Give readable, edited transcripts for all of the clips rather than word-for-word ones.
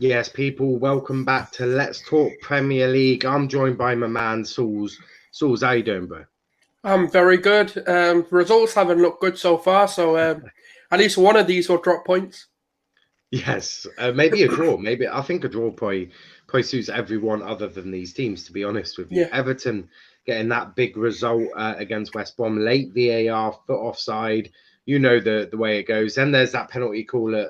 Yes, people, welcome back to Let's Talk Premier League. I'm joined by my man, Sauls. Sauls, how you doing, bro? I'm very good. Results haven't looked good so far, so at least one of these will drop points. Yes, maybe a draw. Maybe I think a draw probably suits everyone other than these teams, to be honest with you. Yeah. Everton getting that big result against West Brom, late VAR, foot offside. You know the way it goes. Then there's that penalty call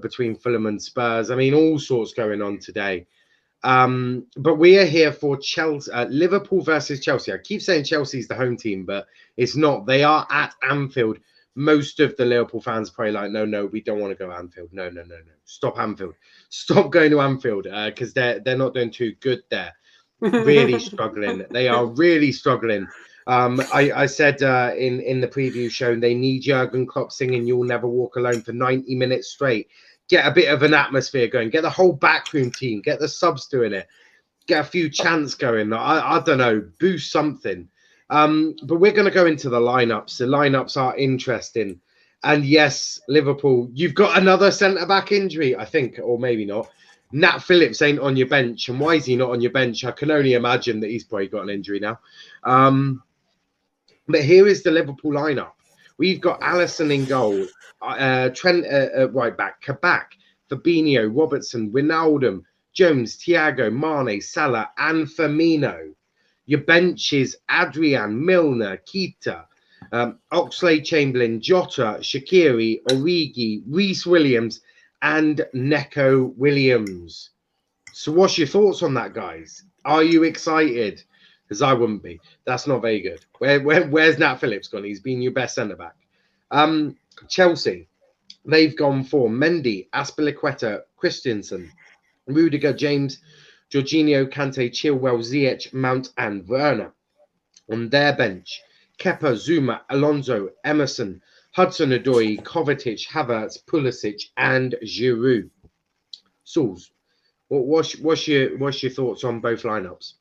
between Fulham and Spurs. I mean, all sorts going on today. But we are here for Chelsea, Liverpool versus Chelsea. I keep saying Chelsea's the home team, but it's not. They are at Anfield. Most of the Liverpool fans are probably like, no, we don't want to go Anfield. No. Stop Anfield. Stop going to Anfield because they're not doing too good there. Really struggling. They are really struggling. I said in the preview show they need Jurgen Klopp singing "You'll Never Walk Alone" for 90 minutes straight. Get a bit of an atmosphere going. Get the whole backroom team. Get the subs doing it. Get a few chants going. I don't know. Boost something. But we're going to go into the lineups. The lineups are interesting. And yes, Liverpool, you've got another centre-back injury, I think, or maybe not. Nat Phillips ain't on your bench. And why is he not on your bench? I can only imagine that he's probably got an injury now. But here is the Liverpool lineup. We've got Alisson in goal, Trent right back, Kabak, Fabinho, Robertson, Wijnaldum, Jones, Thiago, Mane, Salah, and Firmino. Your bench is Adrian, Milner, Keita, Oxlade-Chamberlain, Jota, Shaqiri, Origi, Reece Williams, and Neco Williams. So what's your thoughts on that, guys? Are you excited? Because I wouldn't be. That's not very good. Where's Nat Phillips gone? He's been your best centre-back. Chelsea, they've gone for Mendy, Azpilicueta, Christensen, Rudiger, James, Jorginho, Kante, Chilwell, Ziyech, Mount, and Werner. On their bench, Kepa, Zuma, Alonso, Emerson, Hudson-Odoi, Kovacic, Havertz, Pulisic, and Giroud. Sauls, what's your thoughts on both lineups?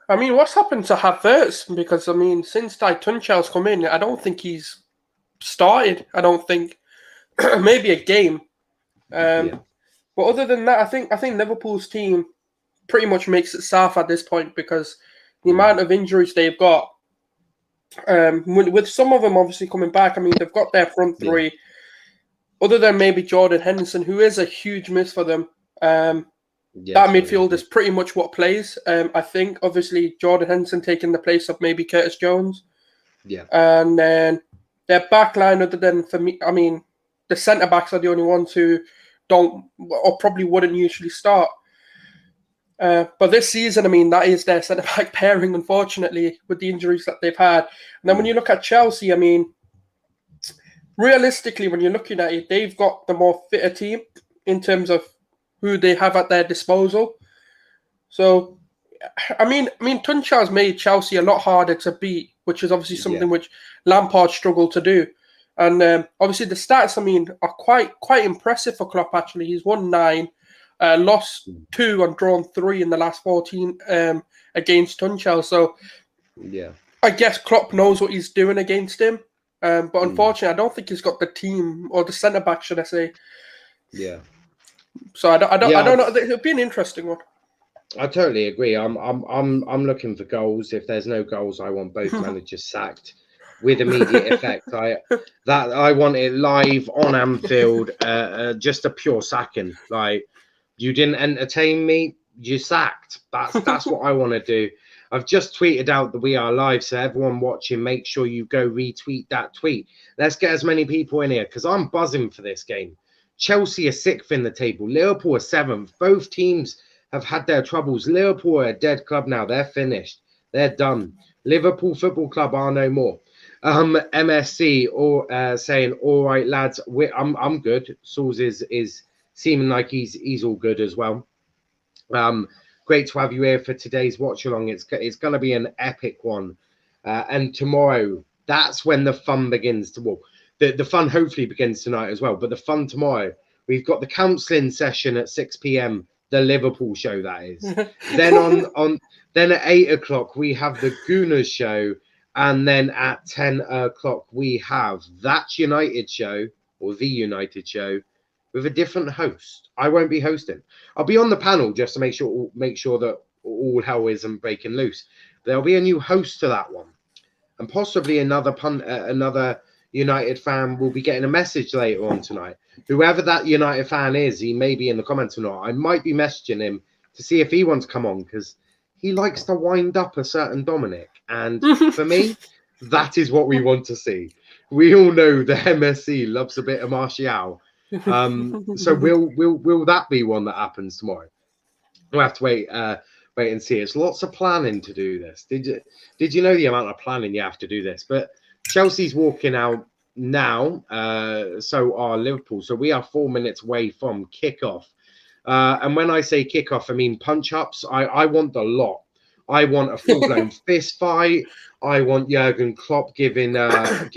I mean, what's happened to Havertz? Because, I mean, since Tunchel's come in, I don't think he's started. I don't think. Maybe a game. But other than that, I think Liverpool's team pretty much makes it south at this point because the amount of injuries they've got, with some of them obviously coming back, I mean, they've got their front three. Yeah. Other than maybe Jordan Henderson, who is a huge miss for them. That midfield is pretty much what plays. I think, obviously, Jordan Henderson taking the place of maybe Curtis Jones. Yeah. And then their back line, other than, for me, I mean, the centre-backs are the only ones who don't or probably wouldn't usually start. But this season, I mean, that is their centre-back pairing, unfortunately, with the injuries that they've had. And then when you look at Chelsea, I mean, realistically, when you're looking at it, they've got the more fitter team in terms of who they have at their disposal. So, I mean, Tunchel's made Chelsea a lot harder to beat, which is obviously something which Lampard struggled to do. And obviously the stats, I mean, are quite impressive for Klopp, actually. He's won 9, lost 2 and drawn 3 in the last 14 against Tuchel. So, I guess Klopp knows what he's doing against him. But unfortunately, I don't think he's got the team, or the centre-back, should I say. Yeah. So I don't know. It'll be an interesting one. I totally agree. I'm looking for goals. If there's no goals, I want both managers sacked with immediate effect. I want it live on Anfield. Just a pure sacking. Like, you didn't entertain me, you sacked. That's what I want to do. I've just tweeted out that we are live, so everyone watching, make sure you go retweet that tweet. Let's get as many people in here because I'm buzzing for this game. Chelsea are 6th in the table. Liverpool are 7th. Both teams have had their troubles. Liverpool are a dead club now. They're finished. They're done. Liverpool Football Club are no more. MSC saying, all right, lads, I'm good. Sauls is seeming like he's all good as well. Great to have you here for today's watch along. It's going to be an epic one. And tomorrow, that's when the fun begins. The fun hopefully begins tonight as well. But the fun tomorrow, we've got the counselling session at 6 p.m. The Liverpool show, that is. Then at 8 o'clock, we have the Gooners show. And then at 10 o'clock, we have That United show, or The United show, with a different host. I won't be hosting. I'll be on the panel just to make sure that all hell isn't breaking loose. There'll be a new host to that one, and possibly another United fan will be getting a message later on tonight. Whoever that United fan is, he may be in the comments or not. I might be messaging him to see if he wants to come on, because he likes to wind up a certain Dominic. And for me, that is what we want to see. We all know the MSC loves a bit of Martial. So will that be one that happens tomorrow? We'll have to wait and see. It's lots of planning to do this. Did you know the amount of planning you have to do this? But Chelsea's walking out now, so are Liverpool. So we are 4 minutes away from kickoff. And when I say kickoff, I mean punch-ups. I want the lot. I want a full-blown fist fight. I want Jurgen Klopp giving Tuchel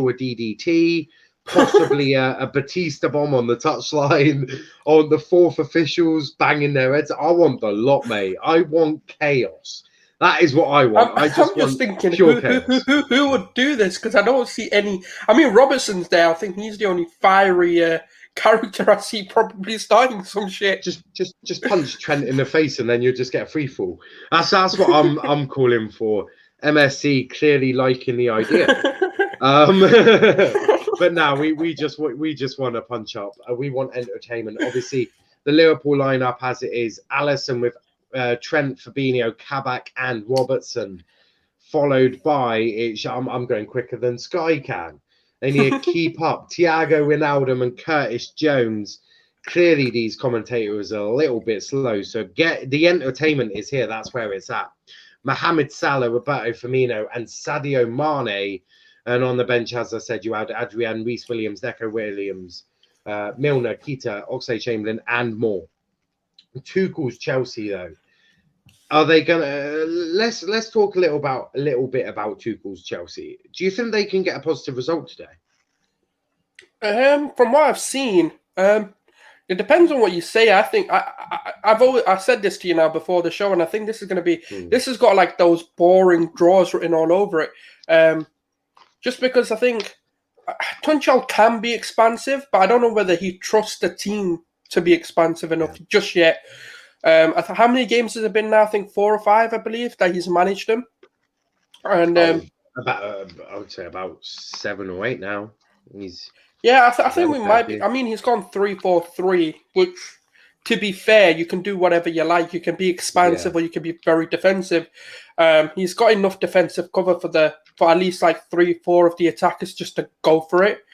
a DDT, possibly a Batista bomb on the touchline, on the fourth officials banging their heads. I want the lot, mate. I want chaos. That is what I want. I'm just thinking, who would do this? Because I don't see any. I mean, Robertson's there. I think he's the only fiery character I see probably starting some shit. Just punch Trent in the face and then you'll just get a free fall. That's what I'm calling for. MSC clearly liking the idea. But now we just want to punch up. We want entertainment. Obviously, the Liverpool lineup as it is: Alisson with Trent, Fabinho, Kabak, and Robertson, followed by I'm going quicker than Sky can. They need to keep up. Thiago Wijnaldum and Curtis Jones. Clearly, these commentators are a little bit slow. So get the entertainment is here. That's where it's at. Mohamed Salah, Roberto Firmino, and Sadio Mane. And on the bench, as I said, you had Adrian, Reece-Williams, Deco Williams, Milner, Keita, Oxlade-Chamberlain, and more. Tuchel's Chelsea, though. Are they gonna? Let's talk a little bit about Tuchel's Chelsea. Do you think they can get a positive result today? From what I've seen, it depends on what you say. I think I've said this to you now before the show, and I think this is going to be this has got like those boring draws written all over it. Just because I think Tuchel can be expansive, but I don't know whether he trusts the team to be expansive enough just yet. How many games has it been now? I think 4 or 5, I believe, that he's managed them. And I would say about 7 or 8 now. I think we might be. I mean, he's gone 3-4-3, which, to be fair, you can do whatever you like. You can be expansive or you can be very defensive. He's got enough defensive cover for at least like 3-4 of the attackers just to go for it.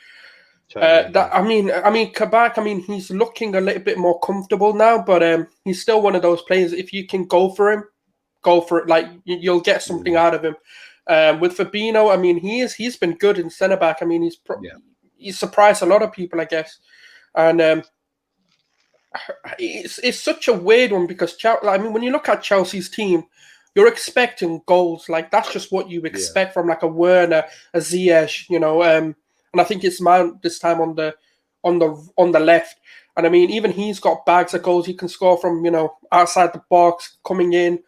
I mean, Kabak. I mean, he's looking a little bit more comfortable now, but he's still one of those players. If you can go for him, go for it. Like you'll get something out of him. With Fabinho, I mean, he's been good in centre back. I mean, he's surprised a lot of people, I guess, and it's such a weird one because when you look at Chelsea's team, you're expecting goals. Like that's just what you expect from like a Werner, a Ziyech, and I think it's Mount this time on the left. And I mean, even he's got bags of goals he can score from, outside the box, coming in.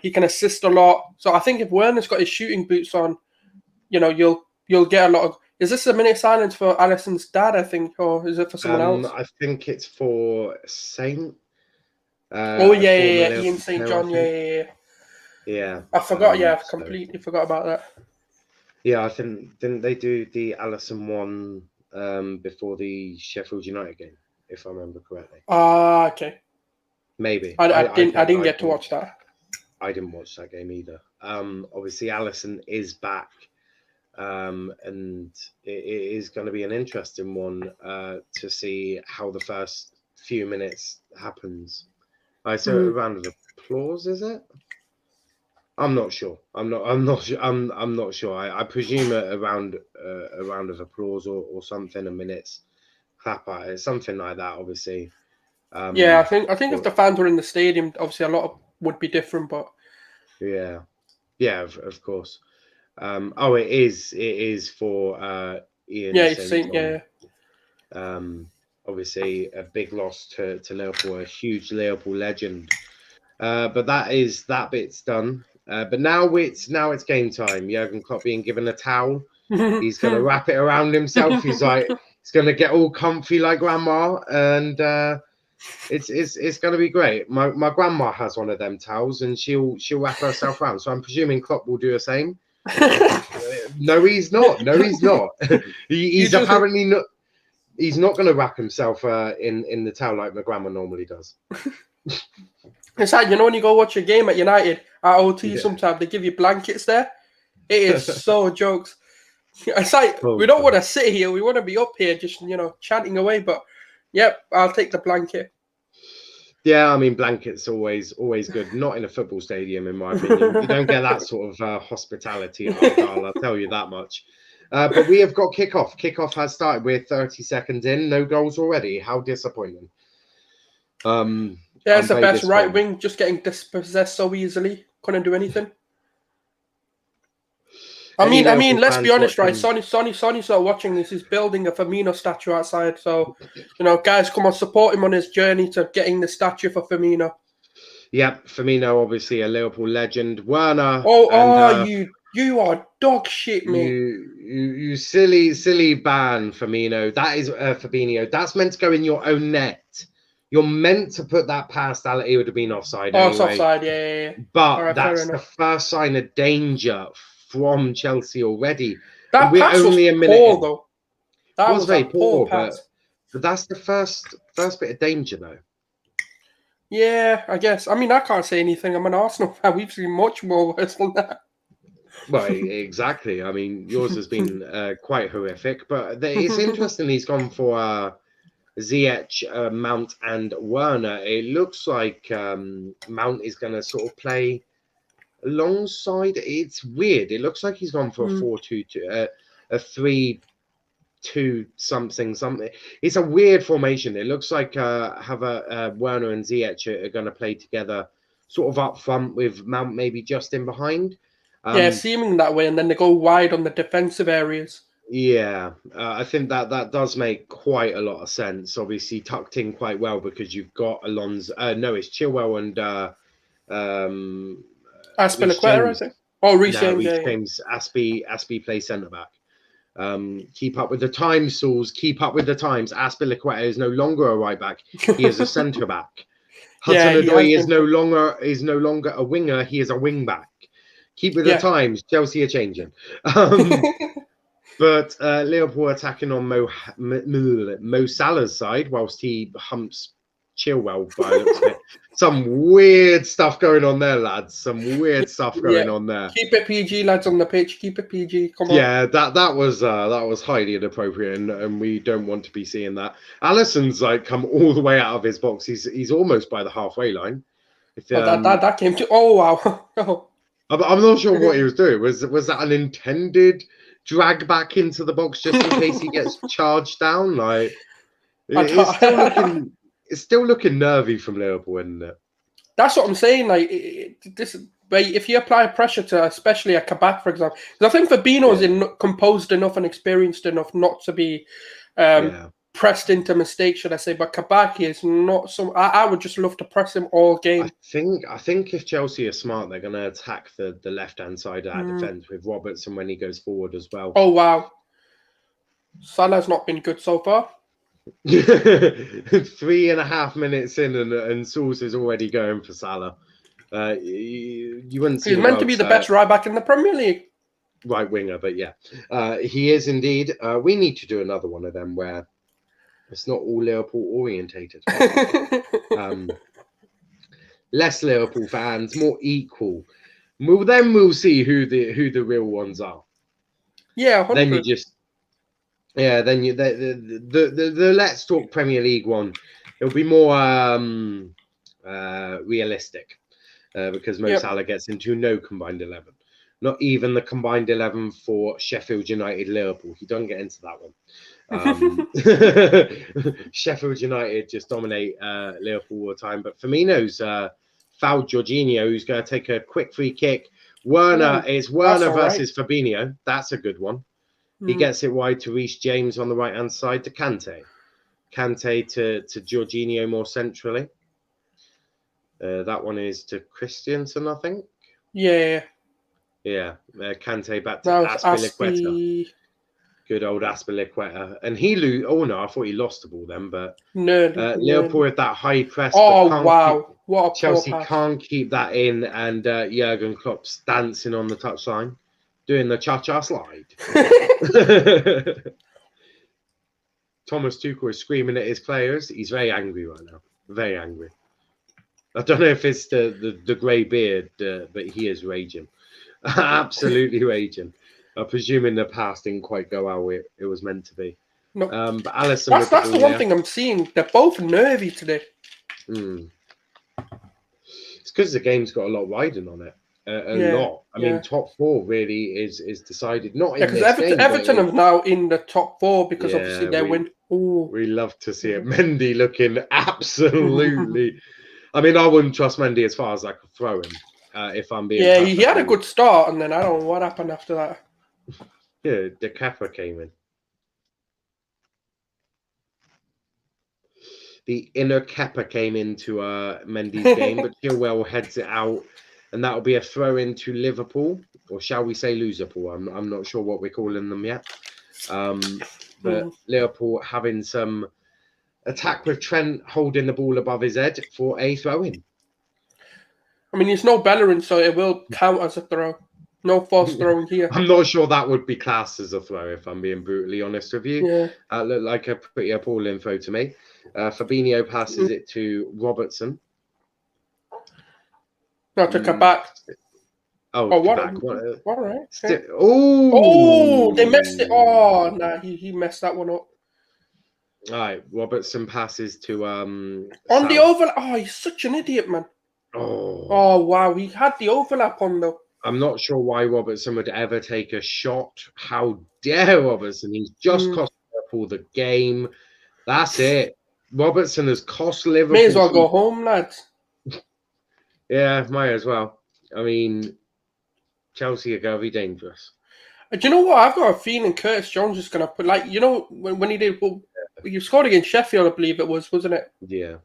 He can assist a lot. So I think if Werner's got his shooting boots on, you'll get a lot of. Is this a minute silence for Alisson's dad, I think, or is it for someone else? I think it's for Saint. Ian St. John, Yeah. I forgot, completely forgot about that. Yeah, I think didn't they do the Alisson one before the Sheffield United game, if I remember correctly? Okay. Maybe. I didn't get to watch that. I didn't watch that game either. Obviously Alisson is back, and it is going to be an interesting one to see how the first few minutes happens. I saw a round of applause, is it? I'm not sure. I'm not sure. I presume a round of applause or something, a minute's clap at it, something like that. Obviously. I think if the fans were in the stadium, obviously a lot would be different, but of course. It is for Ian. Obviously a big loss to Liverpool, a huge Liverpool legend. But that bit's done. But now it's game time. Jurgen Klopp being given a towel. He's going to wrap it around himself. He's like, He's going to get all comfy like grandma, and it's going to be great. My grandma has one of them towels, and she'll wrap herself around. So I'm presuming Klopp will do the same. No, he's not. No, he's not. He's apparently not. He's not going to wrap himself in the towel like my grandma normally does. It's like, when you go watch a game at United at OT, sometimes they give you blankets there. It is so jokes. It's like, we don't want to sit here. We want to be up here just, chanting away. But, yep, I'll take the blanket. Yeah, I mean, blankets always good. Not in a football stadium, in my opinion. You don't get that sort of hospitality at Argyle, I'll tell you that much. But we have got kickoff. Kickoff has started. We're 30 seconds in. No goals already. How disappointing. Yeah, it's the best right wing, just getting dispossessed so easily. Couldn't do anything. I mean, let's be honest, right? Sonny's not watching this. He's building a Firmino statue outside. So, guys, come on, support him on his journey to getting the statue for Firmino. Yep, Firmino, obviously a Liverpool legend. Werner. You are dog shit, mate. You silly ban, Firmino. That is Fabinho. That's meant to go in your own net. You're meant to put that past Alec. It would have been offside anyway. It's offside, yeah. But that's the first sign of danger from Chelsea already. That pass was only a minute poor, though. That was very poor, but that's the first bit of danger, though. Yeah, I guess. I mean, I can't say anything. I'm an Arsenal fan. We've seen much more worse than that. Well, exactly. I mean, yours has been quite horrific, but it's interesting he's gone for Ziyech, Mount, and Werner. It looks like Mount is going to sort of play alongside. It's weird. It looks like he's gone for a 4-2-2, a 3-2 something. It's a weird formation. It looks like Werner and Ziyech are going to play together, sort of up front with Mount maybe just in behind. Seeming that way, and then they go wide on the defensive areas. Yeah, I think that does make quite a lot of sense. Obviously, tucked in quite well because you've got Alonso. No, it's Chilwell and Aspilicueta, I think. Oh, Reece James. Aspie plays centre back. Keep up with the times, Sauls. Keep up with the times. Aspilicueta is no longer a right back. He is a centre back. Hudson-Odoi is no longer a winger. He is a wing back. Keep with the times. Chelsea are changing. But Liverpool attacking on Mo Salah's side whilst he humps Chilwell by the looks of it. Some weird stuff going on there, lads. Some weird stuff going on there. Keep it PG, lads, on the pitch. Keep it PG. Come on. Yeah, that was highly inappropriate, and we don't want to be seeing that. Alisson's come all the way out of his box. He's almost by the halfway line. That came to. Oh wow. I'm not sure what he was doing. Was that an intended drag back into the box just in case he gets charged down? It's still looking nervy from Liverpool, isn't it? That's what I'm saying. If you apply pressure to, especially a Kabak, for example, because I think Fabinho's composed enough and experienced enough not to be pressed into mistakes, should I say? But Kabak is not some. I would just love to press him all game. I think if Chelsea are smart, they're going to attack the left-hand side of that defence with Robertson when he goes forward as well. Oh wow, Salah's not been good so far. 3.5 minutes in, and Sauce is already going for Salah. You wouldn't see. He's meant to be the best right back in the Premier League. Right winger, but he is indeed. We need to do another one of them where it's not all Liverpool orientated. Less Liverpool fans, more equal. Then we'll see who the real ones are. Yeah, 100%. Then you just. Yeah, then the Let's Talk Premier League one, it'll be more realistic because Mo Salah gets into no combined 11. Not even the combined 11 for Sheffield United Liverpool. He doesn't get into that one. Sheffield United just dominate Liverpool all the time. But Firmino's fouled Jorginho, who's going to take a quick free kick. Werner versus Fabinho. That's a good one. He gets it wide to Reece James on the right-hand side to Kante. Kante to Jorginho more centrally. That one is to Christensen, I think. Yeah. Yeah. Kante back to Aspilicueta. Good old Aspilicueta. And oh no, I thought he lost the ball then, but Liverpool with that high press. Oh, but wow. What a poor Chelsea pass. can't keep that in, and Jurgen Klopp's dancing on the touchline, doing the cha-cha slide. Thomas Tuchel is screaming at his players. He's very angry right now. Very angry. I don't know if it's the grey beard, but he is raging. Absolutely raging. I'm presuming the pass didn't quite go how it was meant to be. No. But Alisson, that's the one thing I'm seeing. They're both nervy today. It's because the game's got a lot riding on it. A lot. I mean, top four really is decided. Not in this game. Everton are now in the top four because obviously they win. Ooh. We love to see it. Mendy looking absolutely. I mean, I wouldn't trust Mendy as far as I could throw him. If I'm being. Yeah, he had a good start, and then I don't know what happened after that. Yeah, De Kepa came in. The inner Kepa came into Mendy's game, but Chilwell heads it out, and that will be a throw into Liverpool, or shall we say Loserpool? I'm not sure what we're calling them yet. But Liverpool having some attack with Trent holding the ball above his head for a throw-in. I mean, he's no Bellerin, so it will count as a throw. No false throwing here. I'm not sure that would be classed as a throw, if I'm being brutally honest with you. Yeah. Looked like a pretty appalling throw to me. Fabinho passes it to Robertson. No, to Kabak. What? All right. Oh, they messed it. Oh, nah, he messed that one up. All right, Robertson passes to on the overlap. Oh, he's such an idiot, man. Oh, wow, he had the overlap on though. I'm not sure why Robertson would ever take a shot. How dare Robertson? He's just cost Liverpool the game. That's it. Robertson has cost Liverpool. May as well go home, lads. Yeah, might as well. I mean, Chelsea are going to be dangerous. Do you know what? I've got a feeling Curtis Jones is going to put, like, you know, when he did, you scored against Sheffield, I believe it was, wasn't it? Yeah.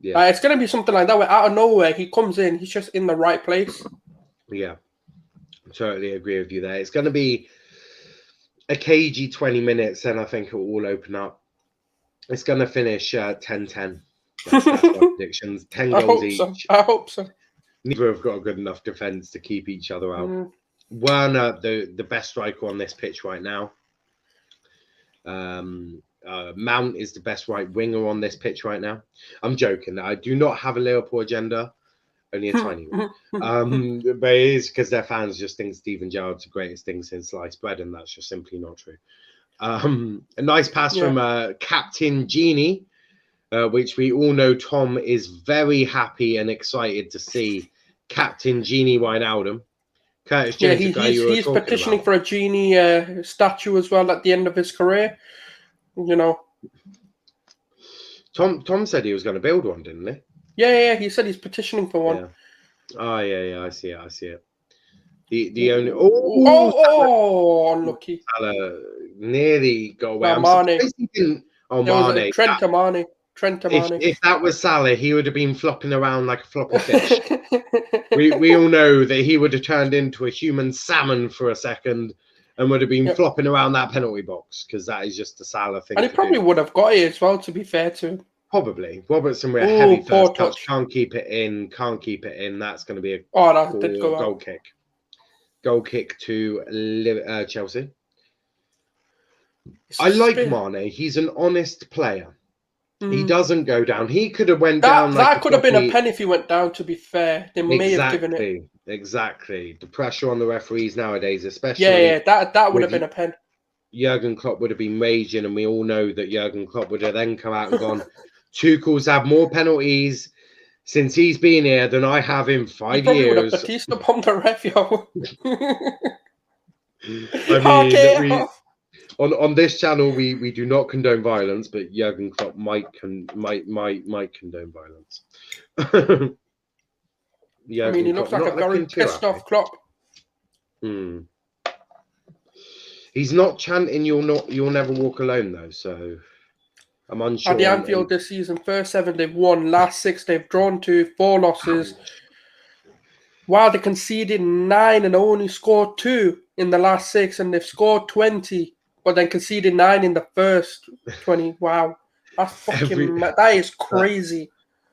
It's going to be something like that where out of nowhere he comes in, he's just in the right place. Yeah, totally agree with you there. It's going to be a cagey 20 minutes, and I think it will all open up. It's going to finish 10-10. That's my predictions. 10 goals each. I hope so. Neither have got a good enough defence to keep each other out. Werner, the best striker on this pitch right now. Mount is the best right winger on this pitch right now. I'm joking. I do not have a Liverpool agenda, only a tiny one. But it is because their fans just think Steven Gerrard's the greatest thing since sliced bread, and that's just simply not true. A nice pass from Captain Genie, which we all know Tom is very happy and excited to see. Captain Genie Wijnaldum. Curtis Jones, he's petitioning for a Genie statue as well at the end of his career. You know, Tom said he was going to build one, didn't he? Yeah. He said he's petitioning for one. Yeah. Oh yeah. I see it. The only unlucky. Salah nearly got away. Mane. Mane. Trent Amani. If that was Salah, he would have been flopping around like a floppy fish. we all know that he would have turned into a human salmon for a second and would have been flopping around that penalty box, because that is just the Salah thing. And he probably would have got it as well, to be fair to him. Probably. Robertson with a heavy first touch. Can't keep it in. That's going to be a goal kick. Goal kick to Chelsea. I like Mane. He's an honest player. He doesn't go down. He could have went down. That could have been a pen if he went down, to be fair. They may have given it. Exactly. The pressure on the referees nowadays, especially. Yeah, that would have been a pen. Jurgen Klopp would have been raging, and we all know that Jurgen Klopp would have then come out and gone, Tuchel's had more penalties since he's been here than I have in 5 years. Batista bombed the ref, yo. I mean, on this channel, we do not condone violence, but Jurgen Klopp might condone violence. I mean, he looks like a very pissed off Klopp. He's not chanting "You'll never walk alone" though, so I'm unsure. At the Anfield this season, first 7 they've won, last 6 they've drawn 2, 4 losses. While they conceded 9 and only scored 2 in the last 6, and they've scored 20. but then conceding 9 in the first 20. Wow, that's fucking that is crazy.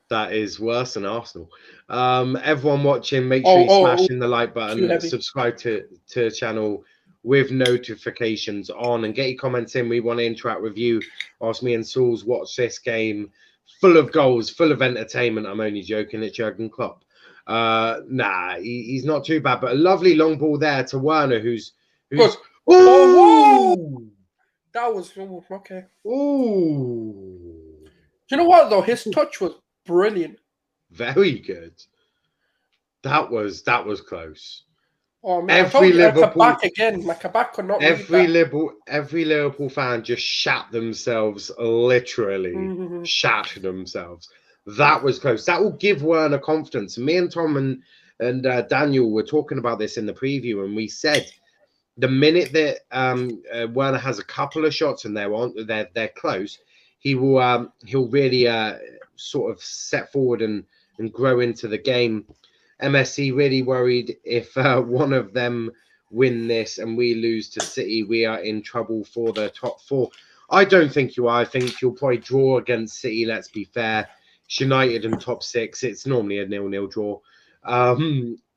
That is worse than Arsenal. Everyone watching, make sure Oh, you smash in the like button, heavy. subscribe to the channel with notifications on, and get your comments in. We want to interact with you. Ask me and Sauls watch this game full of goals, full of entertainment. I'm only joking. It's Jurgen Klopp. Nah, he's not too bad, but a lovely long ball there to Werner, who's Good. Oh, whoa! That was okay. Ooh. Do you know what though? His touch was brilliant. Very good. That was close. Oh man, every Liverpool back again. Like a back could not. Every Liverpool fan just shat themselves, literally shat themselves. That was close. That will give Werner confidence. Me and Tom and Daniel were talking about this in the preview, and we said the minute that Werner has a couple of shots and they're close, he'll really sort of set forward and grow into the game. MSC really worried if one of them win this and we lose to City, we are in trouble for the top 4. I don't think you are. I think you'll probably draw against City. Let's be fair. It's United in top 6. It's normally a 0-0 draw.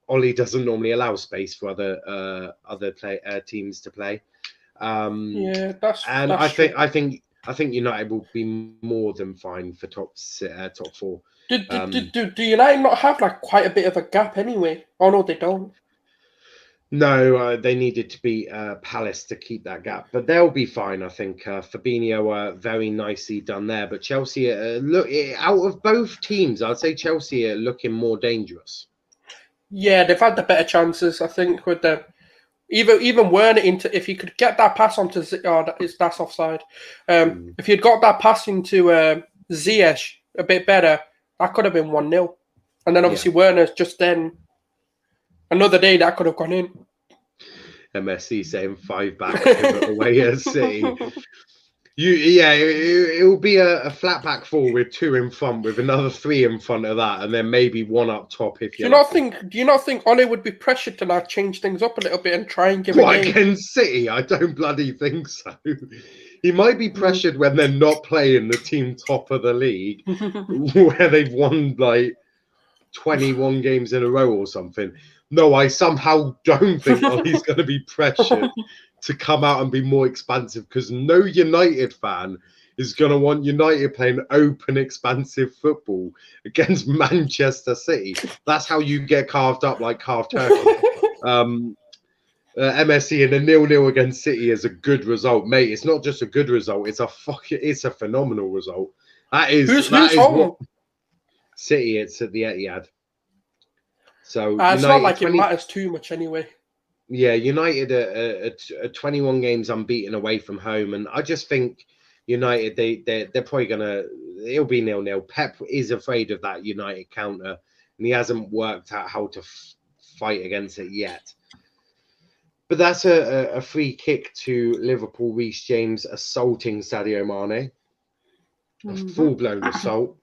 Ollie doesn't normally allow space for other teams to play. Yeah, that's. And that's I think United will be more than fine for top 4. Do United not have like quite a bit of a gap anyway? Oh no, they don't. No, they needed to beat Palace to keep that gap, but they'll be fine. I think Fabinho very nicely done there. But Chelsea, look, out of both teams, I'd say Chelsea are looking more dangerous. Yeah, they've had the better chances, I think, with them. Even Werner into, if you could get that pass onto, that's offside. If you'd got that pass into Ziyech a bit better, that could have been 1-0. And then obviously Werner's just then another day that could have gone in. MSC saying 5 back pivot away at City. It will be a flat back 4 with 2 in front, with another 3 in front of that, and then maybe 1 up top. If you do you not think Ole would be pressured to now change things up a little bit and try and give a game against City? I don't bloody think so. He might be pressured when they're not playing the team top of the league, where they've won like 21 games in a row or something. No, I somehow don't think Ollie's going to be pressured to come out and be more expansive, because no United fan is going to want United playing open, expansive football against Manchester City. That's how you get carved up like carved turkey. MSC and a 0-0 against City is a good result, mate. It's not just a good result; it's a phenomenal result. Who's home? City. It's at the Etihad. So it's not like it matters too much anyway. Yeah, United are 21 games unbeaten away from home, and I just think United they're probably it'll be 0-0. Pep is afraid of that United counter, and he hasn't worked out how to fight against it yet. But that's a free kick to Liverpool. Reece James assaulting Sadio Mane, a full-blown assault.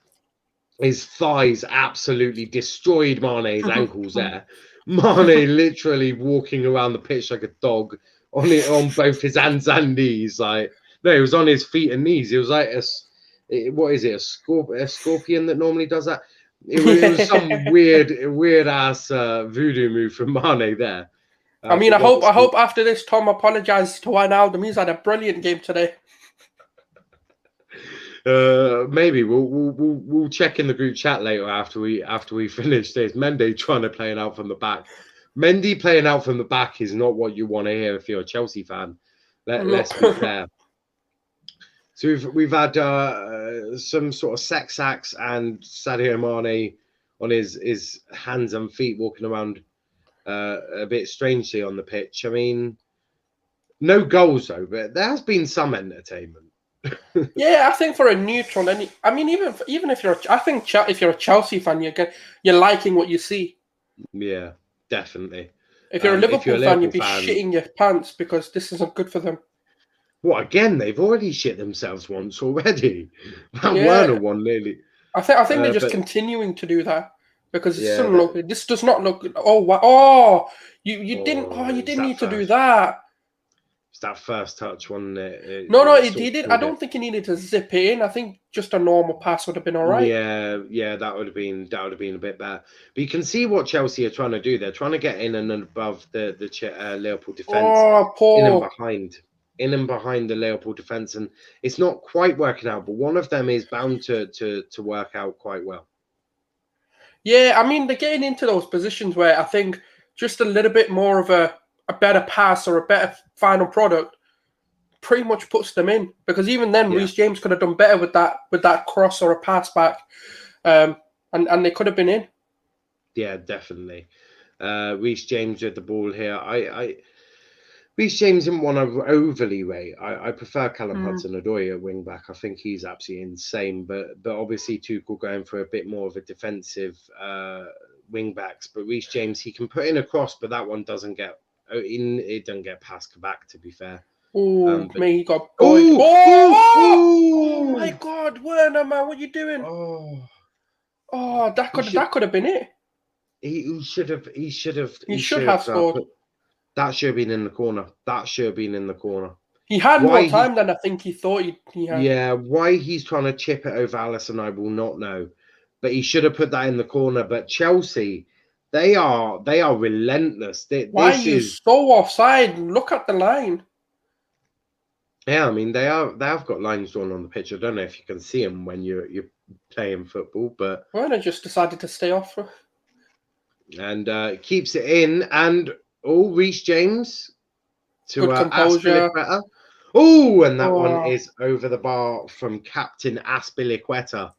His thighs absolutely destroyed Mane's ankles there. Mane literally walking around the pitch like a dog on both his hands and knees. Like, no, it was on his feet and knees. It was like a scorpion that normally does that. It was some weird ass voodoo move from Mane there. I hope after this Tom apologizes to Wijnaldum. He's had a brilliant game today. Maybe we'll check in the group chat later after we finish this. Mendy trying to play it out from the back. Mendy playing out from the back is not what you want to hear if you're a Chelsea fan. Let's be fair. So we've had some sort of sex acts and Sadio Mane on his hands and feet walking around a bit strangely on the pitch. I mean, no goals though, but there has been some entertainment. Yeah, I think for a neutral, even if you're a Chelsea fan, you're liking what you see. Yeah, definitely. If you're a Liverpool fan, you'd be shitting your pants because this isn't good for them. What, again? They've already shit themselves once already. That Werner one nearly. I think they're just continuing to do that because it doesn't look. This does not look. Oh, wow. You didn't need to do that. It's that first touch one. No, he did. I don't think he needed to zip it in. I think just a normal pass would have been all right. Yeah, that would have been a bit better. But you can see what Chelsea are trying to do. They're trying to get in and above the Liverpool defense, in and behind the Liverpool defense, and it's not quite working out. But one of them is bound to work out quite well. Yeah, I mean, they're getting into those positions where I think just a little bit more of a better pass or a better final product pretty much puts them in. Because even then, Reece James could have done better with that cross or a pass back, and they could have been in. Yeah, definitely. Reece James with the ball here. Reece James isn't one I overly rate. I prefer Callum Hudson-Odoi at wing back. I think he's absolutely insane. But obviously Tuchel going for a bit more of a defensive wing backs. But Reece James, he can put in a cross, but that one doesn't get in. It doesn't get past back. To be fair. Oh, man, he got. Oh my God, Werner, man, what are you doing? Oh, that could have been it. He should have scored. That should have been in the corner. He had more time than I think he thought he had. Yeah, why he's trying to chip it over Alisson, I will not know. But he should have put that in the corner. But Chelsea, they are relentless. Why are you so offside? Look at the line. Yeah, I mean they have got lines drawn on the pitch. I don't know if you can see them when you're playing football, but Werner just decided to stay off. And keeps it in, and Reece James to Azpilicueta. And that one is over the bar from Captain Azpilicueta.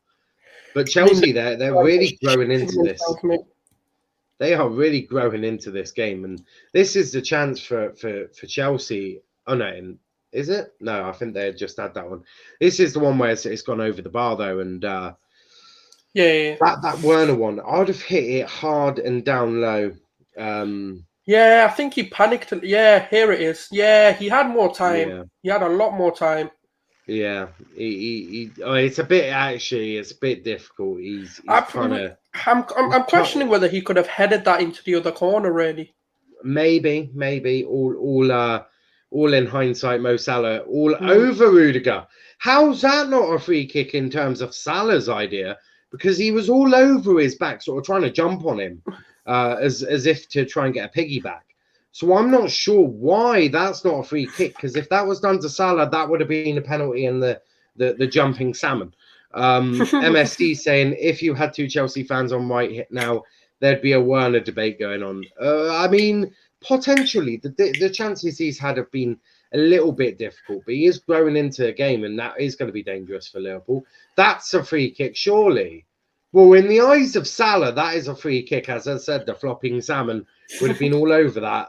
But Chelsea, they're really growing into this. They are really growing into this game, and this is the chance for Chelsea. Oh no, is it? No, I think they just had that one. This is the one where it's gone over the bar though, and yeah. That Werner one, I'd have hit it hard and down low. Yeah, I think he panicked. Yeah, here it is. Yeah, he had more time. Yeah. He had a lot more time. Yeah, it's a bit difficult. He's trying to. I'm questioning whether he could have headed that into the other corner. Really. Maybe. All in hindsight, Mo Salah over Rudiger. How's that not a free kick in terms of Salah's idea? Because he was all over his back, sort of trying to jump on him, as if to try and get a piggyback. So I'm not sure why that's not a free kick. Because if that was done to Salah, that would have been a penalty and the jumping salmon. MSD saying if you had two Chelsea fans on right hit now, there'd be a Werner debate going on. I mean, potentially the chances he's had have been a little bit difficult, but he is growing into a game, and that is going to be dangerous for Liverpool. That's a free kick, surely. Well, in the eyes of Salah, that is a free kick. As I said, the flopping salmon would have been all over that.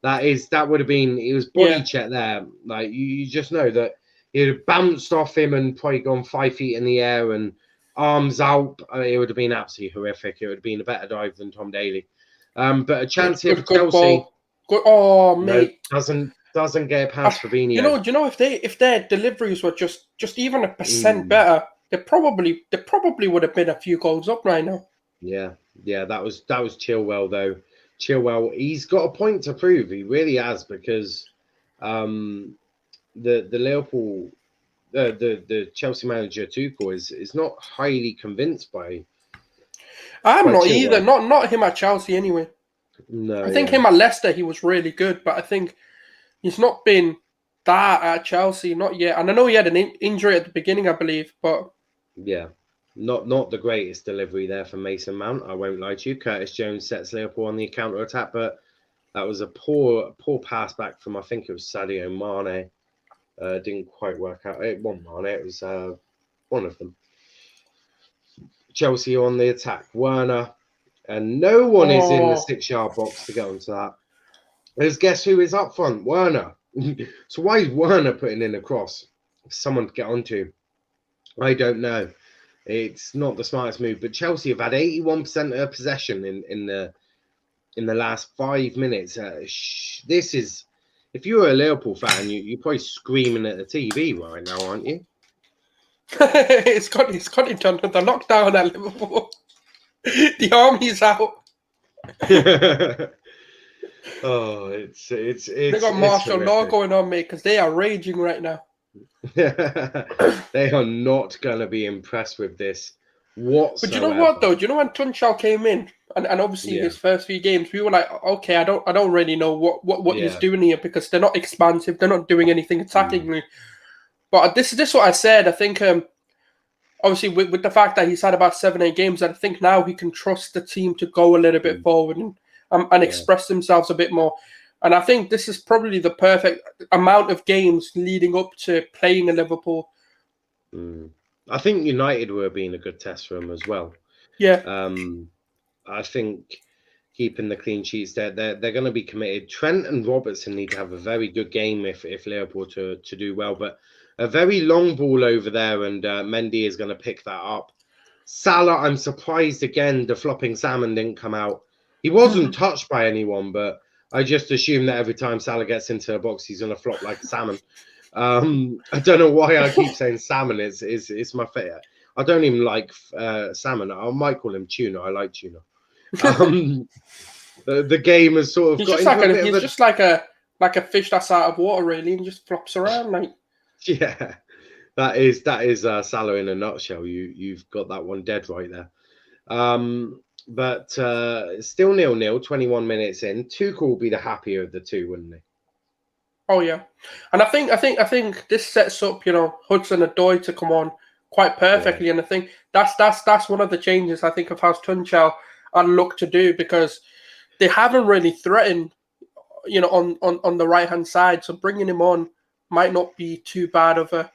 That would have been. It was body check there. Like you just know that it had bounced off him and probably gone 5 feet in the air and arms out. It would have been absolutely horrific. It would have been a better dive than Tom Daly. But a chance here for Chelsea. Good. Oh, mate. No, doesn't get past Fabinho. Do you know if their deliveries were just even 1% better, they probably would have been a few goals up right now. Yeah, that was Chilwell though. Chilwell, he's got a point to prove. He really has, because the Liverpool, the Chelsea manager Tuchel is not highly convinced by. I'm not Chilwell either. Not him at Chelsea anyway. No, I think him at Leicester he was really good, but I think he's not been that at Chelsea, not yet. And I know he had an injury at the beginning, I believe, but yeah, not the greatest delivery there for Mason Mount. I won't lie to you. Curtis Jones sets Liverpool on the counter attack, but that was a poor pass back from, I think it was Sadio Mane. Didn't quite work out. It wasn't Mane. It was one of them. Chelsea on the attack. Werner. And no one is in the 6-yard box to get onto that. Because guess who is up front? Werner. So why is Werner putting in a cross for someone to get onto? I don't know. It's not the smartest move. But Chelsea have had 81% of possession in the last 5 minutes. This is, if you were a Liverpool fan, you're probably screaming at the TV right now, aren't you? it's got it done with the lockdown at Liverpool. The army's out. Oh, it's They got it's martial law horrific. going on, mate, because they are raging right now. They are not going to be impressed with this But you know what, whatsoever. though? Do you know when Tunchal came in, and obviously Yeah, his first few games, we were like, okay, I don't really know what he's yeah. doing here because they're not expansive, they're not doing anything Mm, attackingly. But this is what I said. I think obviously with the fact that he's had about 7-8 games, I think now he can trust the team to go a little bit mm, forward and yeah. express themselves a bit more. And I think this is probably the perfect amount of games leading up to playing in Liverpool. Mm. I think United were being a good test for him as well. Yeah. I think keeping the clean sheets, they're going to be committed. Trent and Robertson need to have a very good game if Liverpool to do well. But a very long ball over there, and Mendy is going to pick that up. Salah, I'm surprised again. The flopping salmon didn't come out. He wasn't touched by anyone, but I just assume that every time Salah gets into the box, he's going to flop like a salmon. I don't know why I keep saying salmon. It's my favorite. I don't even like salmon. I might call him tuna. I like tuna. The game has sort of He's got just into like a bit of he's a just like a fish that's out of water, really, and just flops around like. yeah. That is Salah in a nutshell. You've got that one dead right there. But still 0-0, 21 minutes in. Tuchel will be the happier of the two, wouldn't he? Oh yeah, and I think this sets up Hudson-Odoi to come on quite perfectly, and I think that's one of the changes I think of how Tunchel are looked to do because they haven't really threatened on the right hand side, so bringing him on might not be too bad of a.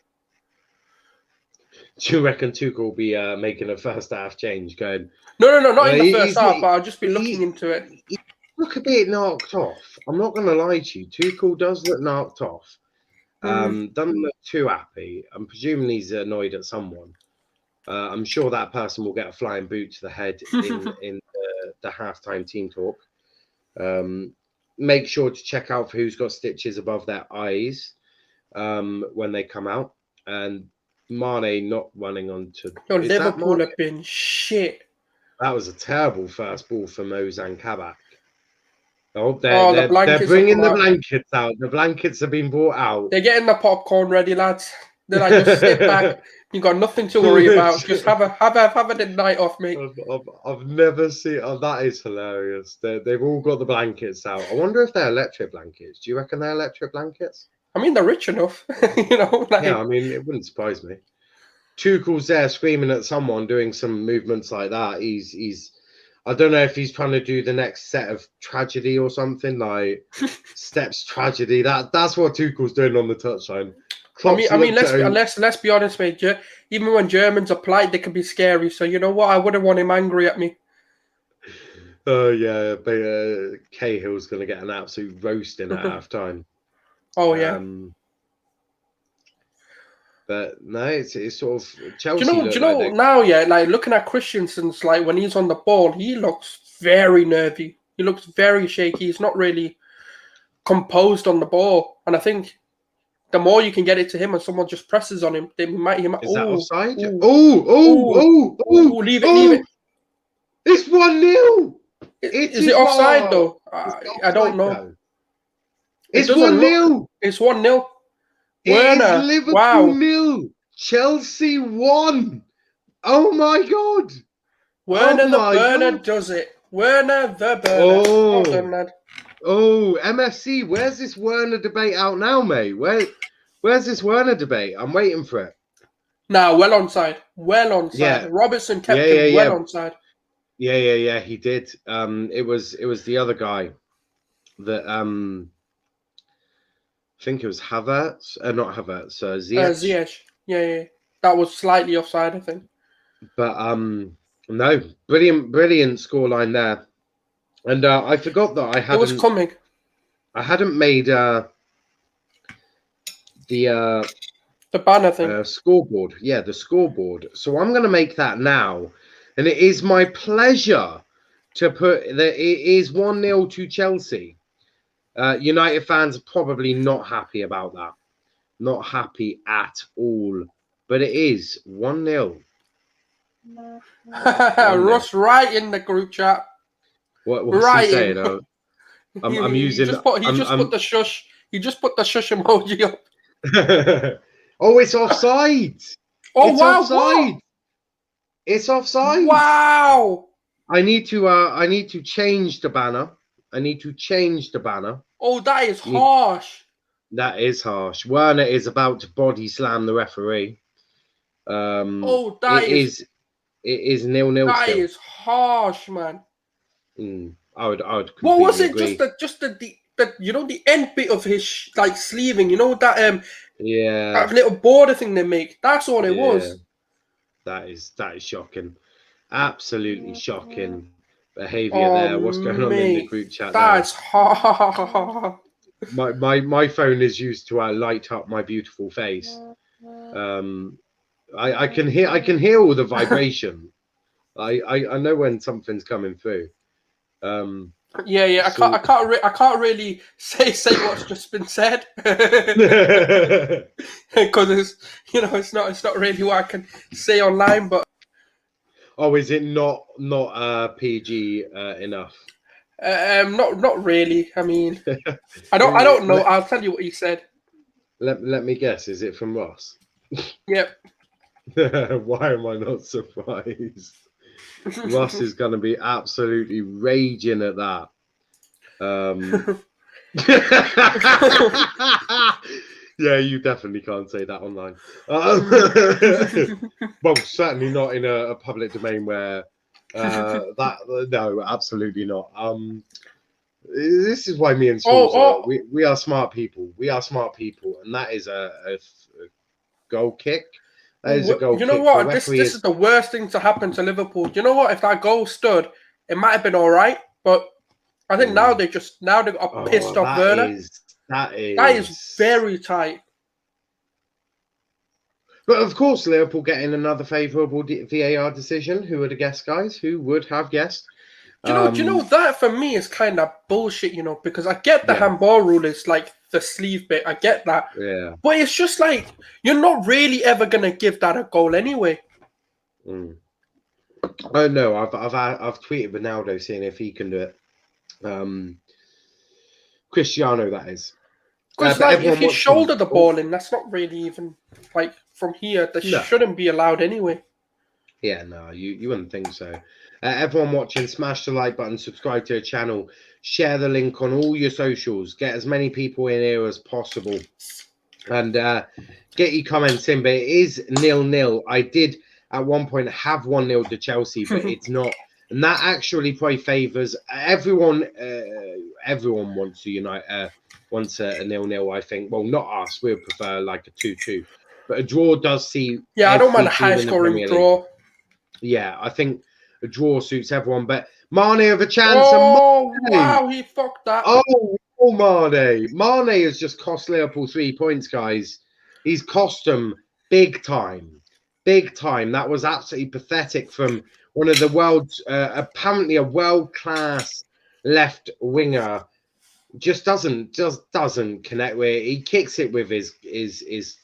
Do you reckon Tuchel will be making a first half change? Going, No, not in the first he's half, but I'll just be looking into it. he look a bit knocked off. I'm not going to lie to you. Tuchel does look knocked off. Doesn't look too happy. I'm presuming he's annoyed at someone. I'm sure that person will get a flying boot to the head in the halftime team talk. Make sure to check out for who's got stitches above their eyes when they come out. And Mane not running onto. Is that Liverpool Mane? have been shit. That was a terrible first ball for Mozan Kabak. Oh, The they're blankets bringing the have come out. blankets out. The blankets have been brought out. They're getting the popcorn ready, lads. They're like, just sit back. You got nothing to worry about. Just have a night off, mate. I've never seen. Oh, that is hilarious. They've all got the blankets out. I wonder if they're electric blankets. Do you reckon they're electric blankets? I mean, they're rich enough, Yeah, I mean, it wouldn't surprise me. Tuchel's there screaming at someone doing some movements like that. He's. I don't know if he's trying to do the next set of tragedy or something like steps tragedy. That's what Tuchel's doing on the touchline. I mean, let's be honest, mate. Even when Germans are polite, they can be scary. So you know what? I wouldn't want him angry at me. Oh yeah, but Cahill's going to get an absolute roasting at half time. Oh yeah. But no, it's sort of Chelsea. Do you know now? Yeah, like looking at Christensen's, like when he's on the ball, he looks very nervy. He looks very shaky. He's not really composed on the ball, and I think the more you can get it to him and someone just presses on him, then he might. Is that offside? Leave it. It's 1-0. Is it offside though? I don't know. Though. It's 1-0. It's 1-0. Werner, Liverpool 0, Chelsea 1. Oh my God! Werner does it. Werner the burner. Well done, lad. Oh, MFC, where's this Werner debate out now, mate? Where's this Werner debate? I'm waiting for it. Nah, well onside. Yeah. Robertson kept him well onside. Yeah, he did. It was the other guy that I think it was Havertz, not Havertz, Ziyech. Ziyech. Yeah. That was slightly offside, I think. But no, brilliant scoreline there. And I forgot that I hadn't. It was coming. I hadn't made the banner thing. Scoreboard. Yeah, the scoreboard. So I'm going to make that now, and it is my pleasure to put that it is 1-0 to Chelsea. United fans are probably not happy about that. Not happy at all. But it is 1-0. Russ right in the group chat. What's he saying? I'm He using. just put I'm the shush. He just put the shush emoji up. Oh, it's offside. Oh It's wow! What? offside. It's offside. Wow! I need to change the banner. I need to change the banner. Oh, that is harsh. That is harsh. Werner is about to body slam the referee. Oh, It is 0-0 that still. is harsh, man. I would What was completely it? agree. Just the you know, the end bit of his like sleeving. You know that Yeah, that little border thing they make. That's all it yeah. was. That is shocking. Absolutely shocking behaviour Oh there. What's going on in the mate, group chat now? that's harsh. My phone is used to light up my beautiful face. I can hear all the vibration. I know when something's coming through. Yeah. So I can't really say what's just been said because it's not really what I can say online. But oh, is it not PG enough? not really. I mean, I don't know. I'll tell you what he said. Let me guess. Is it from Ross? Yep. Why am I not surprised? Ross is going to be absolutely raging at that. Yeah, you definitely can't say that online. Well, certainly not in a public domain where no, absolutely not. This is why me and Sauls we are smart people. We are smart people, and that is a goal kick. That is a goal you know kick. what? This is the worst thing to happen to Liverpool. You know what? If that goal stood, it might have been all right, but I think now they got pissed off Werner. That is very tight. But of course, Liverpool getting another favourable VAR decision. Who would have guessed, guys? Who would have guessed? Do you know that for me is kind of bullshit, because I get the handball rule is like the sleeve bit. I get that. Yeah. But it's just like, you're not really ever going to give that a goal anyway. Oh, no. I've tweeted Ronaldo seeing if he can do it. Cristiano, that is. Because if you shoulder the ball in, that's not really even like from here. That shouldn't be allowed anyway. Yeah, no, you wouldn't think so. Everyone watching, smash the like button, subscribe to the channel, share the link on all your socials, get as many people in here as possible, and get your comments in. But it is 0-0. I did at one point have 1-0 to Chelsea, but it's not. And that actually probably favours everyone. Everyone wants to unite. Wants a 0-0, I think. Well, not us. We would prefer like a 2-2. But a draw does see. Yeah, I don't mind a high-scoring draw. Yeah, I think a draw suits everyone. But Mane have a chance. Oh, wow, he fucked that. Oh, Mane. Mane has just cost Liverpool 3 points, guys. He's cost them big time. Big time. That was absolutely pathetic from one of the world's, apparently a world-class left winger. Just doesn't connect with it. He kicks it with his thigh.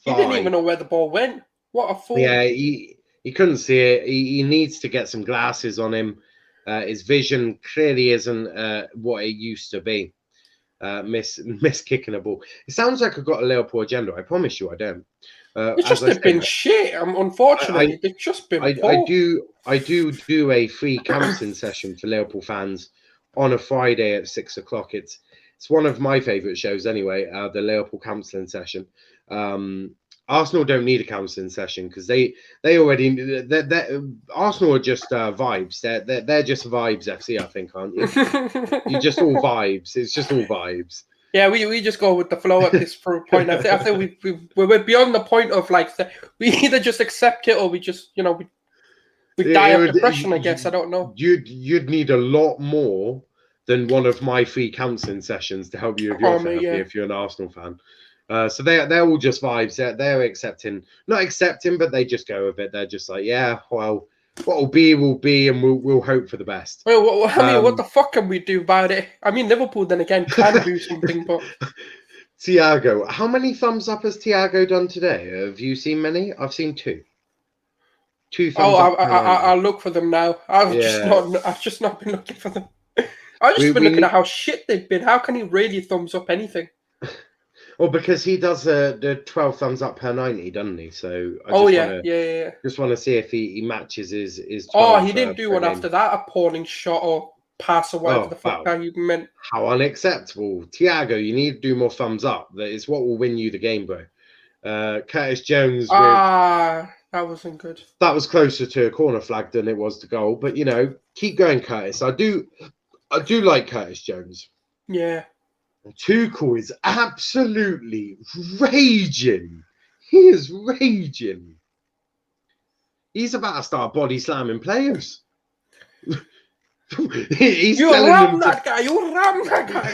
He didn't even know where the ball went. What a fool. Yeah, he couldn't see it. He needs to get some glasses on him. His vision clearly isn't what it used to be. Miss kicking a ball. It sounds like I've got a Liverpool agenda. I promise you I don't. It's just been shit. Unfortunately, it's just been I do a free counselling session for Liverpool fans on a Friday at 6 o'clock. It's one of my favourite shows anyway, the Liverpool counselling session. Arsenal don't need a counselling session because they already Arsenal are just vibes. They're just vibes FC, I think, aren't you? You're just all vibes. It's just all vibes. Yeah, we just go with the flow at this point. I think we're beyond the point of like we either just accept it or we just we die of depression. I guess I don't know. You'd need a lot more than one of my free counselling sessions to help you with your therapy if you're an Arsenal fan. So they're all just vibes. They're not accepting, but they just go with it. They're just like, yeah, well, what will be, and we'll hope for the best. Well, I mean, what the fuck can we do about it? I mean, Liverpool then again can do something, but Thiago, how many thumbs up has Thiago done today? Have you seen many? I've seen 2. 2 thumbs up. I'll look for them now. I've just not been looking for them. I've just been looking at how shit they've been. How can he really thumbs up anything? Well, because he does the 12 thumbs up per 90, doesn't he? So I just want to see if he matches his 12. Oh, he didn't do one game. after that appalling shot or pass or whatever the fuck that you meant. How unacceptable. Thiago, you need to do more thumbs up. That is what will win you the game, bro. Curtis Jones. That wasn't good. That was closer to a corner flag than it was to goal. But, keep going, Curtis. I do like Curtis Jones. Yeah. Tuchel is absolutely raging. He is raging. He's about to start body slamming players. He's you ram that guy. You ram that guy.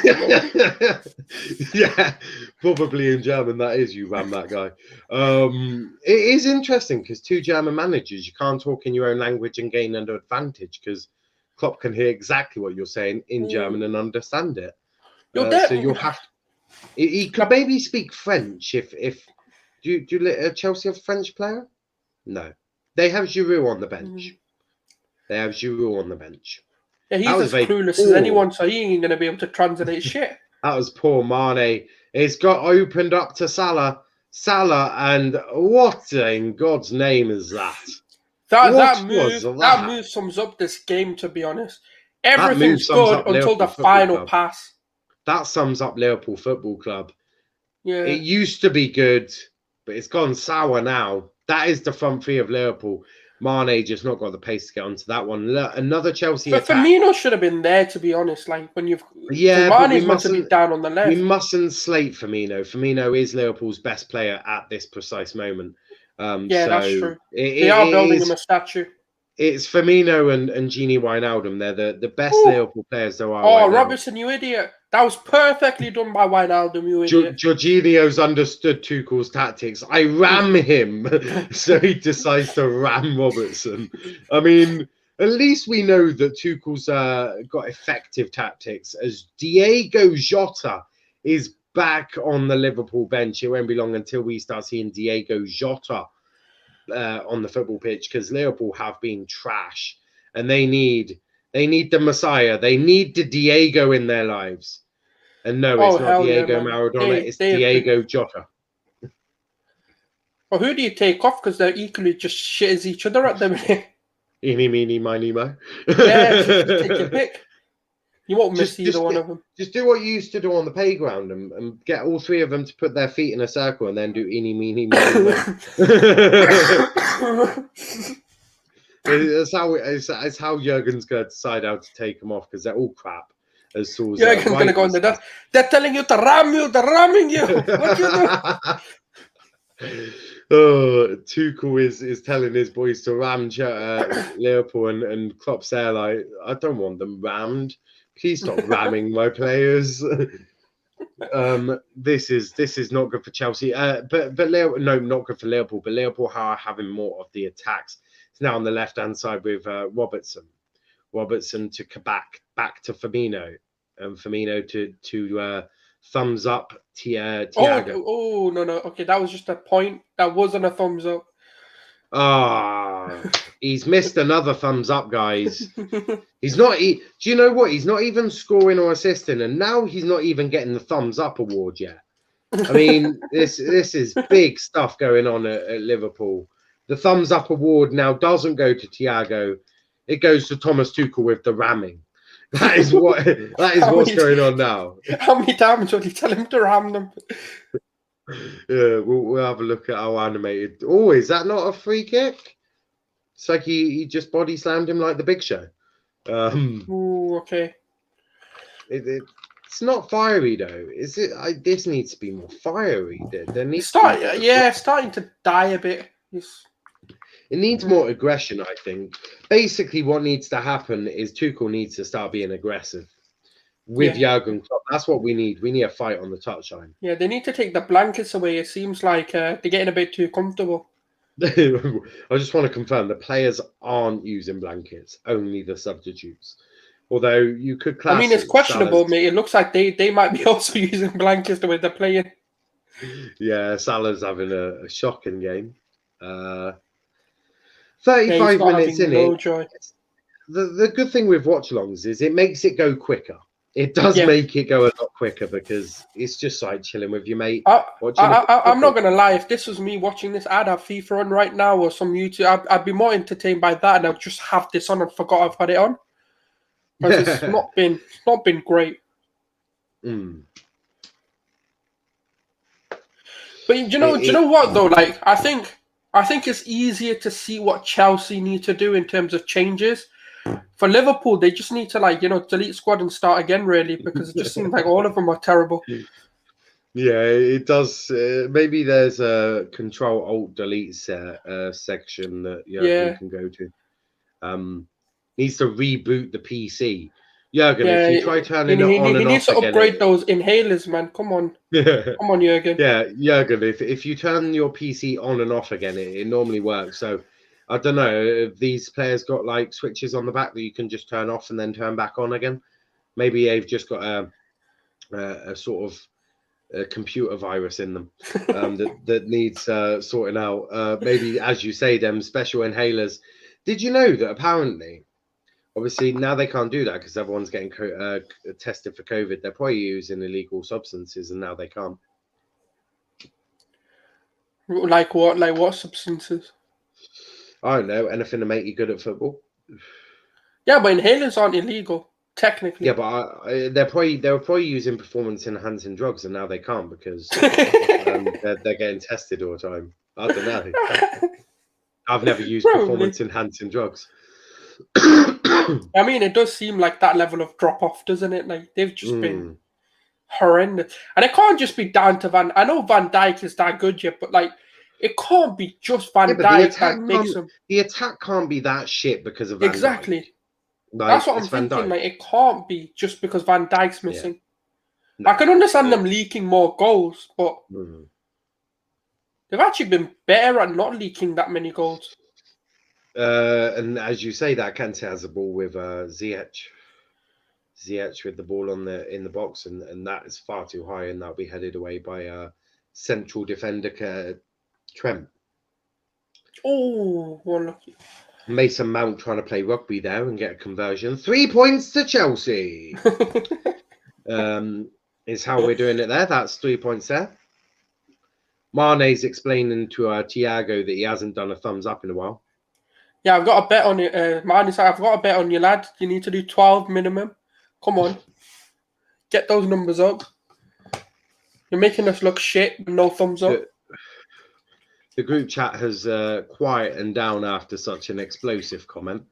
Yeah, probably in German that is you ram that guy. It is interesting because two German managers, you can't talk in your own language and gain an advantage because Klopp can hear exactly what you're saying in German and understand it. So you'll have to. He could maybe speak French if do Chelsea have a French player? No, they have Giroud on the bench. Yeah, he's as clueless as anyone, so he ain't gonna be able to translate shit. That was poor Mane. It's got opened up to Salah, and what in God's name is that? That move sums up this game. To be honest, everything's good until the final pass. That sums up Liverpool Football Club. Yeah. It used to be good, but it's gone sour now. That is the front three of Liverpool. Mane just not got the pace to get onto that one. Another Chelsea attack. Firmino should have been there, to be honest. Like when you've Mane's meant to be down on the left. We mustn't slate Firmino. Firmino is Liverpool's best player at this precise moment. That's true. They are building him a statue. It's Firmino and Gini Wijnaldum. They're the best Liverpool players there are. Oh, Robertson, you idiot. That was perfectly done by Wijnaldum, you idiot. Jorginho's understood Tuchel's tactics. I ram him. So he decides to ram Robertson. I mean, at least we know that Tuchel's got effective tactics as Diego Jota is back on the Liverpool bench. It won't be long until we start seeing Diego Jota on the football pitch because Liverpool have been trash and they need the Messiah. They need the Diego in their lives. And no, it's not Diego Maradona. It's Diego Jota. Well, who do you take off? Because they're equally just shit as each other at the minute. Eeny, meeny, miny, mo. Yeah, just take your pick. You won't miss either one of them. Just do what you used to do on the playground and get all three of them to put their feet in a circle and then do eeny, meeny, miny, mo. It's how Jurgen's going to decide how to take them off because they're all crap. Jurgen's going to go in the dust. They're telling you to ram you. They're ramming you. What you do? Tuchel is telling his boys to ram Liverpool and Klopp's there like, I don't want them rammed. Please stop ramming my players. This is not good for Chelsea. But not good for Liverpool. But Liverpool are having more of the attacks. It's now on the left hand side with Robertson to back to Firmino, and Firmino to thumbs up Thiago. Oh no! Okay, that was just a point. That wasn't a thumbs up. He's missed another thumbs up, guys. He's not. Do you know what? He's not even scoring or assisting, and now he's not even getting the thumbs up award yet. I mean, this is big stuff going on at Liverpool. The thumbs up award now doesn't go to Thiago; it goes to Thomas Tuchel with the ramming. That is what's going on now. How many times would you tell him to ram them? Yeah, we'll have a look at how animated. Oh, is that not a free kick? It's like he just body slammed him like the Big Show. Okay. It's not fiery though, is it? This needs to be more fiery. There needs starting to die a bit. It needs more aggression, I think. Basically, what needs to happen is Tuchel needs to start being aggressive with Jurgen Klopp. That's what we need. We need a fight on the touchline. Yeah, they need to take the blankets away. It seems like they're getting a bit too comfortable. I just want to confirm the players aren't using blankets, only the substitutes. Although you could class. I mean, it's questionable, mate. It looks like they might be also using blankets the way they're playing. Yeah, Salah's having a shocking game. 35 minutes in it. the good thing with watch-alongs is it makes it go quicker. It does Yeah. make it go a lot quicker because it's just like chilling with your mate. I'm not gonna lie. If this was me watching this, I'd have FIFA on right now or some YouTube. I'd be more entertained by that, and I'd just have this on and forgot I've had it on because it's not been great. Mm. But do you know what though? Like I think it's easier to see what Chelsea need to do in terms of changes. For Liverpool, they just need to delete squad and start again, really, because it just seems like all of them are terrible. Yeah, it does. Maybe there's a Control Alt Delete section that Jurgen can go to. Needs to reboot the PC. Jurgen, if you try turning it on and he needs off to again, upgrade those inhalers, man. Come on, come on, Jurgen. Yeah, Jurgen, if you turn your PC on and off again, it normally works. So I don't know if these players got like switches on the back that you can just turn off and then turn back on again. Maybe they've just got a sort of a computer virus in them that needs sorting out. Maybe, as you say, them special inhalers. Did you know that apparently, obviously now they can't do that because everyone's getting tested for COVID. They're probably using illegal substances, and now they can't. Like what? Like what substances? I don't know, anything to make you good at football. Yeah, but inhalers aren't illegal technically. Yeah, but they're probably using performance enhancing drugs, and now they can't because they're getting tested all the time. I don't know. I've never used performance enhancing drugs. I mean, it does seem like that level of drop off, doesn't it? Like they've just been horrendous, and it can't just be down to Van. I know Van Dijk is that good yet, but like it can't be just Van Dijk that makes him. The attack can't be that shit because of Van exactly. Dijk. Like, that's what I'm thinking. Like it can't be just because Van Dijk's missing. Yeah. No, I can understand them leaking more goals, but they've actually been better at not leaking that many goals. And as you say, that Kante has the ball with Ziyech with the ball in the box, and that is far too high, and that'll be headed away by central defender Trent. Oh, one lucky. Mason Mount trying to play rugby there and get a conversion. 3 points to Chelsea. Is how we're doing it there. That's 3 points there. Mane's explaining to Thiago that he hasn't done a thumbs up in a while. Yeah, I've got a bet on it. Mane's like, I've got a bet on you, lad. You need to do 12 minimum. Come on. Get those numbers up. You're making us look shit with no thumbs up. The group chat has quietened down after such an explosive comment.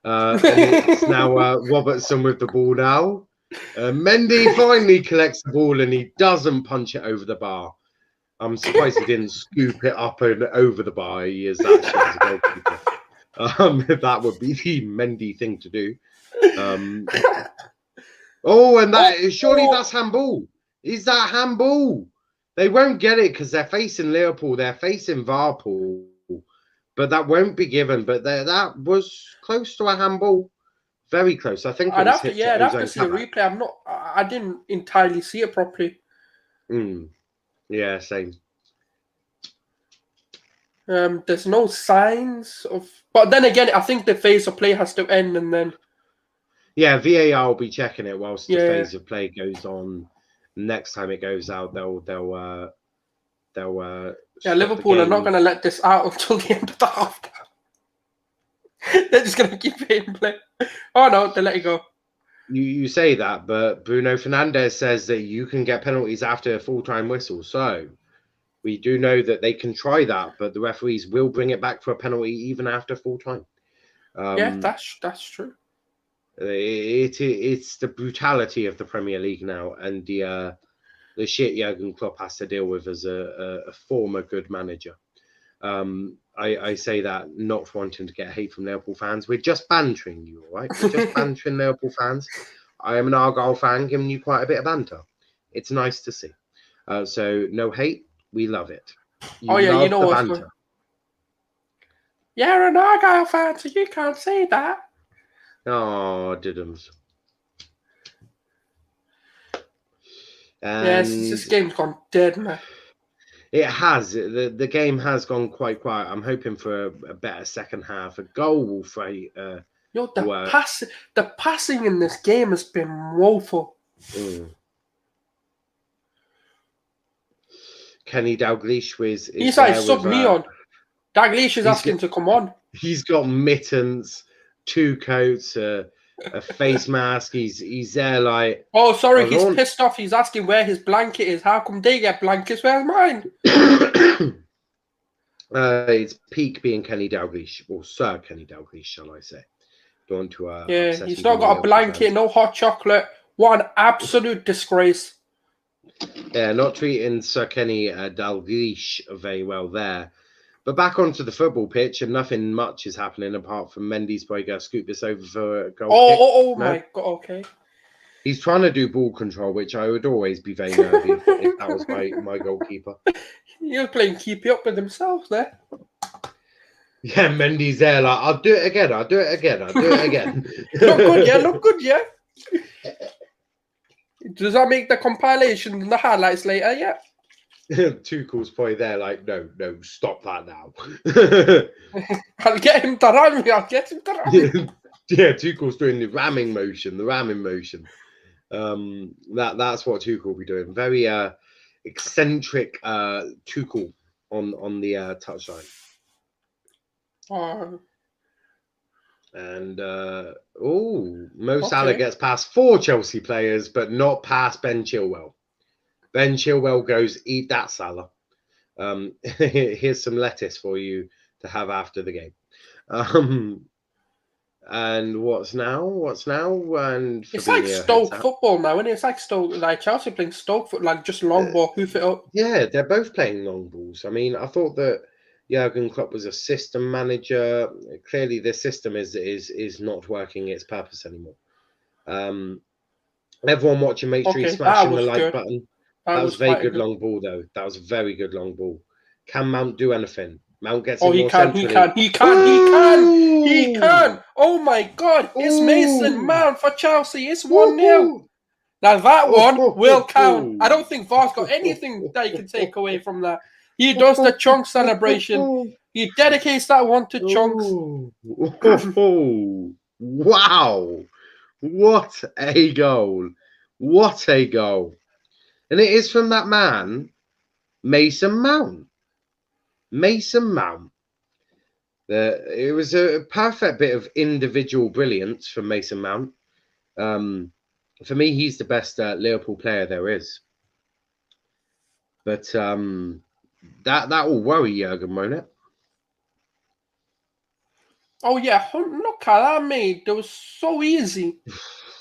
And it's now Robertson with the ball now. Mendy finally collects the ball and he doesn't punch it over the bar. I'm surprised he didn't scoop it up and over the bar. He is that shit as a goalkeeper. That would be the Mendy thing to do. And surely that's handball. Is that handball? They won't get it because they're facing Liverpool. They're facing Liverpool. But that won't be given. But that was close to a handball. Very close. I think I'd have to see a replay. I didn't entirely see it properly. Yeah, same. There's no signs of... But then again, I think the phase of play has to end and then... Yeah, VAR will be checking it whilst the phase of play goes on. Next time it goes out, they'll Liverpool are not going to let this out until the end of the half. They're just going to keep it in play. Oh no, they let it go. You say that, but Bruno Fernandes says that you can get penalties after a full-time whistle. So we do know that they can try that, but the referees will bring it back for a penalty even after full-time. Yeah, that's true. It's the brutality of the Premier League now, and the shit Jurgen Klopp has to deal with as a former good manager. I say that not wanting to get hate from Liverpool fans. We're just bantering you, all right? We're just bantering Liverpool fans. I am an Argyle fan, giving you quite a bit of banter. It's nice to see. So no hate, we love it. You know what's banter. You're an Argyle fan, so you can't say that. Oh, diddums. Yes, this game's gone dead, man. It has. The game has gone quite quiet. I'm hoping for a better second half. A goal will Yo, the passing in this game has been woeful. Kenny Dalglish is He's like sub-neon. Dalglish is asking to come on. He's got mittens, 2 coats, a face mask. He's there like... Oh, sorry, he's pissed off. He's asking where his blanket is. How come they get blankets? Where's mine? It's peak being Kenny Dalglish, or Sir Kenny Dalglish, shall I say. Don't to he's not got a blanket, no hot chocolate. What an absolute disgrace. Yeah, not treating Sir Kenny Dalglish very well there. But back onto the football pitch, and nothing much is happening apart from Mendy's probably going to scoop this over for a goal kick. Oh my God, okay. He's trying to do ball control, which I would always be very nervy if that was my goalkeeper. He was playing keepy up with himself there. Yeah, Mendy's there like, I'll do it again. Look good, yeah. Does that make the compilation and the highlights later? Yeah. Tuchel's probably there like, no, stop that now. I'll get him to ram me. Yeah, Tuchel's doing the ramming motion. That's what Tuchel will be doing. Very eccentric Tuchel on the touchline. And Mo Salah gets past 4 Chelsea players, but not past Ben Chilwell. Ben Chilwell goes, eat that, Salah. Here's some lettuce for you to have after the game. And what's now? And it's like Stoke football now, isn't it? It's like Stoke, like Chelsea playing Stoke football, like just long ball, hoof it up. Yeah, they're both playing long balls. I mean, I thought that Jurgen Klopp was a system manager. Clearly, this system is not working its purpose anymore. Everyone watching, make sure you're smashing the like button. That was a very good long ball, though. That was a very good long ball. Can Mount do anything? Mount gets in more centrally. He can. Oh my God. It's Mason Mount for Chelsea. It's 1-0. Now that one will count. I don't think VAR's got anything that he can take away from that. He does the chunk celebration. He dedicates that one to Chunks. Wow. What a goal. What a goal. And it is from that man, Mason Mount. Mason Mount. It was a perfect bit of individual brilliance from Mason Mount. For me, he's the best Liverpool player there is. But that will worry Jurgen, won't it? Oh yeah, look at that, mate. That was so easy.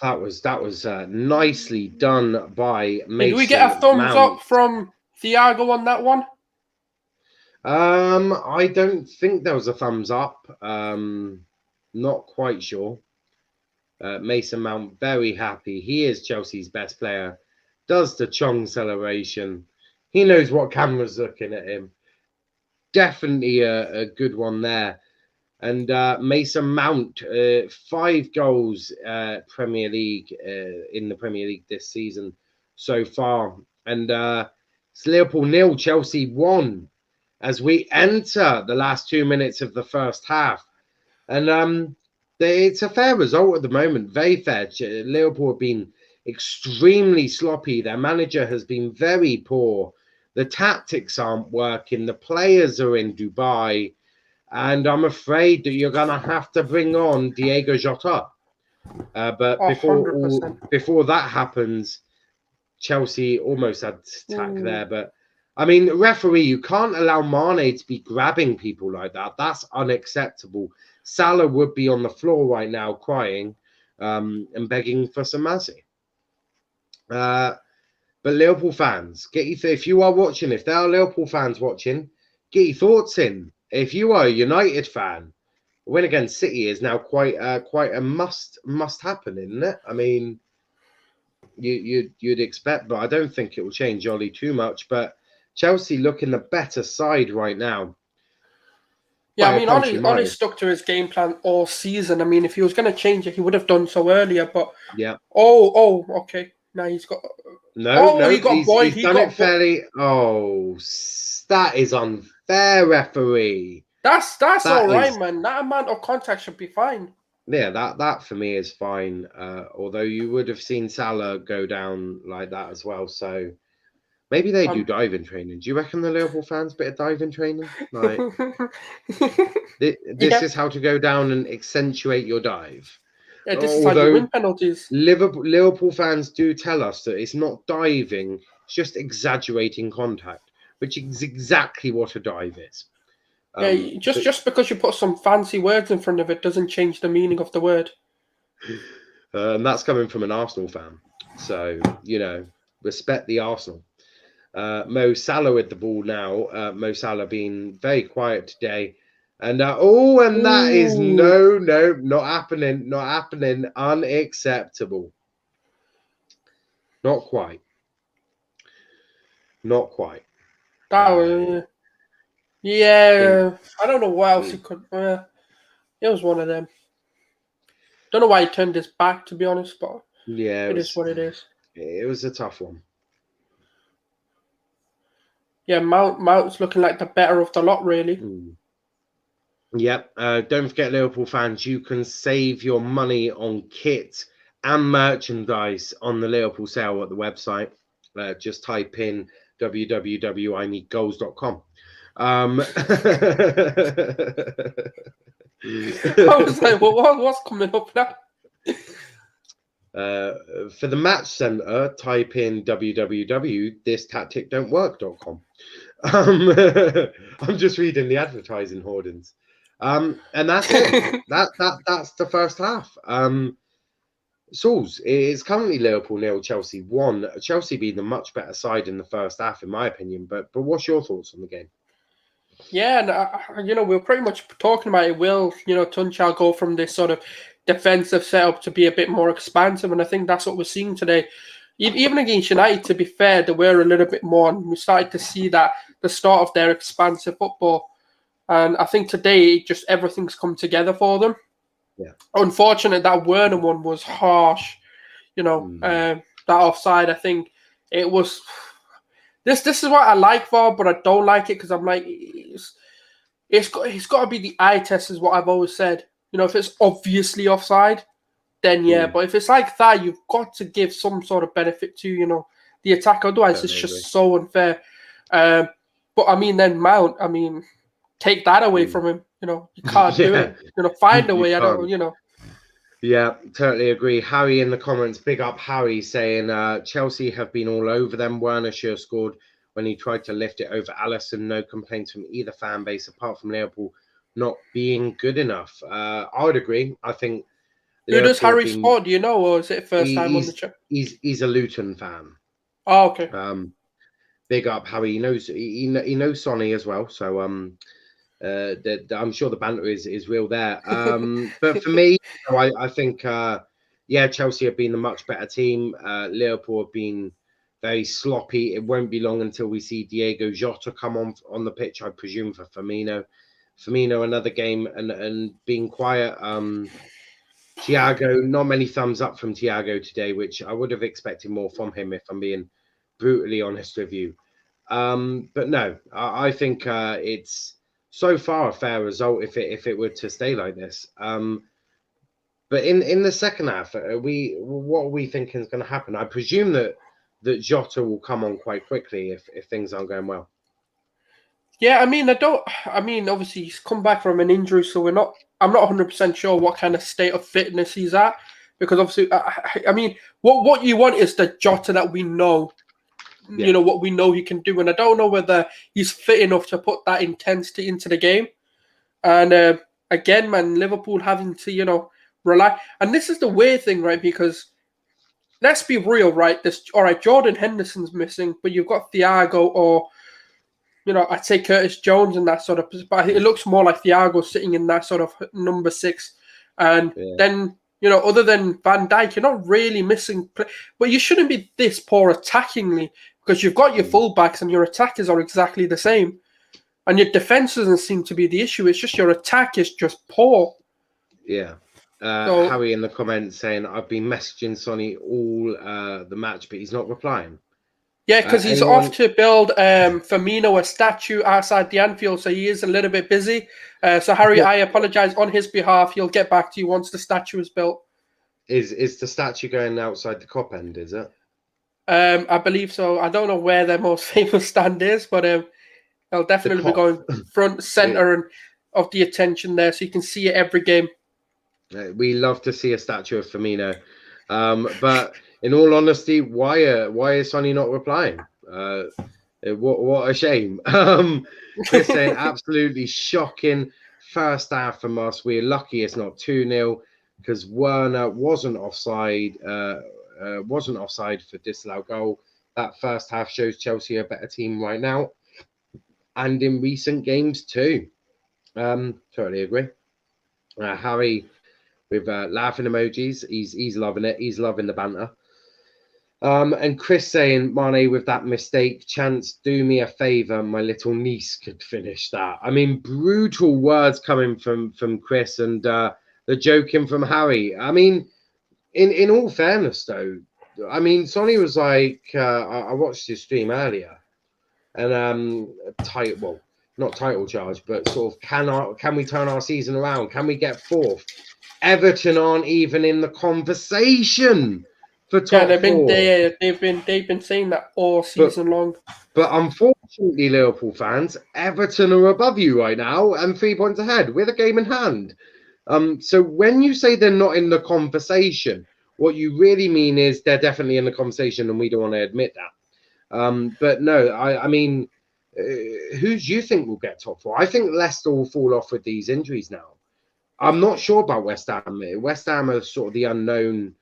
That was nicely done by Mason. Did we get a thumbs up from Thiago on that one? I don't think there was a thumbs up. Not quite sure. Mason Mount very happy. He is Chelsea's best player. Does the Chong celebration. He knows what camera's looking at him. Definitely a good one there. And Mason Mount, 5 goals Premier League in the Premier League this season so far. And it's Liverpool 0, Chelsea 1 as we enter the last 2 minutes of the first half. And it's a fair result at the moment, very fair. Liverpool have been extremely sloppy. Their manager has been very poor. The tactics aren't working. The players are in Dubai. And I'm afraid that you're going to have to bring on Diego Jota. But before that happens, Chelsea almost had attack there. But, I mean, referee, you can't allow Mane to be grabbing people like that. That's unacceptable. Salah would be on the floor right now crying and begging for some mercy. But Liverpool fans, if you are watching, if there are Liverpool fans watching, get your thoughts in. If you are a United fan, a win against City is now quite a must happen, isn't it? I mean, you'd expect, but I don't think it will change Ollie too much. But Chelsea looking the better side right now. Yeah, I mean, Ollie stuck to his game plan all season. I mean, if he was going to change it, he would have done so earlier. But yeah. Oh, okay. Now he's got. No, he got Boyd. He's done it fairly. Oh, that is unfair, referee. That's all right, man. That amount of contact should be fine. Yeah, that for me is fine. Although you would have seen Salah go down like that as well. So maybe they do diving training. Do you reckon the Liverpool fans bit of diving training? Like this Yeah, is how to go down and accentuate your dive. yeah, this is how you Although win penalties. Liverpool fans do tell us that it's not diving, it's just exaggerating contact, which is exactly what a dive is. Yeah, But just because you put some fancy words in front of it doesn't change the meaning of the word. and that's coming from an Arsenal fan. So, respect the Arsenal. Mo Salah with the ball now. Mo Salah being very quiet today. And that is Ooh, no, not happening, not happening. Unacceptable. Not quite. Not quite. that was, Think, yeah. I don't know what else he could. It was one of them. Don't know why he turned his back, to be honest, but yeah, it is what it is. it was a tough one. Yeah, Mount's looking like the better of the lot, really. Yep. Don't forget, Liverpool fans, you can save your money on kit and merchandise on the Liverpool sale at the website. Just type in www.ineedgoals.com. I was like, well, what's coming up now? For the match center, type in www.thistacticdon'twork.com. I'm just reading the advertising hoardings. And that's it. That's the first half. Souls, it's currently Liverpool 0, Chelsea 1. Chelsea being the much better side in the first half, in my opinion. But what's your thoughts on the game? Yeah, and we're pretty much talking about it. Will Tuchel go from this sort of defensive setup to be a bit more expansive? And I think that's what we're seeing today. Even against United, to be fair, they were a little bit more, and we started to see that the start of their expansive football. And I think today, just everything's come together for them. Yeah. Unfortunate that Werner one was harsh. That offside. I think it was. This is what I like VAR, but I don't like it because I'm like, it's got to be the eye test, is what I've always said. If it's obviously offside, then yeah. But if it's like that, you've got to give some sort of benefit to the attack. Otherwise, it's just so unfair. But I mean, then Mount. I mean, take that away from him. You can't do it. Find a way. I don't. Yeah, totally agree. Harry in the comments, big up Harry, saying Chelsea have been all over them. Werner should have scored when he tried to lift it over Alisson. No complaints from either fan base apart from Liverpool not being good enough. I would agree. I think. Who does Harry support? Do you know, or is it first time on the show? He's a Luton fan. Oh, okay. Big up Harry. He knows Sonny as well. So I'm sure the banter is real there. But for me, I think Chelsea have been the much better team. Liverpool have been very sloppy. It won't be long until we see Diego Jota come on the pitch, I presume, for Firmino. Firmino, another game, and being quiet. Thiago, not many thumbs up from Thiago today, which I would have expected more from him, if I'm being brutally honest with you. But no, I think it's so far a fair result if it were to stay like this. But in the second half, what are we thinking is going to happen? I presume that Jota will come on quite quickly if things aren't going well. Yeah, I mean, obviously he's come back from an injury, so I'm not 100% sure what kind of state of fitness he's at, because obviously, I mean, what you want is the Jota that we know. Yeah. What we know he can do, and I don't know whether he's fit enough to put that intensity into the game. And again, man, Liverpool having to rely, and this is the weird thing, right? Because let's be real, right? All right, Jordan Henderson's missing, but you've got Thiago or I'd say Curtis Jones in that sort of position, but it looks more like Thiago sitting in that sort of number 6, and then. Other than Van Dijk, you're not really missing play. But you shouldn't be this poor attackingly, because you've got your fullbacks and your attackers are exactly the same. And your defense doesn't seem to be the issue. It's just your attack is just poor. Yeah. Harry in the comments saying, I've been messaging Sonny all the match, but he's not replying. Yeah, because he's off to build Firmino a statue outside the Anfield, so he is a little bit busy. So Harry, I apologise on his behalf. He'll get back to you once the statue is built. Is the statue going outside the Kop end? Is it? I believe so. I don't know where their most famous stand is, but they'll definitely be going front, centre, and of the attention there, so you can see it every game. We love to see a statue of Firmino, but in all honesty, why is Sonny not replying? What a shame. Chris saying absolutely shocking first half from us. We're lucky it's not 2-0 because Werner wasn't offside. Wasn't offside for disallowed goal. That first half shows Chelsea a better team right now, and in recent games too. Totally agree. Harry with laughing emojis. He's loving it. He's loving the banter. And Chris saying, Mane with that mistake, chance, do me a favour, my little niece could finish that. I mean, brutal words coming from Chris, and the joking from Harry. I mean, in all fairness, though, I mean, Sonny was like, I watched his stream earlier, and not title charge, but sort of can we turn our season around? Can we get fourth? Everton aren't even in the conversation for top four. They've been saying that all season long. But unfortunately, Liverpool fans, Everton are above you right now and 3 points ahead with a game in hand. So when you say they're not in the conversation, what you really mean is they're definitely in the conversation, and we don't want to admit that. But no, I mean, who do you think will get top four? I think Leicester will fall off with these injuries now. I'm not sure about West Ham. West Ham are sort of the unknown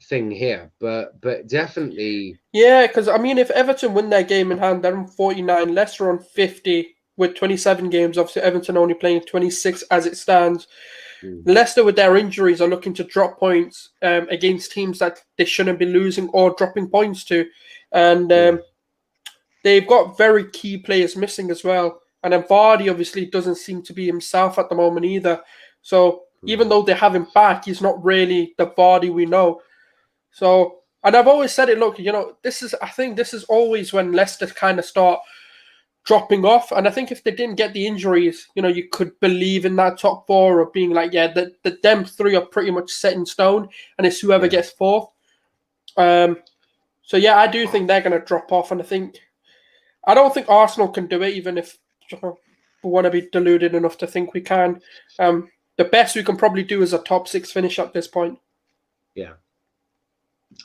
thing here, but definitely. Yeah, because I mean, if Everton win their game in hand, they're on 49. Leicester on 50 with 27 games. Obviously, Everton only playing 26 as it stands. Leicester, with their injuries, are looking to drop points against teams that they shouldn't be losing or dropping points to, and they've got very key players missing as well. And then Vardy obviously doesn't seem to be himself at the moment either. So even though they have him back, he's not really the Vardy we know. So, and I've always said it, look, I think this is always when Leicester kind of start dropping off. And I think if they didn't get the injuries, you could believe in that top four of being like, yeah, them three are pretty much set in stone, and it's whoever gets fourth. So yeah, I do think they're going to drop off, and I don't think Arsenal can do it, even if we want to be deluded enough to think we can. The best we can probably do is a top 6 finish at this point. Yeah,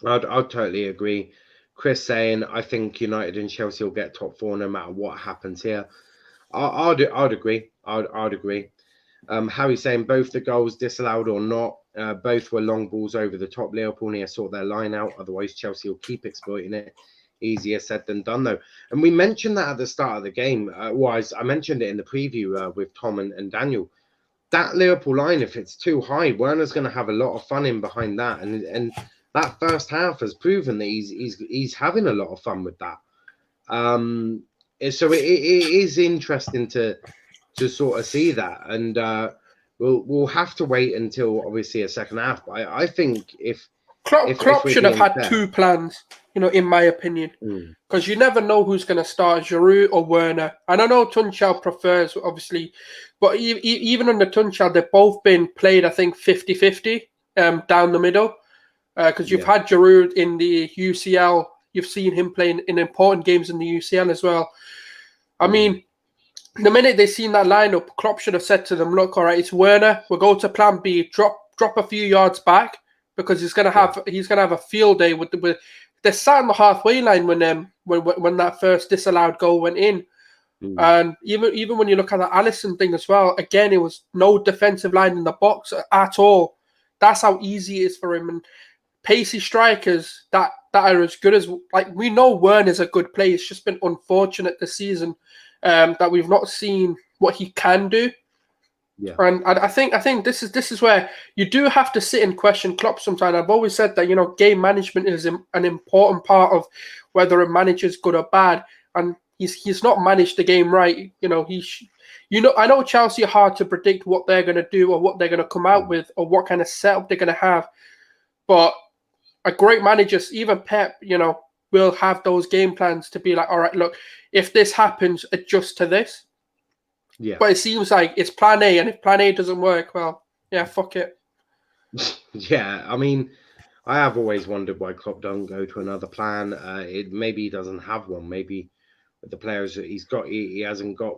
I'd totally agree. Chris saying, I think United and Chelsea will get top 4 no matter what happens here. I'd agree. I'd agree. Harry saying both the goals disallowed or not, both were long balls over the top. Liverpool need to sort their line out, otherwise Chelsea will keep exploiting it. Easier said than done, though. And we mentioned that at the start of the game. I mentioned it in the preview with Tom and Daniel. That Liverpool line, if it's too high, Werner's going to have a lot of fun in behind that. And that first half has proven that he's having a lot of fun with that. So it is interesting to sort of see that. And we'll have to wait until obviously a second half. But I think if Klopp should have had 2 plans, in my opinion, because you never know who's going to start, Giroud or Werner. And I know Tuchel prefers, obviously, but even under Tuchel, they've both been played, I think, 50-50 down the middle, because you've had Giroud in the UCL. You've seen him playing in important games in the UCL as well. I mean, the minute they seen that lineup, Klopp should have said to them, look, all right, it's Werner. We'll go to plan B, drop a few yards back, because he's gonna have a field day with they sat on the halfway line when that first disallowed goal went in, and even when you look at the Alisson thing as well, again, it was no defensive line in the box at all. That's how easy it is for him. And pacey strikers that are as good as, like, we know Werner's a good player. It's just been unfortunate this season that we've not seen what he can do. Yeah, and I think this is where you do have to sit and question Klopp sometimes. I've always said that game management is an important part of whether a manager's good or bad, and he's not managed the game right. I know Chelsea are hard to predict what they're going to do or what they're going to come out with or what kind of setup they're going to have, but a great manager, even Pep, will have those game plans to be like, all right, look, if this happens, adjust to this. Yeah. But it seems like it's plan A, and if plan A doesn't work, well, yeah, fuck it. Yeah, I mean, I have always wondered why Klopp don't go to another plan. Maybe he doesn't have one. Maybe with the players that he's got, he hasn't got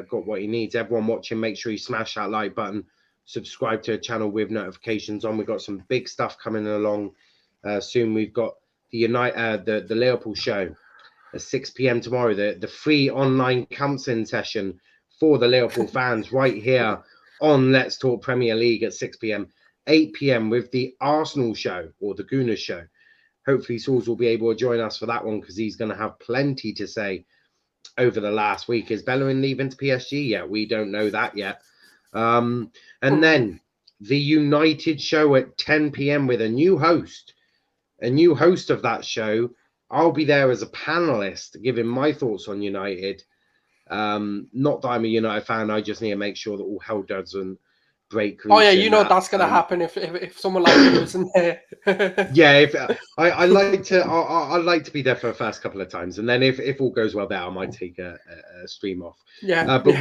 what he needs. Everyone watching, make sure you smash that like button, subscribe to the channel with notifications on. We've got some big stuff coming along soon. We've got the the Liverpool show at 6 p.m. tomorrow. The free online counselling session for the Liverpool fans right here on Let's Talk Premier League at 6 p.m. 8 p.m. with the Arsenal show or the Gooners show. Hopefully, Sauls will be able to join us for that one because he's going to have plenty to say over the last week. Is Bellerin leaving to PSG yet? We don't know that yet. And then the United show at 10 p.m. with a new host of that show. I'll be there as a panelist giving my thoughts on United. Not that I'm a United fan. I just need to make sure that all hell doesn't break loose. Oh yeah, you know that's gonna happen if someone like you isn't there. Yeah, if I like to be there for the first couple of times, and then if all goes well there, I might take a stream off. Yeah, but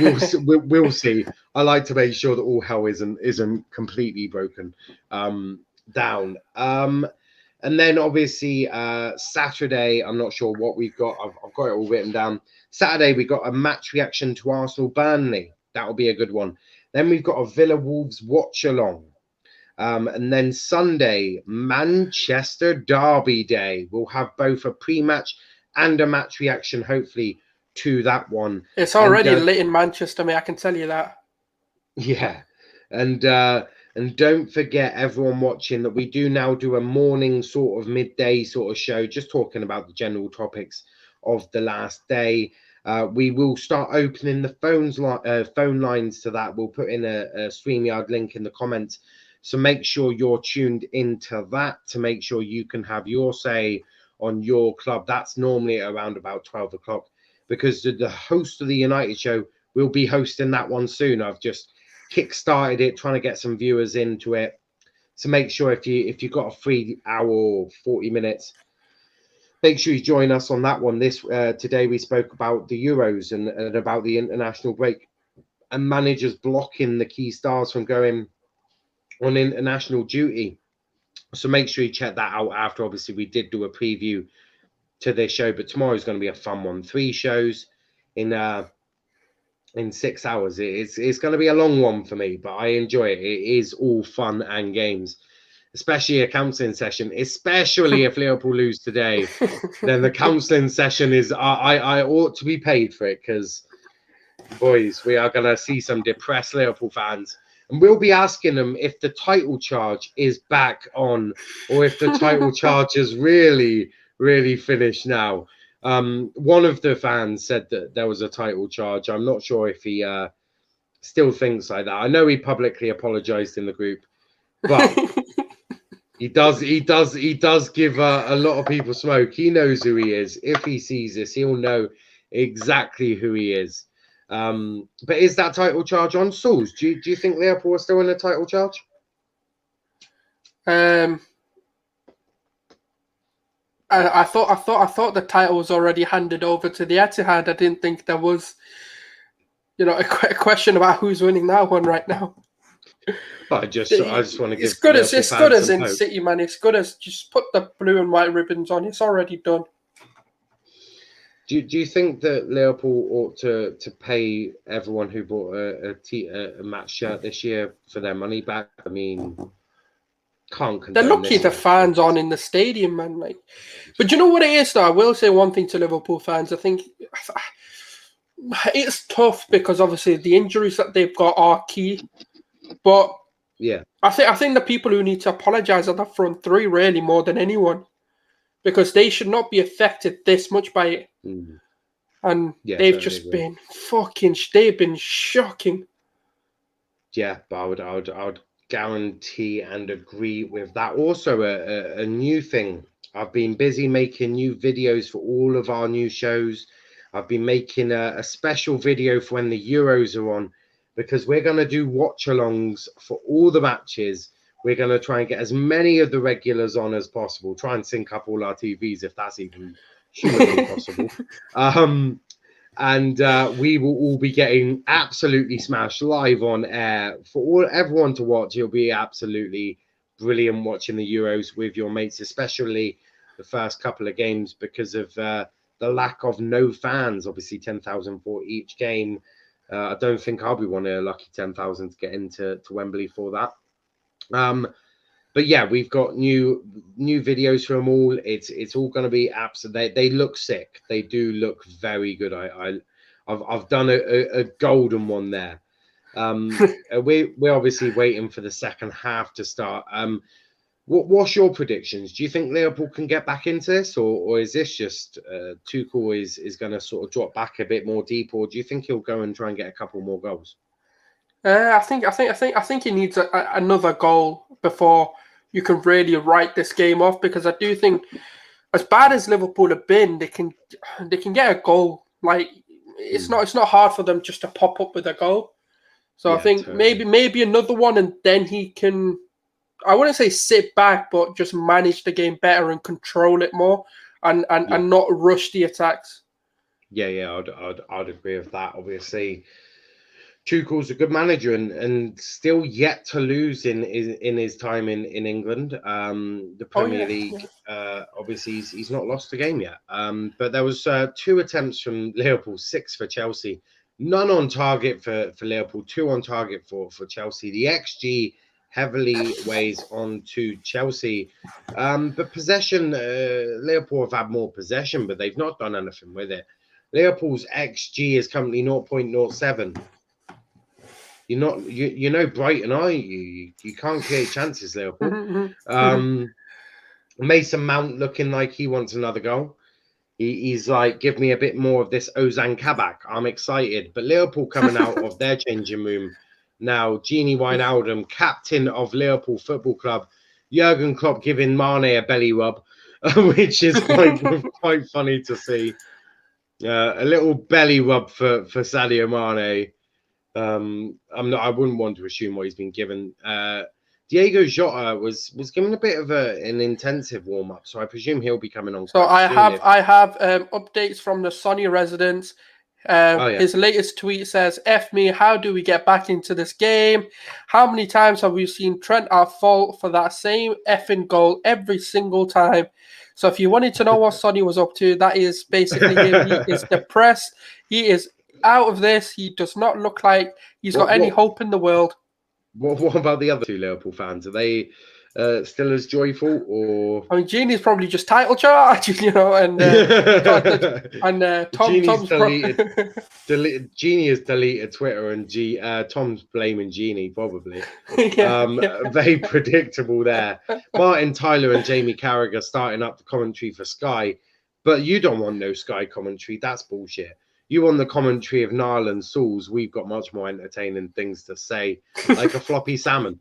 we'll see. I like to make sure that all hell isn't completely broken down. And then obviously Saturday, I'm not sure what we've got. I've got it all written down. Saturday we got a match reaction to Arsenal Burnley. That'll be a good one. Then we've got a Villa Wolves watch-along. And then Sunday, Manchester Derby Day. We'll have both a pre-match and a match reaction, hopefully, to that one. It's already lit in Manchester, mate. I can tell you that. Yeah. And don't forget, everyone watching, that we do now do a morning sort of midday sort of show, just talking about the general topics of the last day. We will start opening the phone lines to that. We'll put in a StreamYard link in the comments. So make sure you're tuned into that to make sure you can have your say on your club. That's normally around about 12 o'clock because the host of the United show will be hosting that one soon. I've just kick-started it, trying to get some viewers into it. So make sure if you've got a free hour or 40 minutes, make sure you join us on that one. Today we spoke about the Euros and about the international break and managers blocking the key stars from going on international duty. So make sure you check that out after. Obviously, we did do a preview to this show, but tomorrow is going to be a fun one. 3 shows in 6 hours. It's going to be a long one for me, but I enjoy it. It is all fun and games. Especially a counselling session, especially if Liverpool lose today, then the counselling session is, I ought to be paid for it because, boys, we are going to see some depressed Liverpool fans. And we'll be asking them if the title charge is back on or if the title charge has really, really finished now. One of the fans said that there was a title charge. I'm not sure if he still thinks like that. I know he publicly apologised in the group, but... He does give a lot of people smoke. He knows who he is. If he sees this, he'll know exactly who he is. But is that title charge on Sauls? Do you think Liverpool are still in a title charge? I thought the title was already handed over to the Etihad. I didn't think there was, a question about who's winning that one right now. But I just want to give. It's good as in City, man. It's good as just put the blue and white ribbons on. It's already done. Do you think that Liverpool ought to pay everyone who bought a match shirt this year for their money back? I mean, they're lucky the fans aren't in the stadium, man. But you know what it is, though? I will say one thing to Liverpool fans. I think it's tough because obviously the injuries that they've got are key. But yeah, I think the people who need to apologise are the front three, really, more than anyone, because they should not be affected this much by it. And they've just been they've been shocking. Yeah, but I would guarantee and agree with that. Also, a new thing. I've been busy making new videos for all of our new shows. I've been making a special video for when the Euros are on, because we're going to do watch-alongs for all the matches. We're going to try and get as many of the regulars on as possible. Try and sync up all our TVs if that's even humanly possible. And we will all be getting absolutely smashed live on air for everyone to watch. It'll be absolutely brilliant watching the Euros with your mates, especially the first couple of games because of the lack of no fans. Obviously, 10,000 for each game. I don't think I'll be one of the lucky 10,000 to get into Wembley for that. But yeah, we've got new videos from them all. It's all going to be absolute. They look sick. They do look very good. I've done a golden one there. We're obviously waiting for the second half to start. What's your predictions? Do you think Liverpool can get back into this, or is this just Tuchel is going to sort of drop back a bit more deep, or do you think he'll go and try and get a couple more goals? I think he needs another goal before you can really write this game off, because I do think, as bad as Liverpool have been, they can get a goal. Like it's not hard for them just to pop up with a goal. So yeah, I think totally. maybe another one, and then he can, I wouldn't say sit back, but just manage the game better and control it more, and not rush the attacks. Yeah, I'd agree with that. Obviously, Tuchel's a good manager and still yet to lose in his time in England. The Premier League, obviously he's not lost a game yet. But there was 2 attempts from Liverpool, 6 for Chelsea, none on target for Liverpool, 2 on target for Chelsea. The XG heavily weighs on to Chelsea. But possession, Liverpool have had more possession, but they've not done anything with it. Liverpool's XG is currently 0.07. You know Brighton, aren't you? You can't create chances, Liverpool. Mason Mount looking like he wants another goal. He's like, give me a bit more of this Ozan Kabak. I'm excited. But Liverpool coming out of their changing room now. Gini Wijnaldum, captain of Liverpool Football Club. Jurgen Klopp giving Mane a belly rub, which is quite funny to see. A little belly rub for Sadio Mane. I wouldn't want to assume what he's been given. Diego Jota was given a bit of an intensive warm up, so I presume he'll be coming on. So I have updates from the Sonny residents. His latest tweet says, "F me, how do we get back into this game? How many times have we seen Trent our fault for that same effing goal every single time?" So if you wanted to know what Sonny was up to, that is basically him. He is depressed. He is out of this. He does not look like he's got any hope in the world. What about the other 2 Liverpool fans? Are they still as joyful, or? I mean, Genie's probably just title charge, and Tom's Genie has deleted Twitter, and Tom's blaming Genie probably. Very predictable there. Martin Tyler and Jamie Carragher starting up the commentary for Sky, but you don't want no Sky commentary. That's bullshit. You want the commentary of Niall and Sauls. We've got much more entertaining things to say, like a floppy salmon.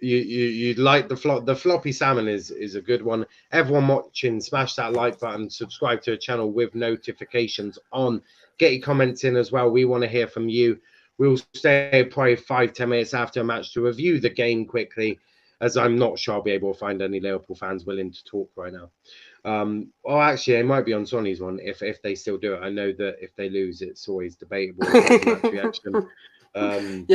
You'd like the floppy salmon is a good one. Everyone watching, smash that like button, subscribe to the channel with notifications on. Get your comments in as well. We want to hear from you. We'll stay probably 5-10 minutes after a match to review the game quickly, as I'm not sure I'll be able to find any Liverpool fans willing to talk right now. Actually, it might be on Sonny's one if they still do it. I know that if they lose, it's always debatable reaction. I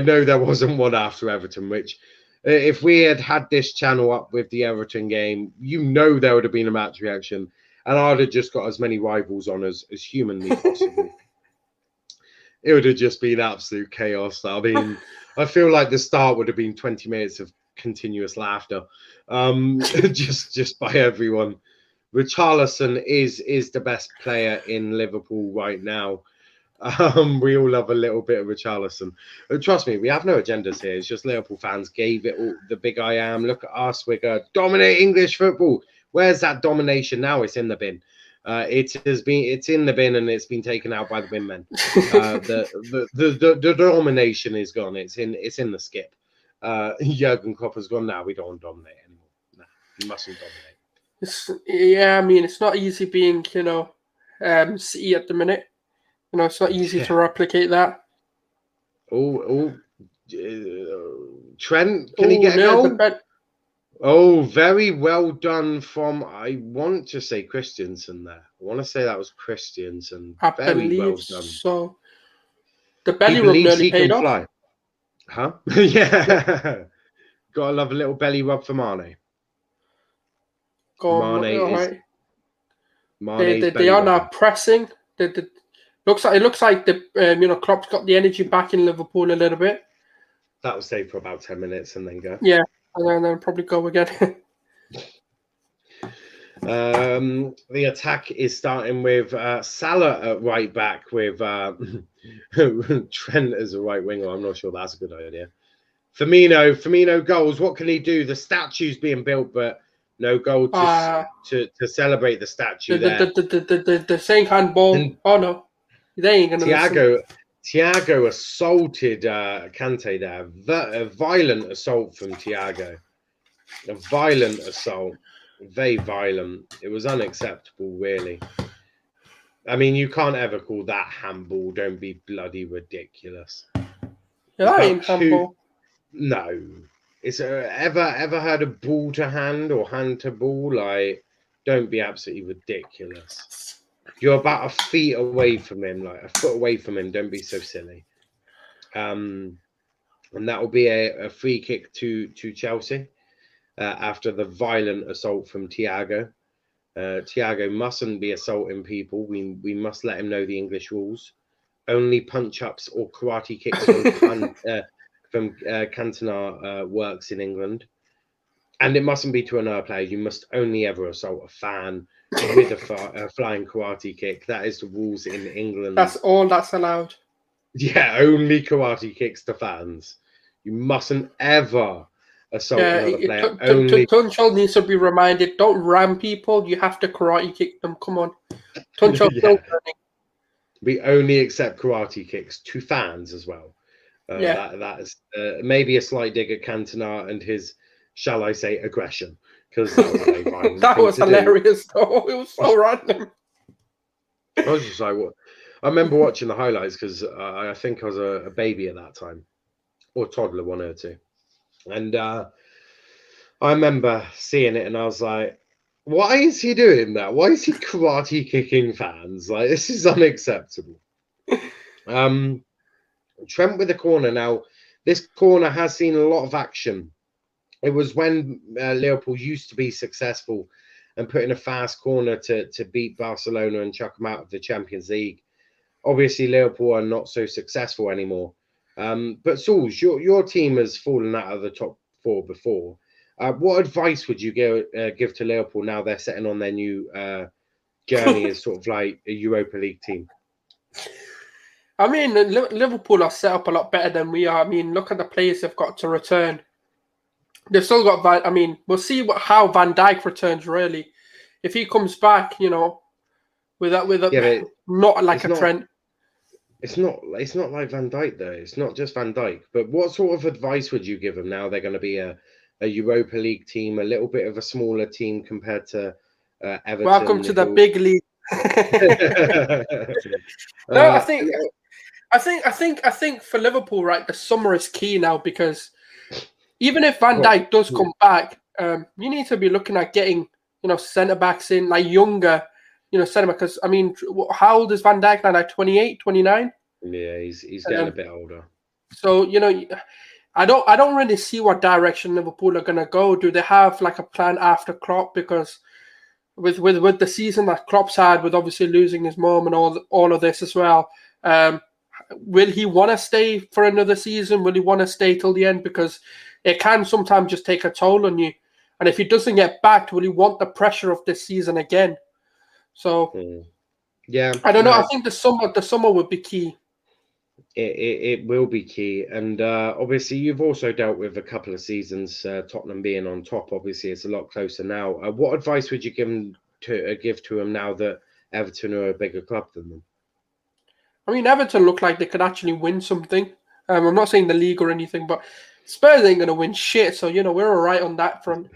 know there wasn't one after Everton, which if we had this channel up with the Everton game, there would have been a match reaction, and I'd have just got as many rivals on as humanly possible. It would have just been absolute chaos. I mean, I feel like the start would have been 20 minutes of continuous laughter, just by everyone. Richarlison is the best player in Liverpool right now. We all love a little bit of Richarlison. Trust me, we have no agendas here. It's just Liverpool fans gave it all the big I am. Look at us, we're going to dominate English football. Where's that domination now? It's in the bin. It's in the bin, and it's been taken out by the bin men. The domination is gone. It's in the skip. Jurgen Klopp has gone. Now we don't dominate anymore. No, you mustn't dominate. I mean, it's not easy being, City at the minute. It's not easy to replicate that. Trent, can he get a goal? Oh, very well done from, I want to say Christiansen there. I want to say that was Christiansen. I Very well believe done. so. The He belly rub believes nearly he can paid off. fly. Huh? Yeah, Yeah. Gotta love a little belly rub for Mane. go on. All right. Mane's They belly are now rubbing. pressing. It looks like the Klopp's got the energy back in Liverpool a little bit. That'll stay for about 10 minutes and then go. Yeah, and then probably go again. The attack is starting with Salah at right back with Trent as a right winger. I'm not sure that's a good idea. Firmino goals. What can he do? The statue's being built, but no goal to celebrate the statue there. The saying handball. And Oh no, they ain't gonna listen. Thiago assaulted Kante there. A violent assault from Thiago. A violent assault. Very violent. It was unacceptable, really. I mean, you can't ever call that handball. Don't be bloody ridiculous. Yeah, that ain't handball. No. Is there ever had a ball to hand or hand to ball? Like, don't be absolutely ridiculous. You're about a feet away from him, like a foot away from him. Don't be so silly. And that will be a free kick to Chelsea after the violent assault from Thiago. Thiago mustn't be assaulting people. We must let him know the English rules. Only punch-ups or karate kicks from Cantona works in England. And it mustn't be to another player. You must only ever assault a fan with a flying karate kick. That is the rules in England. That's all that's allowed. Yeah, only karate kicks to fans. You mustn't ever assault another player. Tunchel needs to be reminded, don't ram people. You have to karate kick them. Come on. Tunchel still learning. We only accept karate kicks to fans as well. That is maybe a slight dig at Cantona and his, shall I say, aggression, because that was a very violent that thing was to hilarious, though. It was so random. I was just like, what? I remember watching the highlights because I think I was a baby at that time, or toddler, one or two, and I remember seeing it, and I was like, why is he doing that? Why is he karate kicking fans? Like, this is unacceptable. Trent with the corner now. This corner has seen a lot of action. It was when Liverpool used to be successful and put in a fast corner to beat Barcelona and chuck them out of the Champions League. Obviously, Liverpool are not so successful anymore. But Sauls, your team has fallen out of the top four before. What advice would you give to Liverpool now they're setting on their new journey as sort of like a Europa League team? I mean, Liverpool are set up a lot better than we are. I mean, look at the players they've got to return. They've still got we'll see how Van Dijk returns, really. If he comes back, not like a Trent. It's not like Van Dijk, though. It's not just Van Dijk. But what sort of advice would you give them now? They're going to be a Europa League team, a little bit of a smaller team compared to Everton. Welcome to the big league. No, I think for Liverpool, right, the summer is key now, because even if Van Dijk does come back, you need to be looking at getting centre backs in, like younger, centre back. Because I mean, how old is Van Dijk now? Like 28, 29? Yeah, he's getting a bit older. So I don't really see what direction Liverpool are gonna go. Do they have like a plan after Klopp? Because with the season that Klopp's had, with obviously losing his mom and all of this as well, will he want to stay for another season? Will he want to stay till the end? Because it can sometimes just take a toll on you. And if he doesn't get back, will he want the pressure of this season again? So, yeah, I don't know. I think the summer would be key. It will be key. And obviously, you've also dealt with a couple of seasons, Tottenham being on top. Obviously, it's a lot closer now. What advice would you give to them now that Everton are a bigger club than them? I mean, Everton look like they could actually win something. I'm not saying the league or anything, but Spurs ain't going to win shit. So, we're all right on that front.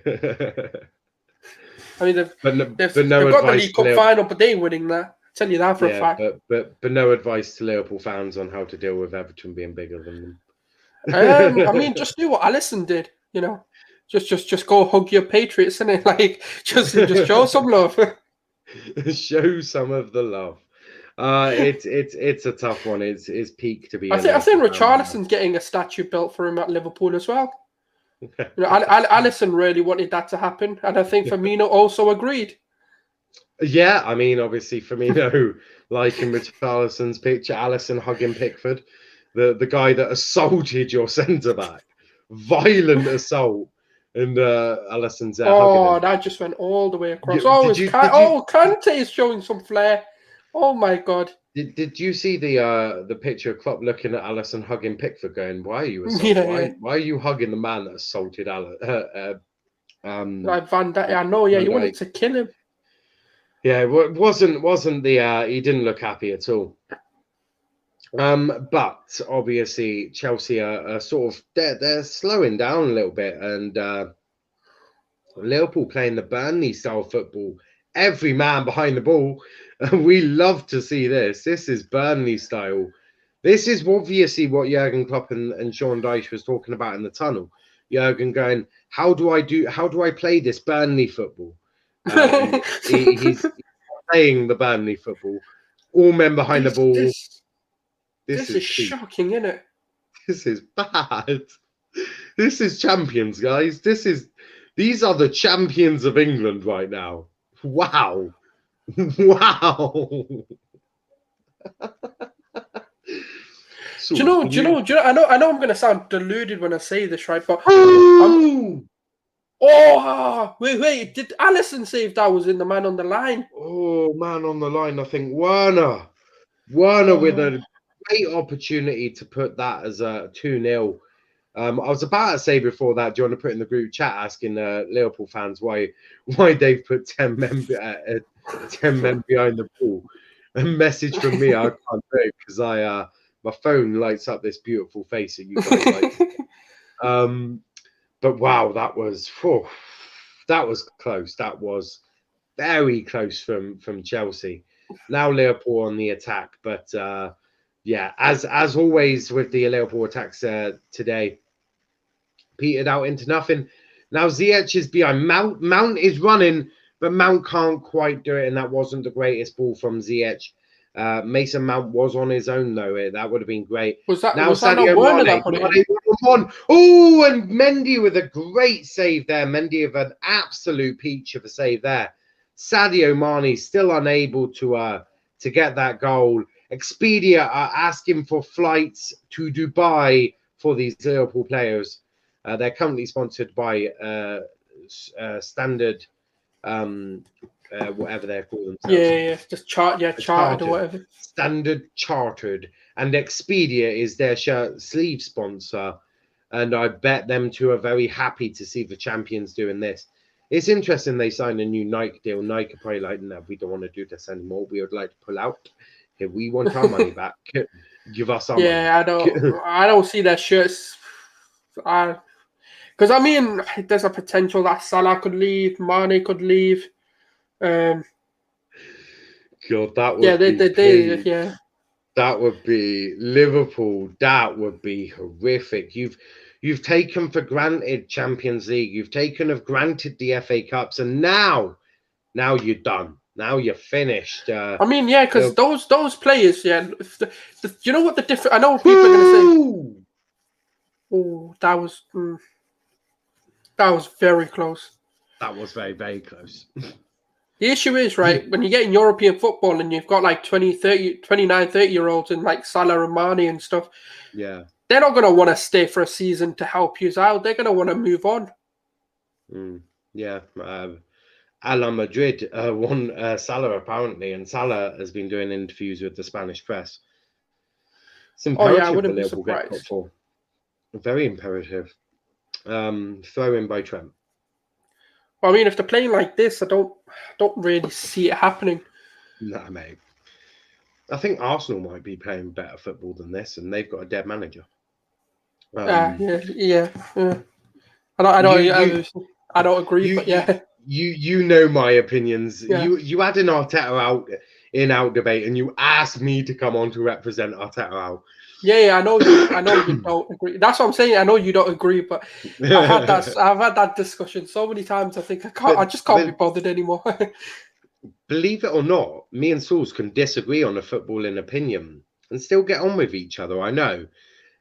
I mean, they've got the League Cup final, but they ain't winning that. I'll tell you that for a fact. But no advice to Liverpool fans on how to deal with Everton being bigger than them. I mean, just do what Alisson did, Just go hug your Patriots, innit? Like, just show some love. Show some of the love. It's a tough one. It's peak to be. I think Richarlison's getting a statue built for him at Liverpool as well. Alisson really wanted that to happen, and I think Firmino also agreed. Yeah, I mean, obviously Firmino liking Richarlison's picture, Alisson hugging Pickford, the guy that assaulted your centre back, violent assault, and Alisson's there hugging him. That just went all the way across. Kante is showing some flair. Oh my God! Did you see the picture of Klopp looking at Alisson hugging Pickford, going, "Why are you assaulting? Why are you hugging the man that assaulted like Van Dijk? I know, yeah, you wanted to kill him. Yeah, it wasn't the he didn't look happy at all. But obviously Chelsea are sort of they're slowing down a little bit, and Liverpool playing the Burnley style football. Every man behind the ball. We love to see this. This is Burnley style. This is obviously what Jurgen Klopp and Sean Dyche was talking about in the tunnel. Jurgen going, how do I play this Burnley football? He's playing the Burnley football. All men behind the ball. This is shocking, isn't it? This is bad. This is champions, guys. These are the champions of England right now. Wow. Wow. Do you know? I know I'm going to sound deluded when I say this, right? But wait! Did Alisson say if that was in the man on the line? Oh, man on the line! I think Werner with a great opportunity to put that as a 2-0. I was about to say before that, do you want to put in the group chat asking Liverpool fans why they've put 10 men behind the ball? A message from me, I can't do it because my phone lights up this beautiful face that you guys like. But wow, that was close. That was very close from Chelsea. Now Liverpool on the attack, but yeah, as always with the Liverpool attacks today, petered out into nothing. Now Ziyech is behind. Mount is running, but Mount can't quite do it, and that wasn't the greatest ball from Ziyech. Mason Mount was on his own though. That would have been great. Was that Sadio Mane? Oh, and Mendy with a great save there. Mendy with an absolute peach of a save there. Sadio Mane still unable to get that goal. Expedia are asking for flights to Dubai for these Liverpool players. They're currently sponsored by Standard, whatever they're called themselves. Yeah, just chartered or whatever. Standard Chartered, and Expedia is their shirt sleeve sponsor. And I bet them two are very happy to see the champions doing this. It's interesting they signed a new Nike deal. Nike are probably like, no, we don't want to do this anymore. We would like to pull out. If we want our money back, give us our money. Yeah, I don't see their shirts. Because I mean, there's a potential that Salah could leave, Mane could leave. God, that would yeah. That would be Liverpool. That would be horrific. You've taken for granted Champions League. You've taken for granted the FA Cups, and now you're done. Now you're finished. I mean, yeah, because those players, yeah. You know what the difference? I know people are going to say, "Oh, that was very close." That was very, very close. The issue is, right, when you get in European football and you've got like 29-30-year-olds and like Salah and Mane and stuff, yeah, they're not going to want to stay for a season to help you out. They're going to want to move on. Yeah. Ala Madrid won Salah apparently, and Salah has been doing interviews with the Spanish press. It's imperative I wouldn't that be Liverpool get top surprised. 4. Very imperative. Throw in by Trent. Well, I mean, if they're playing like this, I don't really see it happening. Nah, mate. I think Arsenal might be playing better football than this, and they've got a dead manager. Yeah. I don't agree, but yeah. You know my opinions. Yeah. You had an Arteta out debate, and you asked me to come on to represent Arteta out. Yeah, I know you. I know you don't agree. That's what I'm saying. I know you don't agree, but I've had that. I've had that discussion so many times. I think I can't. I just can't be bothered anymore. Believe it or not, me and Sauls can disagree on a footballing opinion and still get on with each other. I know.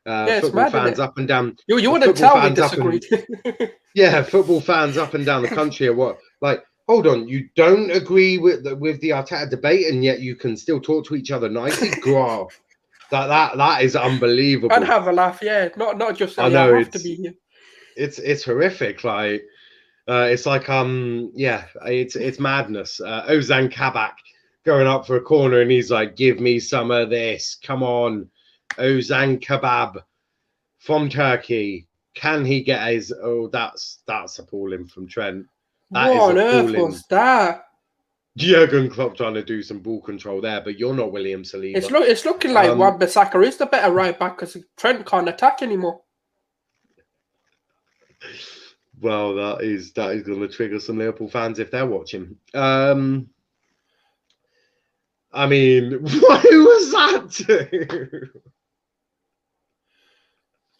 Yeah, it's Football mad, isn't fans it? up and down. You wouldn't Football tell we fans up and disagreed. yeah, football fans up and down the country are what like. Hold on, you don't agree with the Arteta debate, and yet you can still talk to each other nicely. Graph that is unbelievable. And have a laugh, yeah. Not just say I know I have to be here. it's horrific. Like it's like yeah, it's madness. Ozan Kabak going up for a corner, and he's like, "Give me some of this. Come on, Ozan Kebab from Turkey." Can he get his? Oh, that's appalling from Trent. That is What on earth appalling. was that? Jurgen Klopp trying to do some ball control there, but you're not William Saliba. It's looking like Wan-Bissaka is the better right back because Trent can't attack anymore. Well, that is going to trigger some Liverpool fans if they're watching. I mean, who was that to?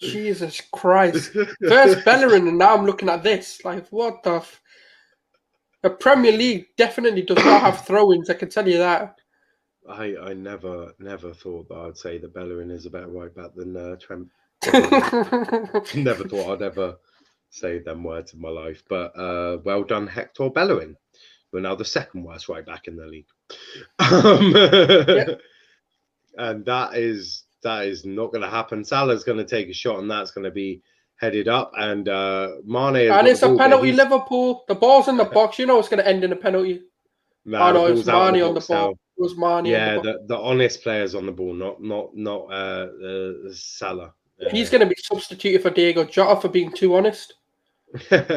Jesus Christ. First Bellerin, and now I'm looking at this. Like, what the... The Premier League definitely does not have throw-ins, I can tell you that. I never thought that I'd say that Bellerin is a better right back than Trent. Never thought I'd ever say them words in my life. But well done, Hector Bellerin. We're now the second worst right back in the league. Yep. And that is not going to happen. Salah's going to take a shot, and that's going to be headed up. And Mane. And it's a penalty, Liverpool. The ball's in the box. You know it's going to end in a penalty. No, no, it was Mane on the ball. It was Mane. Yeah, the honest players on the ball, not Salah. He's going to be substituted for Diego Jota for being too honest. Look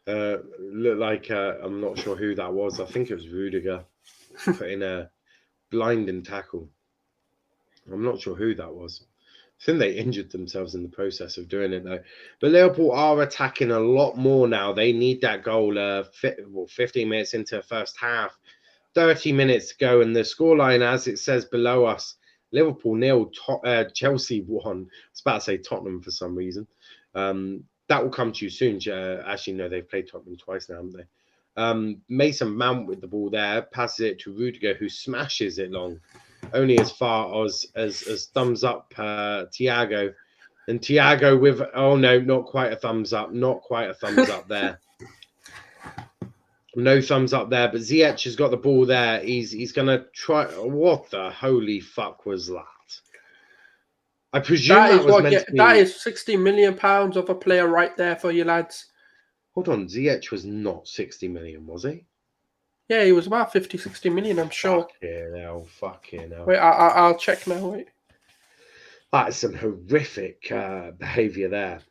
like I'm not sure who that was. I think it was Rudiger putting a blinding tackle. I'm not sure who that was. I think they injured themselves in the process of doing it, though. But Liverpool are attacking a lot more now. They need that goal 15 minutes into the first half. 30 minutes to go, and the scoreline, as it says below us, Liverpool 0, Chelsea 1. I was about to say Tottenham for some reason. That will come to you soon. Actually, no, they've played Tottenham twice now, haven't they? Mason Mount with the ball there, passes it to Rudiger, who smashes it long. Only as far as thumbs up Thiago. And Thiago with, oh no, not quite a thumbs up. Not quite a thumbs up there. No thumbs up there, but Ziyech has got the ball there. He's going to try. What the holy fuck was that? I presume that was meant to be... That is £60 million of a player right there for you lads. Hold on, Ziyech was not 60 million, was he? Yeah, he was about 50-60 million, I'm sure. Fucking hell. Wait, I'll check now, wait. That is some horrific behaviour there.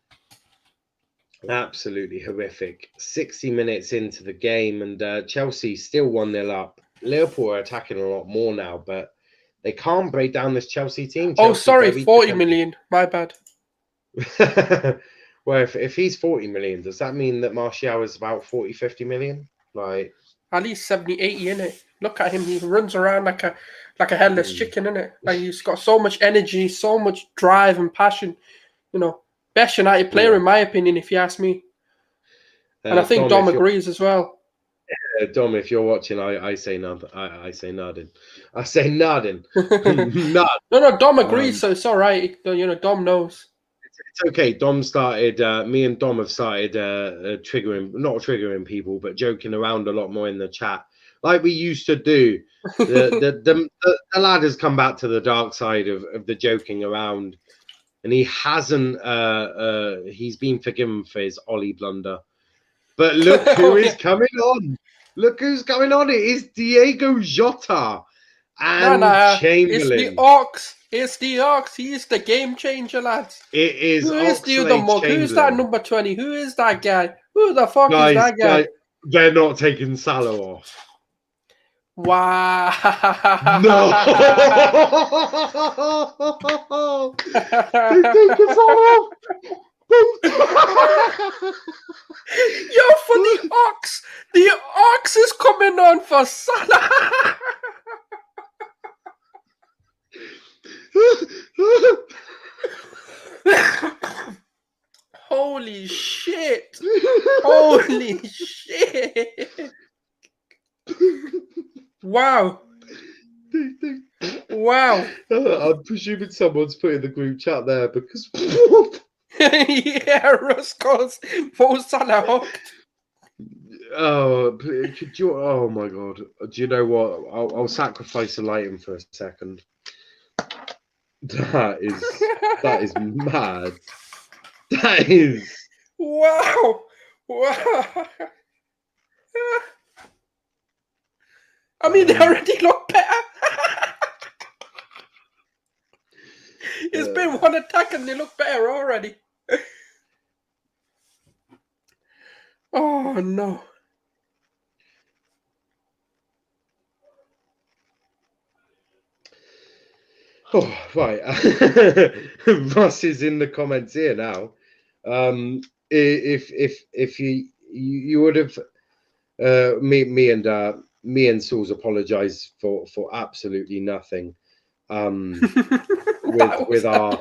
Absolutely horrific. 60 minutes into the game, and Chelsea still 1-0 up. Liverpool are attacking a lot more now, but they can't break down this Chelsea team. Chelsea, sorry, 40 million. My bad. Well, if he's 40 million, does that mean that Martial is about 40-50 million? Like, at least 70-80, innit? Look at him. He runs around like a headless chicken, innit? Like, he's got so much energy, so much drive and passion. You know, best United player, in my opinion, if you ask me. And I think Dom agrees as well. Yeah, Dom, if you're watching, I say nothing. I say nothing. I say nothing. No, Dom agrees, so it's all right. You know, Dom knows. It's okay. Dom started. Me and Dom have started not triggering people, but joking around a lot more in the chat, like we used to do. The lad has come back to the dark side of the joking around, and he hasn't. He's been forgiven for his Ollie blunder. But look who is coming on. Look who's coming on. It is Diego Jota and Chamberlain. It's the Ox. It's the Ox. He's the game changer, lads. It is. Who is the other mug? Who's that number 20? Who is that guy? Who the fuck is that guy? They're not taking Salah off. Wow. No. They're taking Salah off. Yo, for the Ox is coming on for Salah. Holy shit! Holy shit! Wow! Wow! I'm presuming someone's put in the group chat there because Yeah, Russ goes Mo Salah hooked. could you? Oh my god! Do you know what? I'll sacrifice a lighting for a second. That is mad. That is. Wow! Wow! I mean, they already look better. It's been one attack and they look better already. Oh no. Oh, right. Russ is in the comments here now. If you would have me and Sauls apologize for absolutely nothing. With our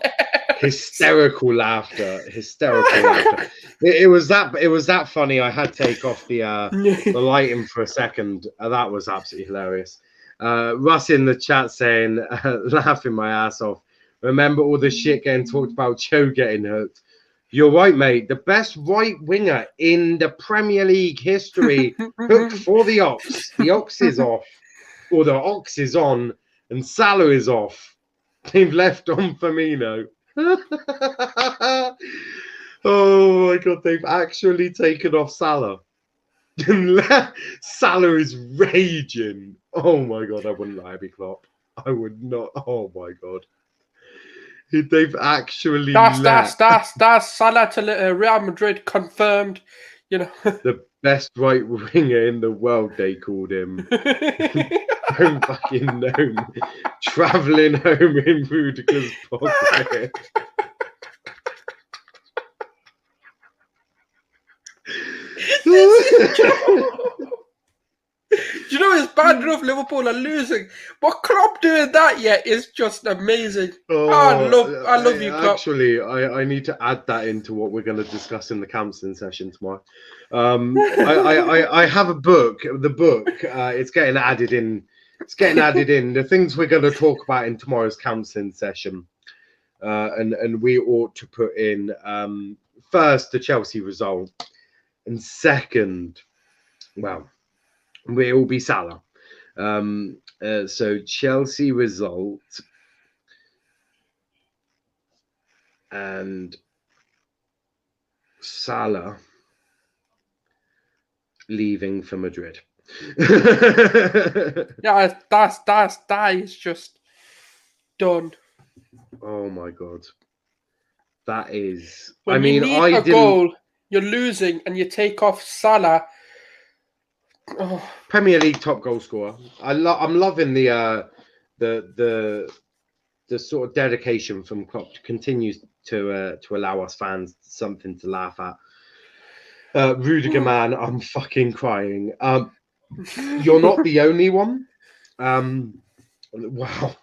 hysterical laughter. It was that funny. I had to take off the lighting for a second. That was absolutely hilarious. Russ in the chat saying, laughing my ass off. Remember all the shit getting talked about Joe getting hooked. You're right, mate. The best right winger in the Premier League history hooked for the Ox. The Ox is off, or the Ox is on, and Salah is off. They've left on Firmino. Oh my god, they've actually taken off Salah. Salah is raging. Oh my god, I wouldn't lie, Abby Klopp. I would not. Oh my god. They've actually that's Salah to Real Madrid confirmed. You know, the best right winger in the world. They called him. Don't fucking know. Traveling home in Rudiger's pocket. Do you know it's bad enough Liverpool are losing, but Klopp doing that yet is just amazing. I love you, Klopp. Actually, I need to add that into what we're going to discuss in the counselling session tomorrow. I have a book. The book it's getting added in. It's getting added in. The things we're going to talk about in tomorrow's counselling session, and we ought to put in first the Chelsea result, and second, well, it will be Salah. So Chelsea result and Salah leaving for Madrid. Yeah, that is just done. Oh my god, that is. When you need a goal, you're losing, and you take off Salah. Oh. Premier League top goal scorer. I'm loving the sort of dedication from Klopp to continue to allow us fans something to laugh at. Rudiger, man, I'm fucking crying. You're not the only one. Wow.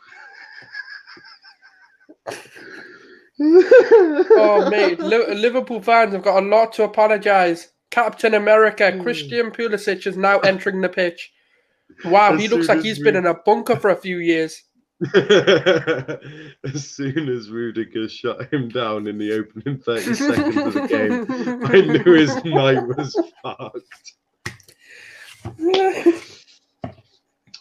Oh mate, Liverpool fans have got a lot to apologise. Captain America, Christian Pulisic is now entering the pitch. Wow, he looks like he's been in a bunker for a few years. As soon as Rudiger shut him down in the opening 30 seconds of the game, I knew his night was fucked.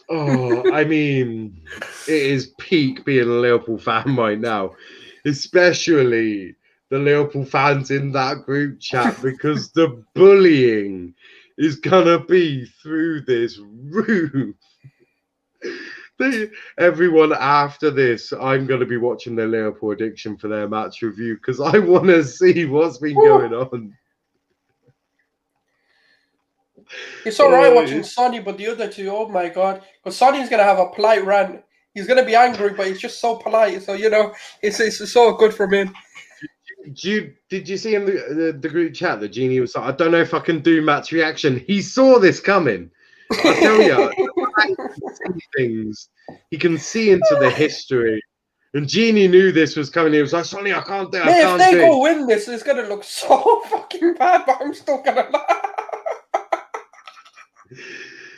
Oh, I mean, it is peak being a Liverpool fan right now, especially the Liverpool fans in that group chat, because the bullying is gonna be through this roof. Everyone after this, I'm going to be watching their Liverpool Addiction for their match review because I want to see what's been going on. It's all right watching Sonny, but the other two, oh my god, because Sonny's going to have a polite rant. He's going to be angry, but he's just so polite. So you know, it's so good from him. Did you see in the group chat that Genie was like, I don't know if I can do match reaction. He saw this coming. I tell you, things he can see into the history And Genie knew this was coming. He was like, Sonny, I can't do it. Mate, if they go it. win this, it's going to look so fucking bad, but I'm still going to laugh.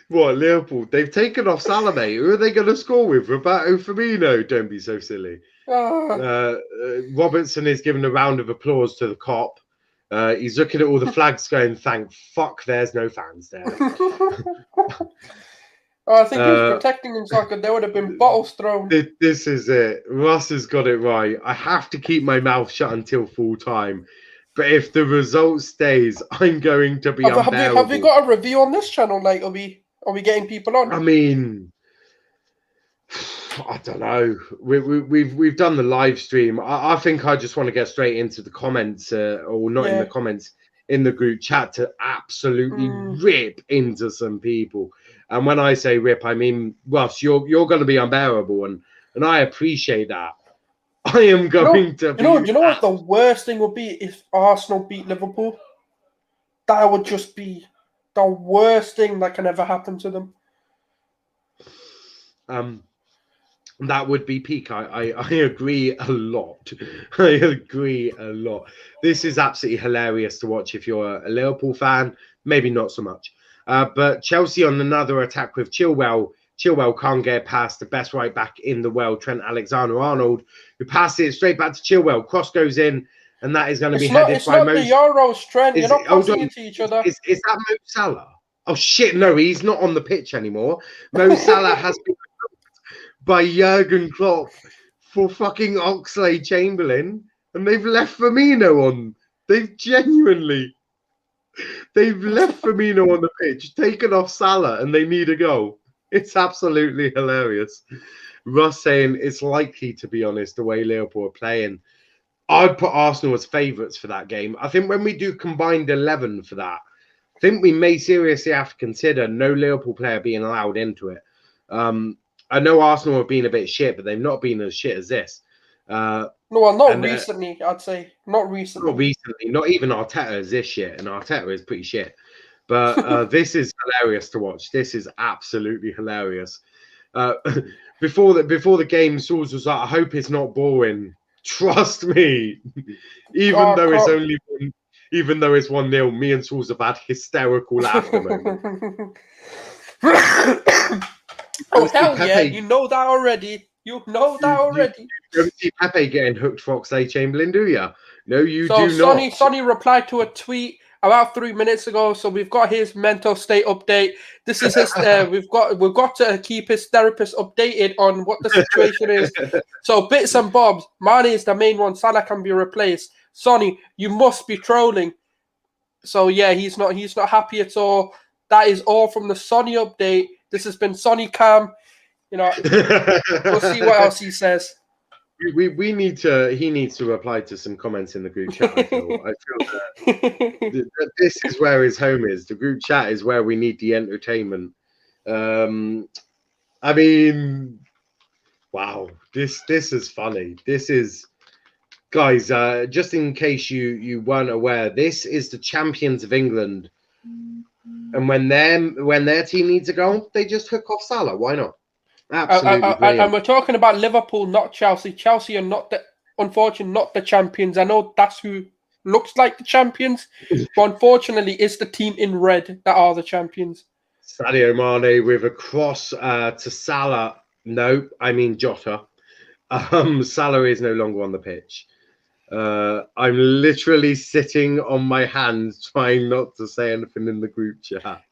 What, Liverpool? They've taken off Salah, mate. Who are they going to score with? Roberto Firmino? Don't be so silly. Robertson is giving a round of applause to the cop. He's looking at all the flags going, thank fuck there's no fans there. I think he was protecting himself because there would have been bottles thrown. This is it. Russ has got it right. I have to keep my mouth shut until full time. But if the result stays, I'm going to be unbearable. Have we got a review on this channel? Like, are we getting people on? I mean, I don't know. We've done the live stream. I think I just want to get straight into the comments, or not in the comments, in the group chat to absolutely rip into some people. And when I say rip, I mean, Russ, you're going to be unbearable, and I appreciate that. I am going to be. You know what the worst thing would be if Arsenal beat Liverpool? That would just be the worst thing that can ever happen to them. That would be peak. I agree a lot. I agree a lot. This is absolutely hilarious to watch if you're a Liverpool fan. Maybe not so much. But Chelsea on another attack with Chilwell. Chilwell can't get past the best right back in the world, Trent Alexander-Arnold, who passes it straight back to Chilwell. Cross goes in, and that is going to be headed by Mo. It's not the Euros, Trent. You're not passing it to each other. Is that Mo Salah? Oh, shit, no, he's not on the pitch anymore. Mo Salah has been by Jurgen Klopp for fucking Oxlade-Chamberlain, and they've left Firmino on. They've left Firmino on the pitch, taken off Salah, and they need a goal. It's absolutely hilarious. Russ saying it's likely, to be honest, the way Liverpool are playing. I'd put Arsenal as favourites for that game. I think when we do combined 11 for that, I think we may seriously have to consider no Liverpool player being allowed into it. I know Arsenal have been a bit shit, but they've not been as shit as this. Not recently, I'd say. Not recently. Not recently. Not even Arteta is this shit, and Arteta is pretty shit. But this is hilarious to watch. This is absolutely hilarious. Before the game, Sauls was like, I hope it's not boring. Trust me. Even though it's 1-0, me and Sauls have had hysterical laughter moments. Oh, hell yeah. You know that already. You don't see Pepe getting hooked for Oxlade-Chamberlain, do you? No, you do not. Sonny replied to a tweet about 3 minutes ago, so we've got his mental state update. This is his. We've got to keep his therapist updated on what the situation is. So bits and bobs. Mane is the main one. Salah can be replaced. Sonny, you must be trolling. So yeah, he's not happy at all. That is all from the Sonny update. This has been Sonny Cam. You know, we'll see what else he says. He needs to reply to some comments in the group chat. I feel that this is where his home is. The group chat is where we need the entertainment. I mean, wow, this is funny. This is, guys, just in case you weren't aware, this is the champions of England, and when their team needs a goal, they just hook off Salah. Why not? Absolutely. And we're talking about Liverpool, not Chelsea. Chelsea are not the champions. I know that's who looks like the champions, but unfortunately, it's the team in red that are the champions. Sadio Mane with a cross to Salah. No, I mean Jota. Salah is no longer on the pitch. I'm literally sitting on my hands, trying not to say anything in the group chat.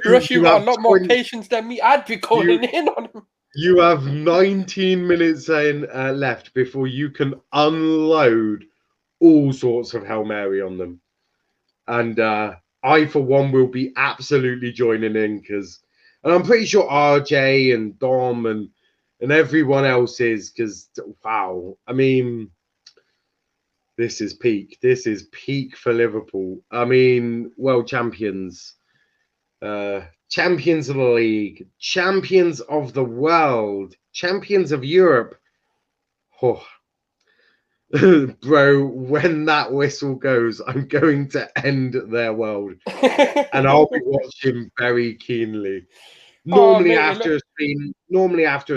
Rush, you've got a lot more patience than me. I'd be calling in on him. You have 19 minutes left before you can unload all sorts of Hail Mary on them. And I, for one, will be absolutely joining in and I'm pretty sure RJ and Dom and everyone else is, because, wow, I mean, this is peak. This is peak for Liverpool. I mean, world champions. Champions of the league, champions of the world, champions of Europe. Oh. Bro, when that whistle goes, I'm going to end their world. And I'll be watching very keenly. Normally mate, after a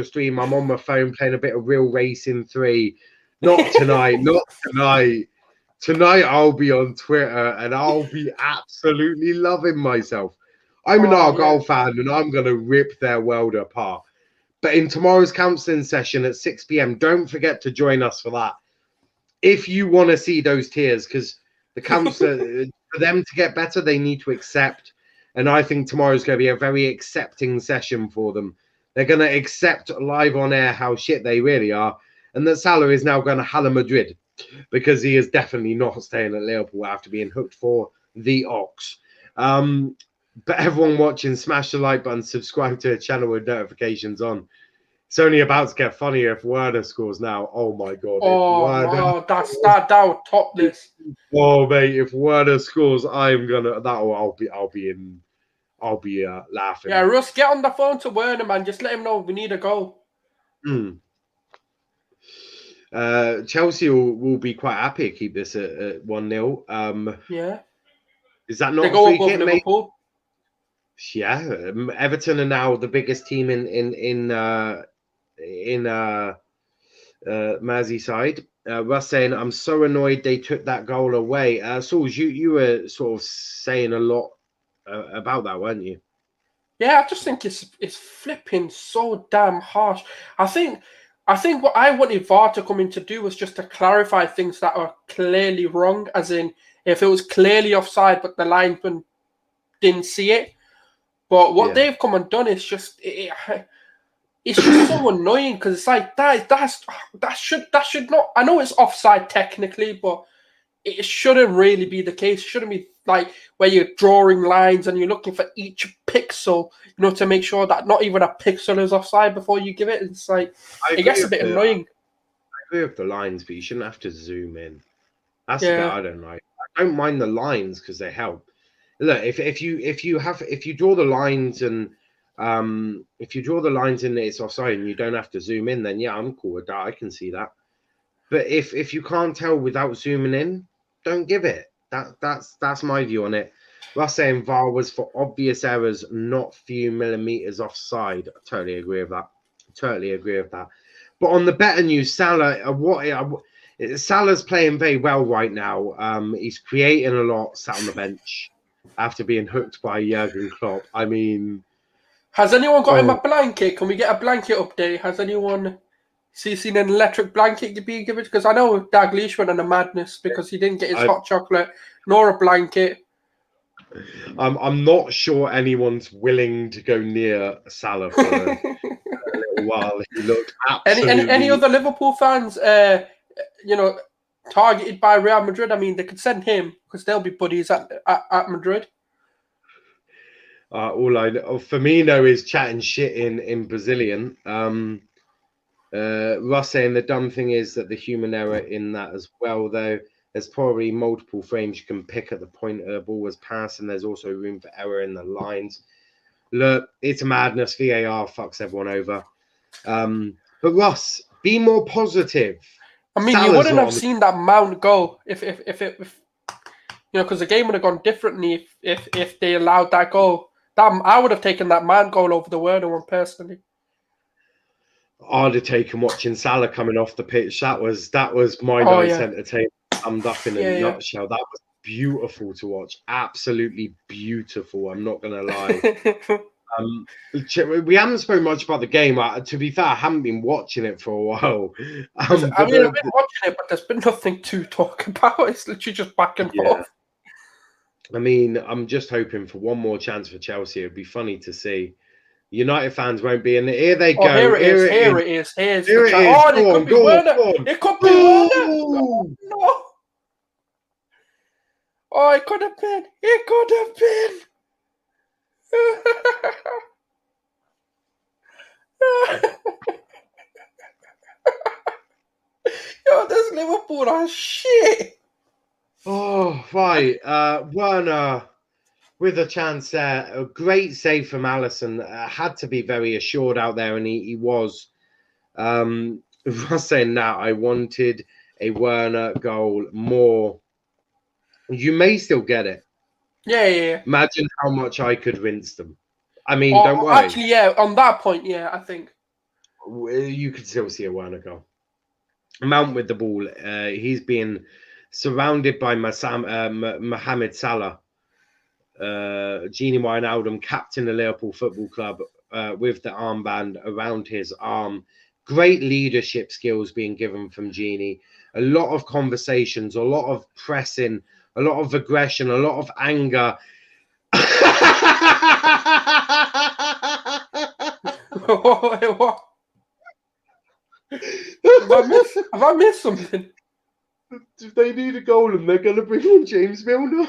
stream, I'm on my phone playing a bit of Real Racing 3. Not tonight, not tonight. Tonight I'll be on Twitter and I'll be absolutely loving myself. I'm an Argyle fan and I'm gonna rip their world apart. But in tomorrow's counselling session at 6 p.m, don't forget to join us for that. If you want to see those tears, because the counsellor, for them to get better, they need to accept. And I think tomorrow's going to be a very accepting session for them. They're going to accept live on air how shit they really are. And that Salah is now going to Hala Madrid because he is definitely not staying at Liverpool after being hooked for the Ox. But everyone watching, smash the like button, subscribe to the channel with notifications on. It's only about to get funnier if Werner scores now. Oh my god! That'll top this. Oh mate, if Werner scores, I'm gonna. I'll be laughing. Yeah, Russ, get on the phone to Werner, man. Just let him know we need a goal. Chelsea will be quite happy to keep this at 1-0. Yeah. Is that not they go above Liverpool? Mate? Yeah, Everton are now the biggest team in Merseyside. Russ saying, I'm so annoyed they took that goal away. Sauls, you were sort of saying a lot about that, weren't you? Yeah, I just think it's flipping so damn harsh. I think what I wanted VAR to come in to do was just to clarify things that are clearly wrong, as in if it was clearly offside but the linesman didn't see it. But what they've come and done is just it's just so annoying because it's like that should not. I know it's offside technically, but it shouldn't really be the case. It shouldn't be like where you're drawing lines and you're looking for each pixel, to make sure that not even a pixel is offside before you give it. It's like it gets a bit annoying. I agree with the lines, but you shouldn't have to zoom in. That's the bit I don't like. I don't mind the lines because they help. Look, if you draw the lines and it's offside and you don't have to zoom in, then yeah, I'm cool with that. I can see that. But if you can't tell without zooming in, don't give it. That's my view on it. Russ saying VAR was for obvious errors, not few millimeters offside. I totally agree with that. But on the better news, Salah, Salah's playing very well right now. He's creating a lot, sat on the bench after being hooked by Jurgen Klopp. I mean, has anyone got him a blanket? Can we get a blanket update? Has anyone seen an electric blanket being given? Because I know Dalglish went on a madness because he didn't get his hot chocolate nor a blanket. I'm not sure anyone's willing to go near Salah for a little while. He looked absolutely... Any other Liverpool fans, targeted by Real Madrid? I mean, they could send him because they'll be buddies at Madrid. All I know, Firmino is chatting shit in Brazilian. Russ saying the dumb thing is that the human error in that as well, though. There's probably multiple frames you can pick at the point the ball was passed, and there's also room for error in the lines. Look, it's a madness. VAR fucks everyone over. But Russ, be more positive. I mean, you wouldn't have seen that Mount go if because the game would have gone differently if they allowed that goal. I would have taken that Mount goal over the Werner one personally. I'd have taken watching Salah coming off the pitch. That was my night's entertainment. Summed up in a nutshell. That was beautiful to watch. Absolutely beautiful. I'm not gonna lie. We haven't spoken much about the game. To be fair, I haven't been watching it for a while. I've been watching it, but there's been nothing to talk about. It's literally just back and forth. I mean, I'm just hoping for one more chance for Chelsea. It'd be funny to see. United fans won't be in there. Here they go. Here it is. It could be Werner. It could be Werner. No. Oh, it could have been. It could have been. Yo, this Liverpool are shit. Oh, right. Werner with a chance there. A great save from Alisson. Had to be very assured out there, and he was. I was saying that I wanted a Werner goal more. You may still get it. Yeah. Imagine how much I could rinse them. I mean, don't worry. Actually, yeah, on that point, yeah, I think. You could still see a Werner goal. Mount with the ball. He's being surrounded by Mohamed Salah. Gini Wijnaldum, captain of Liverpool Football Club, with the armband around his arm. Great leadership skills being given from Gini. A lot of conversations, a lot of pressing, a lot of aggression, a lot of anger. What? Have I missed something? If they need a goal and they're going to bring on James Milner.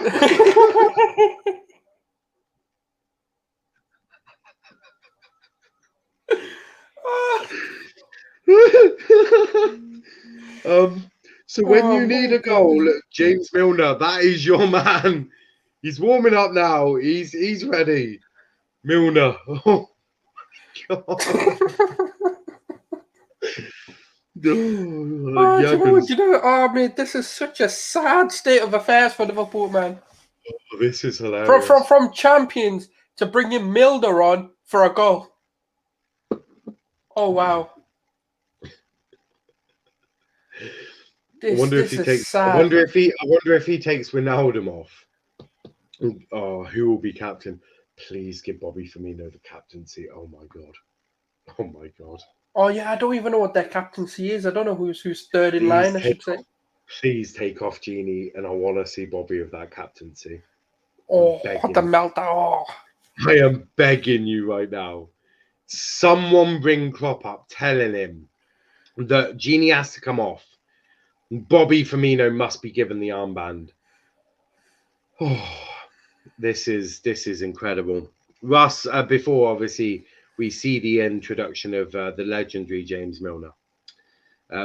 So when you need a goal, James Milner, that is your man. He's warming up now. He's ready. Milner. Oh my God. Mate, this is such a sad state of affairs for Liverpool, man. Oh, this is hilarious. From champions to bringing Milner on for a goal. Oh wow. I wonder if he takes Wijnaldum off. Oh, who will be captain? Please give Bobby Firmino the captaincy. Oh my God. Oh my God. Oh yeah, I don't even know what their captaincy is. I don't know who's third in line, I should say. Please take off Gini, and I want to see Bobby with that captaincy. Oh, what the meltdown. Oh. I am begging you right now. Someone bring Klopp up telling him that Gini has to come off. Bobby Firmino must be given the armband. Oh, this is incredible. Russ, before obviously we see the introduction of the legendary James Milner.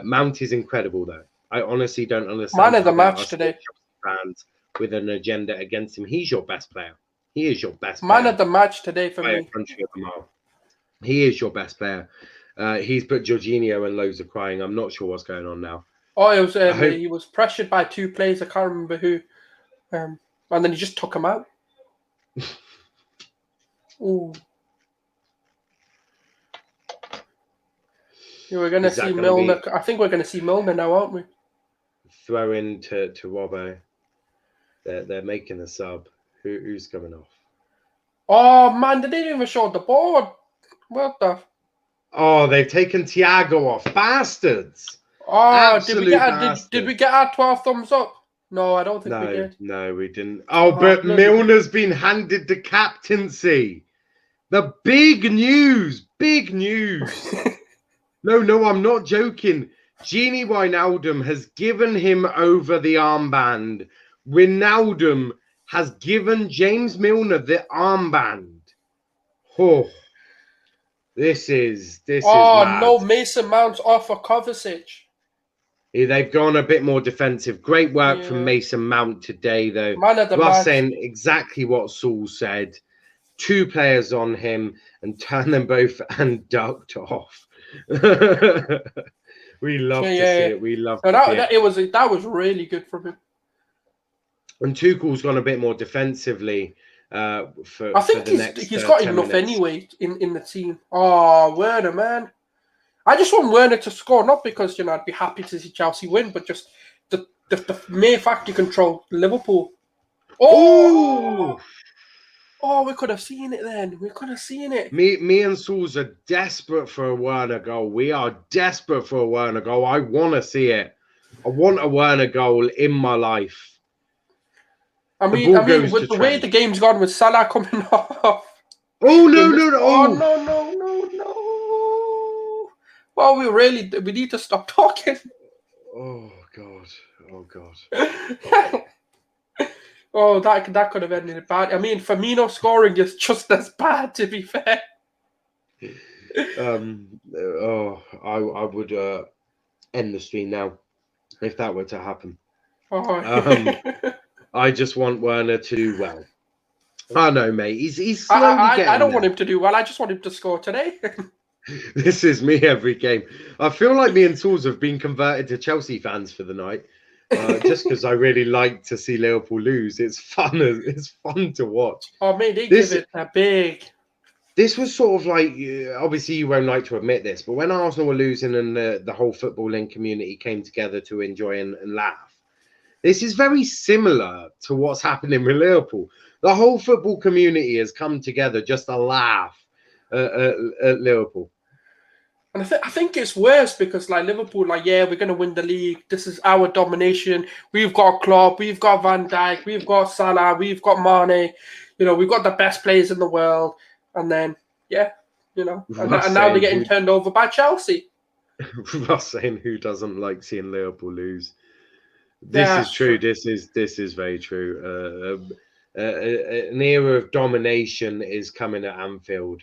Mount is incredible though. I honestly don't understand. Man of the match today. Fans with an agenda against him. He's your best player. He is your best player. Man of the match today for me. Country of the mile. He is your best player. He's put Jorginho and loads of crying. I'm not sure what's going on now. Oh, it was he was pressured by two players. I can't remember who. And then he just took him out. Ooh. Yeah, we're going to see Milner. I think we're going to see Milner now, aren't we? Throw in to Robbo. They're making a sub. Who's coming off? Oh, man, they didn't even show the board. What the? Oh, they've taken Thiago off. Bastards. Oh, did we get our 12 thumbs up? No, I don't think we did. No, we didn't. Oh, but Milner's been handed the captaincy. The big news. Big news. No, I'm not joking. Gini Wijnaldum has given him over the armband. Wijnaldum has given James Milner the armband. Oh, this is mad. No, Mason Mount's off for Kovacic. They've gone a bit more defensive. Great work from Mason Mount today, though. Man of the Russ match. saying exactly what Saul said. 2 players on him and turned them both and ducked off. We love to see it. We love to see it. That was really good from him. And Tuchel's gone a bit more defensively. I think he's got enough anyway in the team. Oh, Werner, man. I just want Werner to score, not because I'd be happy to see Chelsea win, but just the mere fact he controlled Liverpool. Oh, we could have seen it then. We could have seen it. Me and Sauls are desperate for a Werner goal. We are desperate for a Werner goal. I want to see it. I want a Werner goal in my life. I mean, with the way the game's gone with Salah coming off. Oh, no. Oh, no. Well, we need to stop talking. Oh, God. Oh, that could have ended bad. I mean, Firmino scoring is just as bad, to be fair. I would end the stream now if that were to happen. I just want Werner to do well. I know, mate. He's slowly getting I don't want him to do well. I just want him to score today. This is me every game. I feel like me and Sauls have been converted to Chelsea fans for the night. Just because I really like to see Liverpool lose. It's fun. It's fun to watch. Oh, mate, they give it a big. this was sort of like, obviously you won't like to admit this, but when Arsenal were losing and the whole footballing community came together to enjoy and laugh, this is very similar to what's happening with Liverpool. The whole football community has come together just to laugh at Liverpool. And I think it's worse because, like, Liverpool, like, yeah, we're going to win the league. This is our domination. We've got Klopp, we've got Van Dijk, we've got Salah, we've got Mane. We've got the best players in the world. And then, yeah, and now they're getting turned over by Chelsea. Ross saying who doesn't like seeing Liverpool lose. This is true. This is very true. An era of domination is coming at Anfield.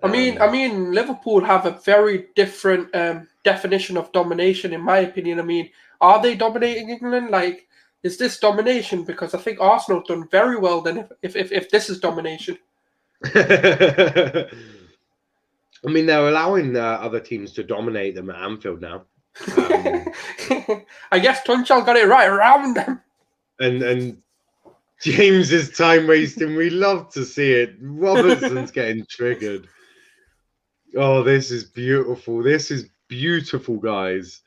I mean, Liverpool have a very different definition of domination, in my opinion. I mean, are they dominating England? Like, is this domination? Because I think Arsenal have done very well then if this is domination. I mean, they're allowing other teams to dominate them at Anfield now. I guess Tuchel got it right around them. And James is time wasting. We love to see it. Robertson's getting triggered. Oh, this is beautiful. This is beautiful, guys.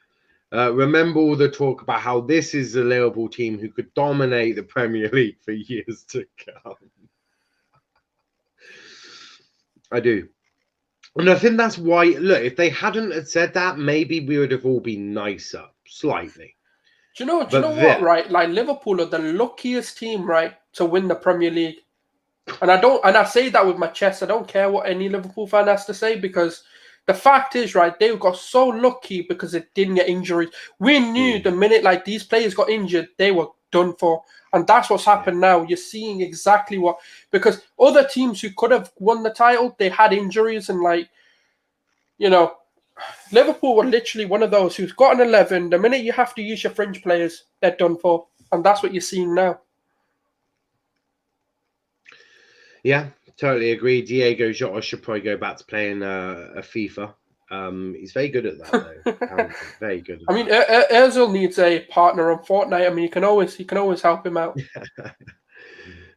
Remember all the talk about how this is a Liverpool team who could dominate the Premier League for years to come. I do. And I think that's why, look, if they hadn't had said that, maybe we would have all been nicer, slightly. Do you know what, right? Like, Liverpool are the luckiest team, right, to win the Premier League. And I say that with my chest. I don't care what any Liverpool fan has to say, because the fact is, right, they got so lucky because it didn't get injuries. We knew the minute, like, these players got injured, they were done for. And that's what's happened now. You're seeing exactly what... Because other teams who could have won the title, they had injuries and, like, Liverpool were literally one of those who's got an 11. The minute you have to use your fringe players, they're done for. And that's what you're seeing now. Yeah, totally agree. Diego Jota should probably go back to playing a FIFA. He's very good at that, though. Very good. I mean, Ozil needs a partner on Fortnite. I mean, you can always help him out.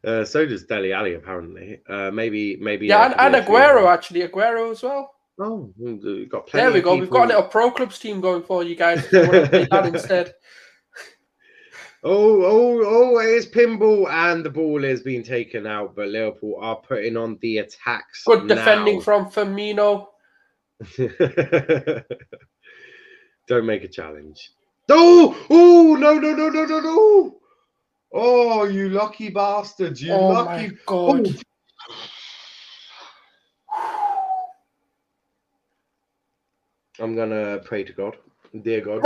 So does Dele Alli, apparently. Maybe. Yeah, and Aguero actually. Aguero as well. Oh, we've got plenty. There we go. We've got a little pro clubs team going for you guys. If you want to play that instead. Oh, it's pinball and the ball is being taken out, but Liverpool are putting on the attacks. Good defending from Firmino. Don't make a challenge. Oh, no. Oh, you lucky bastards. My God. Oh. I'm going to pray to God. Dear God.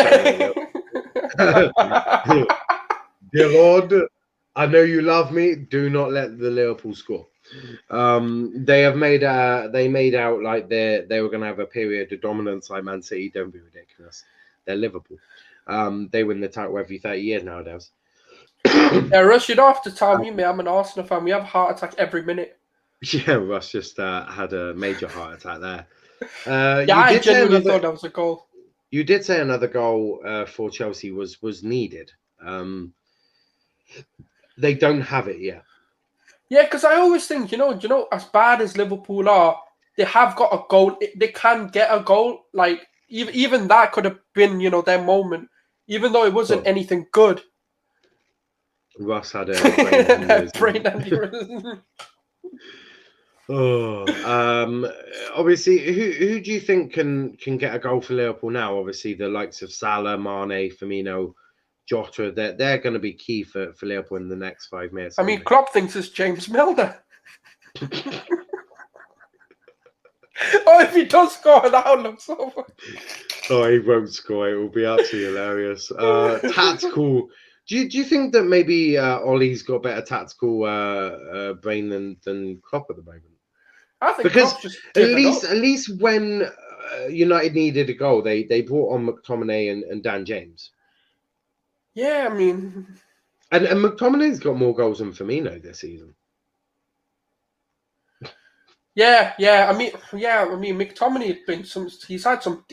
Dear Lord, I know you love me. Do not let the Liverpool score. They made out like they were going to have a period of dominance like Man City. Don't be ridiculous. They're Liverpool. They win the title every 30 years nowadays. Yeah, Russ, you don't have to tell me, mate. I'm an Arsenal fan. We have a heart attack every minute. Yeah, Russ just had a major heart attack there. I genuinely thought that was a goal. You did say another goal for Chelsea was needed. They don't have it yet. Yeah, because I always think, as bad as Liverpool are, they have got a goal. They can get a goal. Like, even that could have been, their moment, even though it wasn't anything good. Russ had a brain aneurysm. Obviously, who do you think can get a goal for Liverpool now? Obviously, the likes of Salah, Mane, Firmino, Jota, they're going to be key for Liverpool in the next 5 minutes. I mean, Klopp thinks it's James Milner. If he does score, that'll look so funny. Oh, he won't score. It will be absolutely hilarious. Tactical. Do you think that maybe Ollie's got better tactical brain than Klopp at the moment? I think because just at least when United needed a goal, they brought on McTominay and Dan James. Yeah, I mean, and McTominay's got more goals than Firmino this season. Yeah. I mean, McTominay he's had some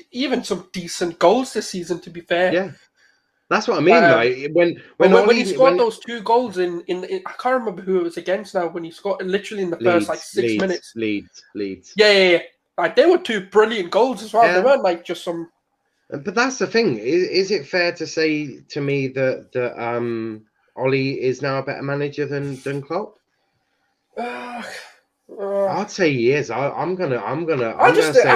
decent goals this season. To be fair, yeah. That's what I mean. Like when he scored those 2 goals in I can't remember who it was against now. When he scored literally in the first like 6 minutes. Leeds. Yeah. Like they were 2 brilliant goals as well. Yeah. They weren't like just some. But that's the thing. Is it fair to say to me that Ollie is now a better manager than Klopp? I'd say he is. I'm gonna. I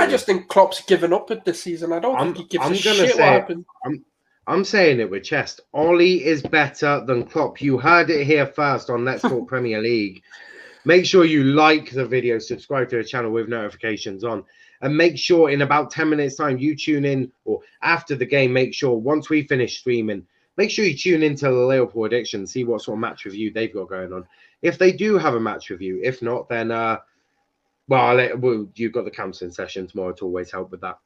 just think Klopp's given up at this season. I don't think he gives a shit what happened. I'm saying it with chest. Ollie is better than Klopp. You heard it here first on Let's Talk Premier League. Make sure you like the video, subscribe to the channel with notifications on, and make sure in about 10 minutes time you tune in, or after the game, make sure once we finish streaming, make sure you tune into the Liverpool Addiction, see what sort of match review they've got going on. If they do have a match review, if not, then you've got the counselling session tomorrow to always help with that.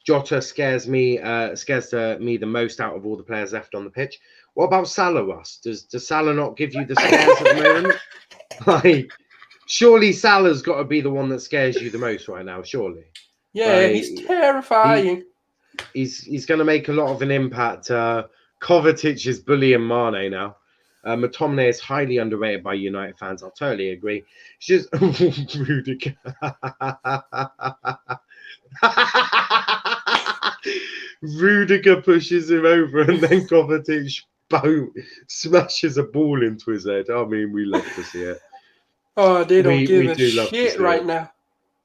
Jota scares me the most out of all the players left on the pitch. What about Salah, Russ? Does Salah not give you the scares at the moment? Like, surely Salah's got to be the one that scares you the most right now. Surely. Yeah, he's terrifying. He's going to make a lot of an impact. Kovacic is bullying Mane now. McTominay is highly underrated by United fans. I'll totally agree. It's just Rudiger. Rudiger pushes him over, and then Kovacic smashes a ball into his head. I mean, we love to see it. Oh, they don't give a shit right now.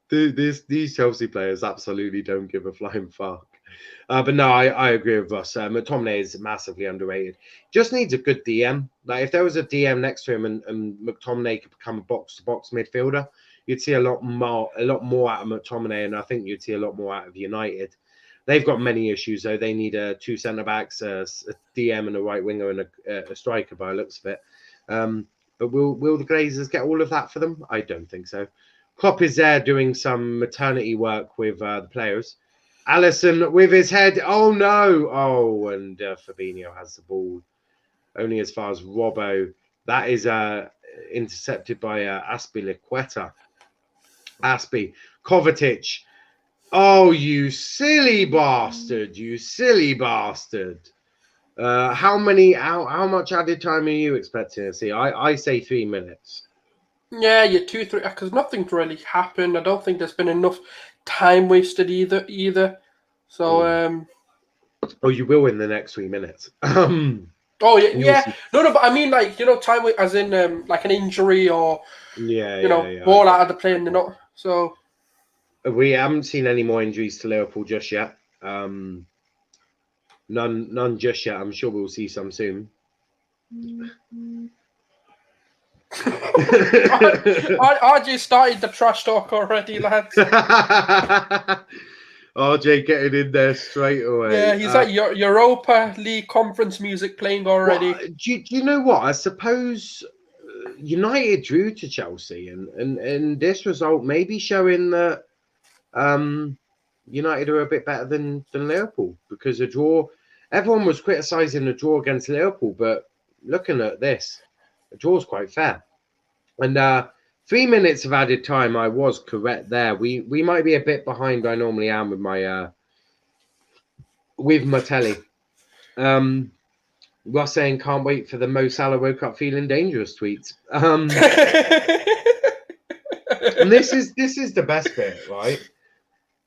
These Chelsea players absolutely don't give a flying fuck. But no, I agree with Russ. McTominay is massively underrated. Just needs a good DM. Like if there was a DM next to him and McTominay could become a box-to-box midfielder, you'd see a lot more out of McTominay, and I think you'd see a lot more out of United. They've got many issues though. They need 2 centre backs, a DM, and a right winger, and a striker by the looks of it. But will the Glazers get all of that for them? I don't think so. Klopp is there doing some maternity work with the players. Alisson with his head. Oh no! Oh, and Fabinho has the ball only as far as Robbo. That is intercepted by Azpilicueta. Kovacic. Oh, you silly bastard! You silly bastard! How much added time are you expecting to see? I say 3 minutes. Yeah, you're 2-3 because nothing's really happened. I don't think there's been enough time wasted either. So oh, you will in the next 3 minutes. Oh yeah. No, but I mean like time as in like an injury or ball out of the play and they're not. So we haven't seen any more injuries to Liverpool just yet. None just yet. I'm sure we'll see some soon. RJ started the trash talk already, lads. RJ getting in there straight away. Yeah, he's at Europa League conference music playing already. Well, do you know what? I suppose United drew to Chelsea, and this result may be showing that United are a bit better than Liverpool, because a draw. Everyone was criticising the draw against Liverpool, but looking at this, the draw's quite fair. And 3 minutes of added time, I was correct there. We might be a bit behind I normally am with my telly. Ross saying can't wait for the Mo Salah woke up feeling dangerous tweets. And this is the best bit, right?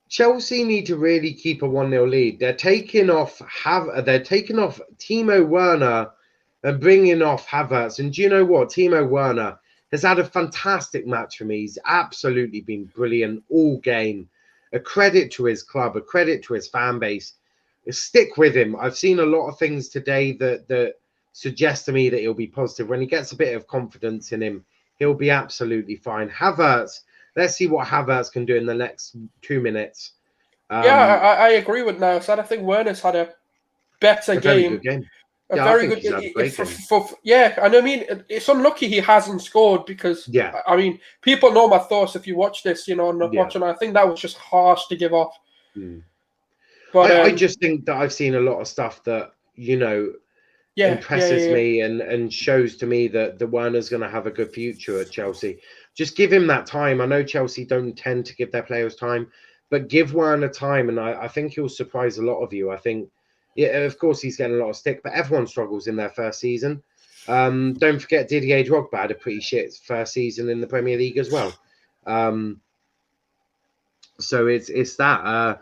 Chelsea need to really keep a 1-0 lead. They're taking off Timo Werner and bringing off Havertz. And do you know what? Timo Werner has had a fantastic match for me. He's absolutely been brilliant all game. A credit to his club, a credit to his fan base. Stick with him. I've seen a lot of things today that suggest to me that he'll be positive. When he gets a bit of confidence in him, he'll be absolutely fine. Havertz, let's see what Havertz can do in the next 2 minutes. I agree with Niles. I think Werner's had a better game. A very good game. And I mean, it's unlucky he hasn't scored because, I mean, people know my thoughts if you watch this, watching. I think that was just harsh to give off. But I just think that I've seen a lot of stuff that, impresses me and shows to me that the Werner's going to have a good future at Chelsea. Just give him that time. I know Chelsea don't tend to give their players time, but give Werner time, and I think he'll surprise a lot of you. I think Yeah, of course he's getting a lot of stick, but everyone struggles in their first season. Don't forget Didier Drogba had a pretty shit first season in the Premier League as well. So it's that.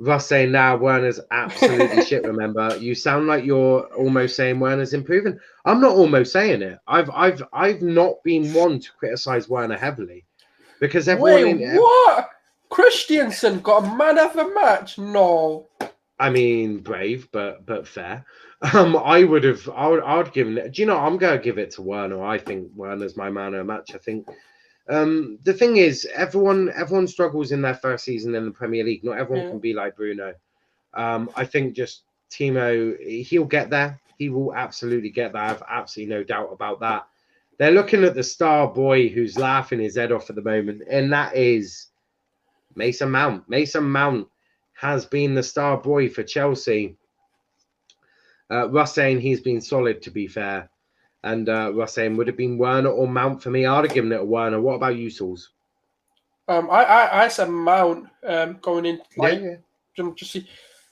Russ saying now Werner's absolutely shit. Remember, you sound like you're almost saying Werner's improving. I'm not almost saying it. I've not been one to criticize Werner heavily because everyone. Wait, what? Christiansen got a man of the match? No. I mean, brave, but fair. I would given it. Do you know? I'm gonna give it to Werner. I think Werner's my man of the match. I think. The thing is, everyone struggles in their first season in the Premier League. Not everyone can be like Bruno. I think just Timo, he'll get there. He will absolutely get there. I have absolutely no doubt about that. They're looking at the star boy who's laughing his head off at the moment, and that is Mason Mount. Mason Mount has been the star boy for Chelsea. Russ saying he's been solid, to be fair. And Russ saying, would it have been Werner or Mount for me? I'd have given it a Werner. What about you, Sauls? I said Mount going in. Like,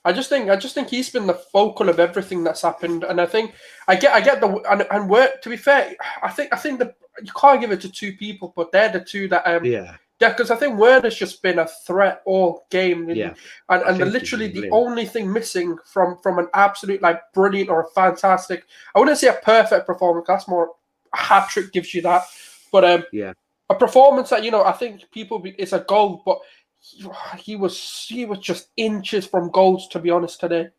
I just think he's been the focal of everything that's happened, and I think I get the and work. To be fair, I think that you can't give it to two people, but they're the two that because I think Werner's just been a threat all game. And literally the only thing missing from an absolute like brilliant or a fantastic, I wouldn't say a perfect performance. That's more a hat trick gives you that, but a performance that I think it's a goal, but he was just inches from goals, to be honest, today.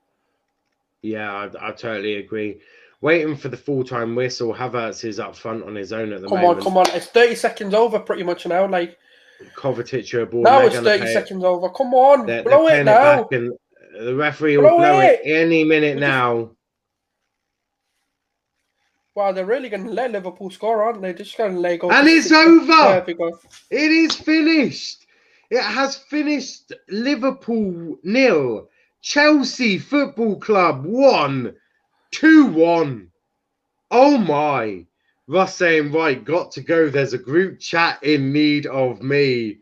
Yeah, I totally agree. Waiting for the full-time whistle. Havertz is up front on his own at the moment. Come on. It's 30 seconds over pretty much now. Like, Kovacic are aboard. Now it's 30 seconds over. Come on, blow it now. And the referee will blow it any minute now. Wow, they're really going to let Liverpool score, aren't they? They're just going to let go. And it's over. It is finished. It has finished. Liverpool 0, Chelsea Football Club 1, 2-1. Oh my. Russ saying, right, got to go. There's a group chat in need of me.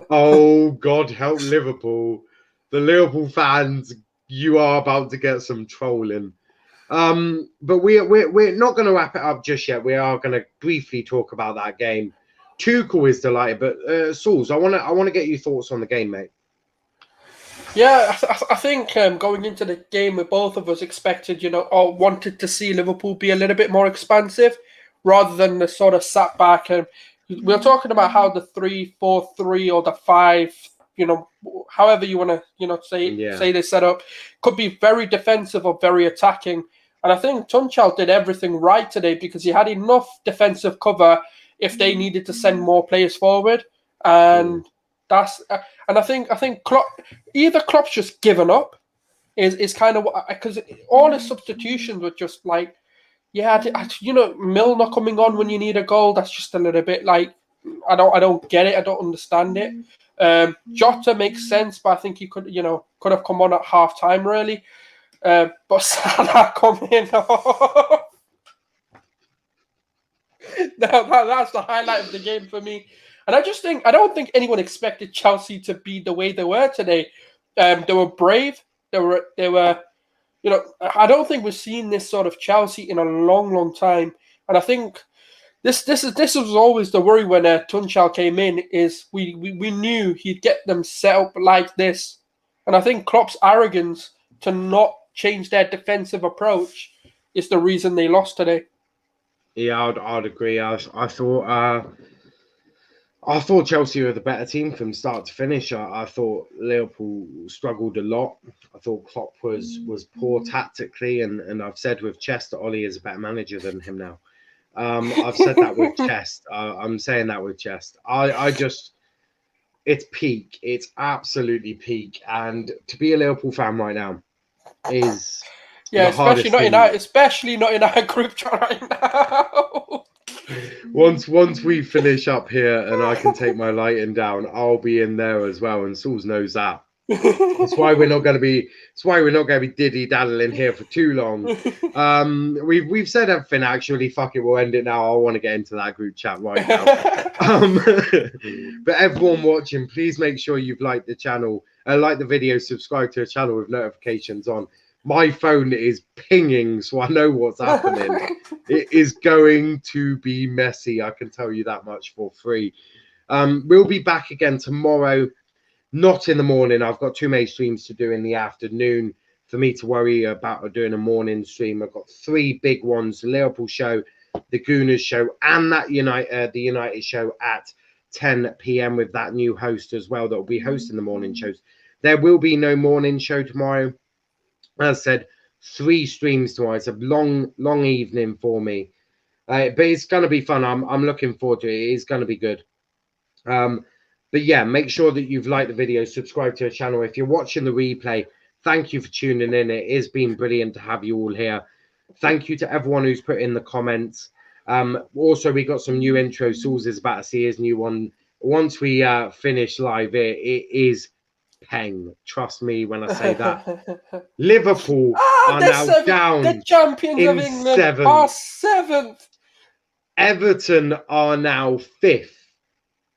Oh, God help Liverpool. The Liverpool fans, you are about to get some trolling. But we're not going to wrap it up just yet. We are going to briefly talk about that game. Tuchel is delighted, but Sauls, I want to get your thoughts on the game, mate. Yeah, I think going into the game, we both of us expected, or wanted to see Liverpool be a little bit more expansive, rather than the sort of sat back. And we're talking about how the 3-4-3 or the 5, however you want to, say they set up, could be very defensive or very attacking. And I think Tuchel did everything right today because he had enough defensive cover if they needed to send more players forward. And that's and I think Klopp's just given up is kind of because all his substitutions were just like, Milner coming on when you need a goal, that's just a little bit like I don't get it, I don't understand it. Jota makes sense, but I think he could have come on at half time really. But Salah coming off. That's the highlight of the game for me. And I don't think anyone expected Chelsea to be the way they were today. They were brave. They were. I don't think we've seen this sort of Chelsea in a long, long time. And I think this was always the worry when Tuchel came in. Is we knew he'd get them set up like this. And I think Klopp's arrogance to not change their defensive approach is the reason they lost today. Yeah, I'd agree. I thought Chelsea were the better team from start to finish. I thought Liverpool struggled a lot. I thought Klopp was poor tactically, and I've said with Chest that Ollie is a better manager than him now. I've said that with Chest. I'm saying that with Chest. It's peak. It's absolutely peak. And to be a Liverpool fan right now is especially not in our group chat right now. Once we finish up here and I can take my lighting down, I'll be in there as well, and Sauls knows that. That's why we're not going to be diddy daddling here for too long. We've said everything. Actually, fuck it, we'll end it now. I want to get into that group chat right now. But everyone watching, please make sure you've liked the channel, like the video, subscribe to the channel with notifications on. my phone is pinging, so I know what's happening. It is going to be messy. I can tell you that much for free. We'll be back again tomorrow, not in the morning. I've got too many streams to do in the afternoon for me to worry about doing a morning stream. I've got 3 big ones: the Liverpool show, the Gooners show, and that the United show at 10 p.m. with that new host as well that will be hosting the morning shows. There will be no morning show tomorrow. As I said, 3 streams tomorrow. It's a long evening for me, but it's going to be fun. I'm looking forward to it. It is going to be good. But yeah, make sure that you've liked the video, subscribe to the channel. If you're watching the replay, thank you for tuning in. It has been brilliant to have you all here. Thank you to everyone who's put in the comments. Also, we got some new intros. Sauls is about to see his new one. Once we finish live, it is peng. Trust me when I say that. Liverpool are now down. The champions of England are 7th. Everton are now 5th.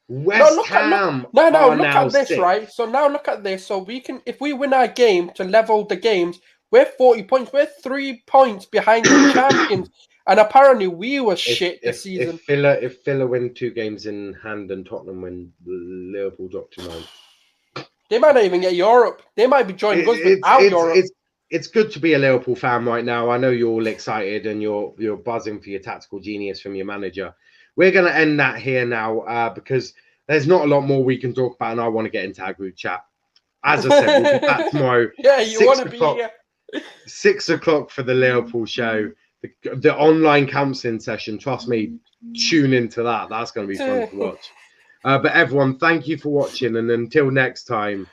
West Ham look now at this, 6th. right? So now look at this. So we can, if we win our game to level the games, we're 40 points. We're 3 points behind the champions. And apparently we were shit this season. If Villa win 2 games in hand and Tottenham win, Liverpool drop to 9th. They might not even get Europe. They might be joining us without Europe. It's good to be a Liverpool fan right now. I know you're all excited and you're buzzing for your tactical genius from your manager. We're going to end that here now because there's not a lot more we can talk about, and I want to get into our group chat. As I said, we'll be back tomorrow. Yeah, you want to be here. 6 o'clock for the Liverpool show, the online counselling session. Trust me, tune into that. That's going to be fun to watch. But everyone, thank you for watching, and until next time,